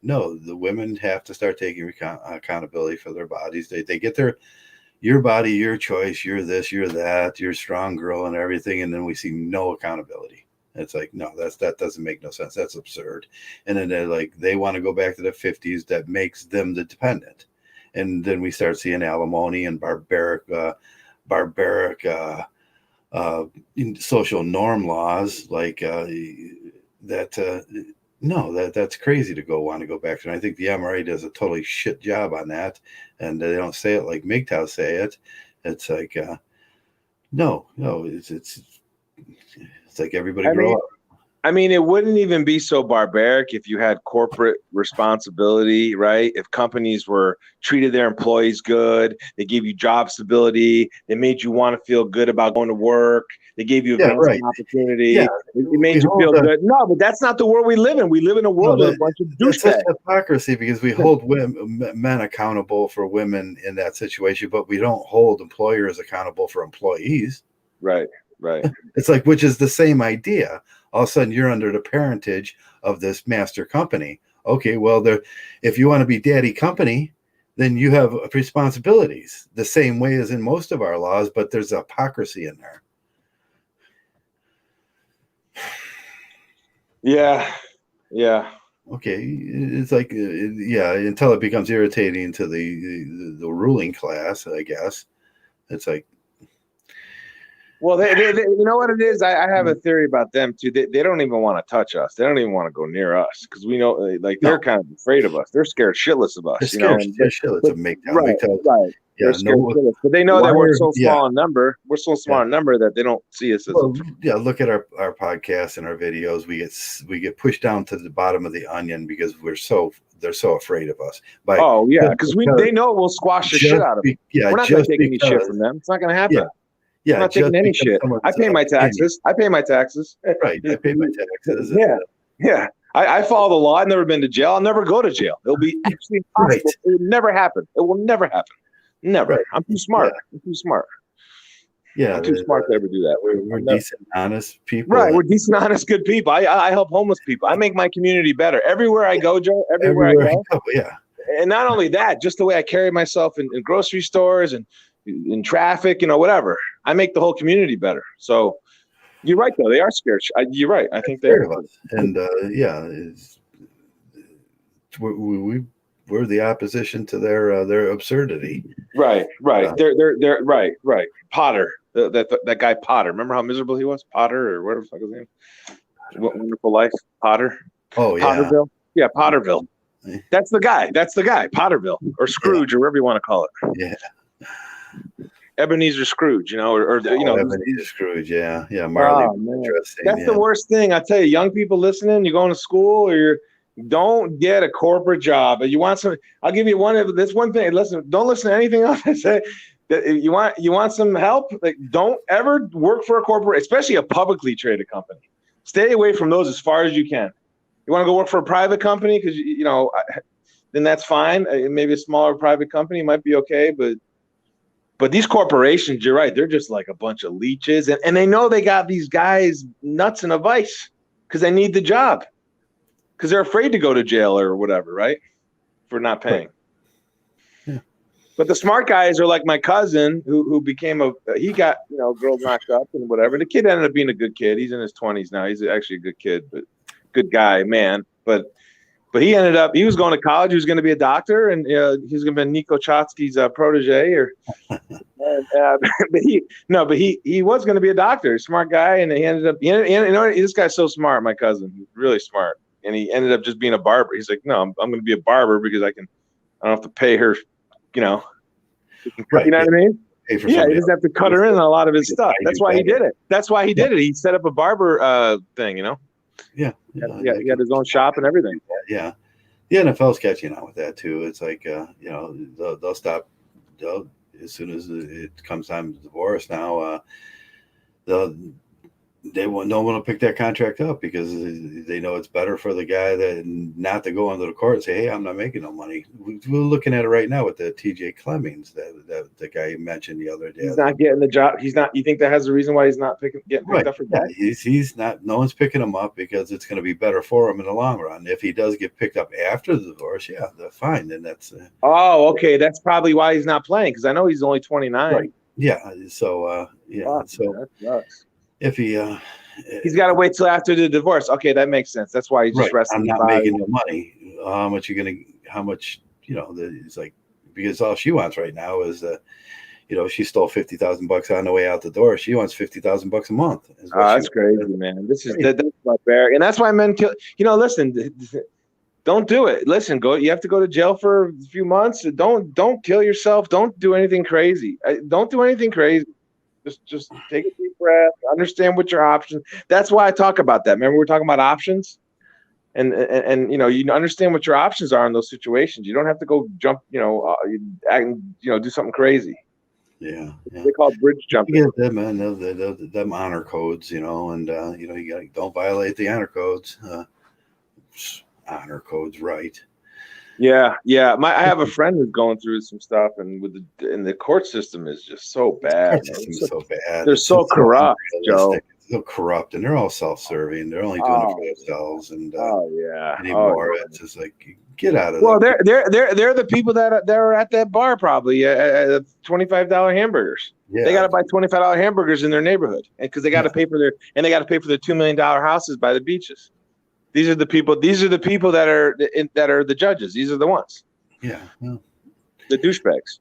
No, the women have to start taking accountability for their bodies. They get your body, your choice, you're this, you're that, you're a strong girl and everything. And then we see no accountability. It's like, no, that doesn't make no sense. That's absurd. And then they want to go back to the 50s. That makes them the dependent. And then we start seeing alimony and barbaric social norm laws like that. No, that's crazy to want to go back to. And I think the MRA does a totally shit job on that. And they don't say it like mgtow say it. It's like, no, it's like everybody grow up.
I mean, it wouldn't even be so barbaric if you had corporate responsibility, right? If companies treated their employees good, they gave you job stability, they made you want to feel good about going to work, they gave you advancement opportunity, it made you feel good. No, but that's not the world we live in. We live in a world with a bunch of douchebags.
That's hypocrisy, because we hold men accountable for women in that situation, but we don't hold employers accountable for employees.
Right.
It's like, which is the same idea. All of a sudden, you're under the parentage of this master company. Okay, well, if you want to be daddy company, then you have responsibilities the same way as in most of our laws, but there's hypocrisy in there.
Yeah.
Okay, it's like, until it becomes irritating to the ruling class, I guess. It's like,
well, they you know what it is? I have a theory about them too. They don't even want to touch us. They don't even want to go near us, because we know, they're kind of afraid of us. They're scared shitless of us.
They're shitless of mgtow.
Right. They're scared shitless, but they know that we're so small in number. We're so small in number that they don't see us as.
Look at our podcasts and our videos. We get pushed down to the bottom of the onion because they're so afraid of us.
Because they know we'll squash the shit out of them. We're not going to take any shit from them. It's not going to happen.
Yeah,
I'm not taking any shit. I pay my taxes.
Right. I pay my taxes.
Yeah. I follow the law. I've never been to jail. I'll never go to jail. It'll be actually impossible. Right. It will never happen. It will never happen. Never. Right. I'm too smart. I'm too smart.
Yeah.
I'm too smart to ever do that.
We're decent, honest people.
Right. We're decent, honest, good people. I help homeless people. I make my community better. Everywhere I go, Joe, everywhere I go. And not only that, just the way I carry myself in grocery stores and in traffic, whatever. I make the whole community better. So you're right, though. They are scared. You're right. I think they're
scared of us. And we're the opposition to their absurdity.
Right. They're right. Potter, that guy Potter. Remember how miserable he was? Potter, or whatever the fuck his name. What Wonderful Life, Potter.
Oh yeah,
Potterville. Yeah, Potterville. That's the guy. Potterville, or Scrooge, or whatever you want to call it.
Yeah.
Ebenezer Scrooge,
Ebenezer Scrooge, yeah, Marley. Interesting.
That's the worst thing. I tell you, young people listening, you're going to school, or don't get a corporate job. You want some? I'll give you this one thing. Listen, don't listen to anything else I say. You want some help? Like, don't ever work for a corporate, especially a publicly traded company. Stay away from those as far as you can. You want to go work for a private company because then that's fine. Maybe a smaller private company might be okay, but these corporations, you're right, they're just like a bunch of leeches, and they know they got these guys nuts in a vice because they need the job, because they're afraid to go to jail or whatever, right, for not paying.
Yeah.
But the smart guys are like my cousin who became he got girls knocked up and whatever. The kid ended up being a good kid. He's in his 20s now. He's actually a good kid, but good guy, man. But he was going to college. He was going to be a doctor, and he was going to be Nico Chotsky's protege. But he was going to be a doctor, smart guy, and he ended up. This guy's so smart, my cousin, he's really smart, and he ended up just being a barber. He's like, no, I'm going to be a barber because I don't have to pay her,
Right.
You know what I mean?
Yeah,
he doesn't have to cut her in on a lot of his stuff. That's why he did it. He set up a barber thing,
Yeah,
he had his own shop and everything.
Yeah, the NFL's catching on with that too. It's like they'll stop as soon as it comes time to divorce. Now they don't want to pick that contract up because they know it's better for the guy that not to go into the court and say, "Hey, I'm not making no money." We're looking at it right now with the TJ Clemmings, that the guy you mentioned the other day.
He's not getting the job. He's not. You think that has a reason why he's not getting picked up for that?
He's not. No one's picking him up because it's going to be better for him in the long run. If he does get picked up after the divorce, yeah, they're fine. Then that's.
Oh, okay. That's probably why he's not playing, because I know he's only 29.
Right. Yeah. So so if he's
got to wait till after the divorce. Okay, that makes sense. That's why he's just resting.
I'm not making no money. How much it's like, because all she wants right now is she stole $50,000 on the way out the door. She wants $50,000 a month.
That's crazy, man. That's barbaric, and that's why men kill. Listen, don't do it. Listen, you have to go to jail for a few months. Don't kill yourself. Don't do anything crazy. Don't do anything crazy. Just take a deep breath. Understand what your options. That's why I talk about that. Remember, we were talking about options, and you understand what your options are in those situations. You don't have to go jump. Do something crazy.
Yeah.
They call it bridge jumping.
Yeah, them honor codes, and you don't violate the honor codes. Honor codes, right?
Yeah. I have a friend who's going through some stuff, and the court system is just so bad.
The court system is so bad.
They're so corrupt, Joe.
So corrupt, and they're all self-serving. They're only doing it for themselves. And anymore, it's just like, get out of.
Well, they're the people that are at that bar probably at $25 hamburgers. Yeah. They got to buy $25 hamburgers in their neighborhood, because they got to pay for their $2 million houses by the beaches. These are the people. that are the judges. These are the ones.
Yeah. Well,
the douchebags.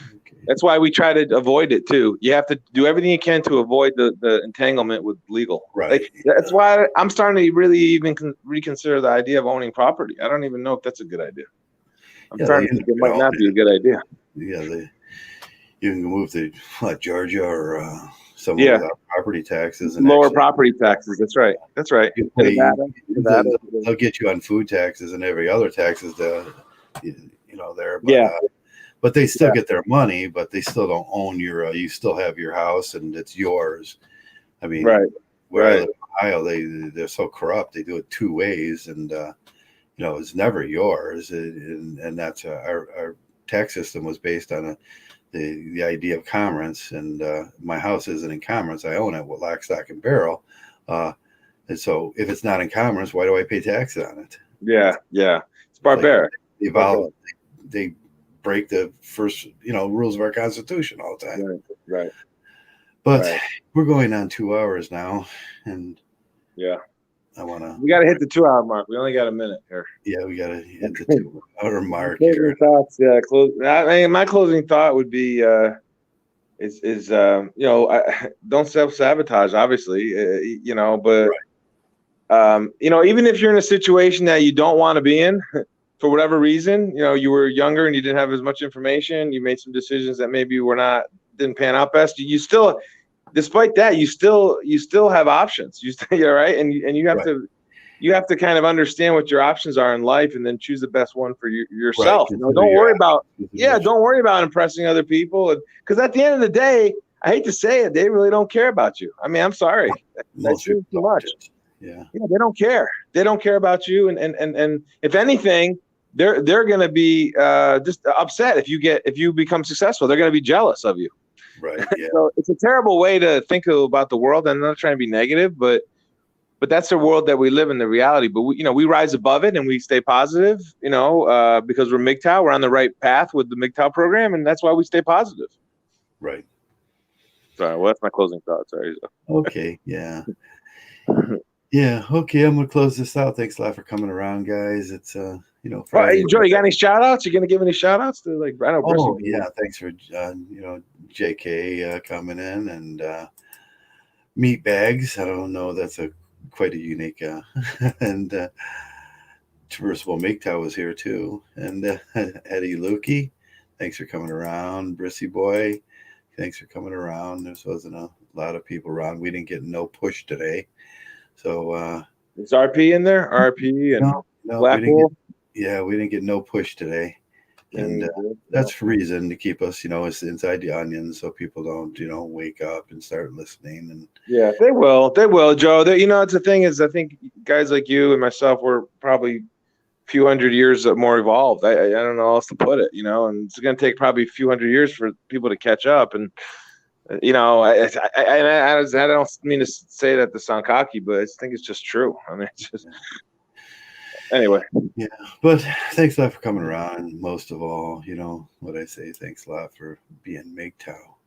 Okay. That's why we try to avoid it too. You have to do everything you can to avoid the entanglement with legal.
Right.
That's why I'm starting to really even reconsider the idea of owning property. I don't even know if that's a good idea. I'm starting to think it might not be a good idea.
Yeah. You can move to Georgia or. Somewhere without property taxes and
lower property taxes. That's right.
They'll get you on food taxes and every other taxes there. But, but they still get their money, but they still don't own your. You still have your house and it's yours. I mean, where I live in Ohio, they're so corrupt. They do it two ways, and it's never yours. And that's our tax system was based on the idea of commerce, and my house isn't in commerce. I own it with lock, stock, and barrel. And so if it's not in commerce, why do I pay taxes on it?
Yeah. It's barbaric.
They vow they break the first, rules of our Constitution all the time.
Right.
But we're going on 2 hours now, and I want to.
We got to hit the 2 hour mark. We only got a minute here.
Yeah, we got to hit the 2 hour mark
closing
here.
Thoughts. Yeah, my closing thought would be don't self-sabotage, obviously, but even if you're in a situation that you don't want to be in for whatever reason, you were younger and you didn't have as much information, you made some decisions that maybe didn't pan out best, you still, despite that, you still have options. You're right. And you have to kind of understand what your options are in life and then choose the best one for yourself.
Right.
Don't worry about impressing other people. Because at the end of the day, I hate to say it, they really don't care about you. I mean, I'm sorry. That's too much.
Yeah,
they don't care. They don't care about you. And if anything, they're going to be just upset if you become successful. They're going to be jealous of you.
Right. Yeah.
So it's a terrible way to think about the world. I'm not trying to be negative, but that's the world that we live in, the reality. But we rise above it and we stay positive, because we're mgtow. We're on the right path with the mgtow program, and that's why we stay positive.
Right.
Sorry, well, that's my closing thought. Sorry.
Okay. Yeah. Yeah. Okay. I'm gonna close this out. Thanks a lot for coming around, guys. It's Friday.
Joe, you got any shout outs? You gonna give any shout outs to I know?
Oh yeah. Thanks for JK coming in and meat bags. I don't know. That's quite a unique and Traversable mgtow was here too, and Eddie Lukey, thanks for coming around. Brissy Boy, thanks for coming around. There wasn't a lot of people around. We didn't get no push today, so
is RP in there? RP and
no,
Blackpool.
We didn't get no push today, and that's reason to keep us, it's inside the onion, so people don't, wake up and start listening. And
yeah, they will, Joe. It's the thing is, I think guys like you and myself were probably a few hundred years more evolved. I don't know how else to put it, and it's going to take probably a few hundred years for people to catch up. And I don't mean to say that to sound cocky, but I think it's just true. I mean, it's just. Anyway.
Yeah, but thanks a lot for coming around. And most of all, what I say, thanks a lot for being mgtow.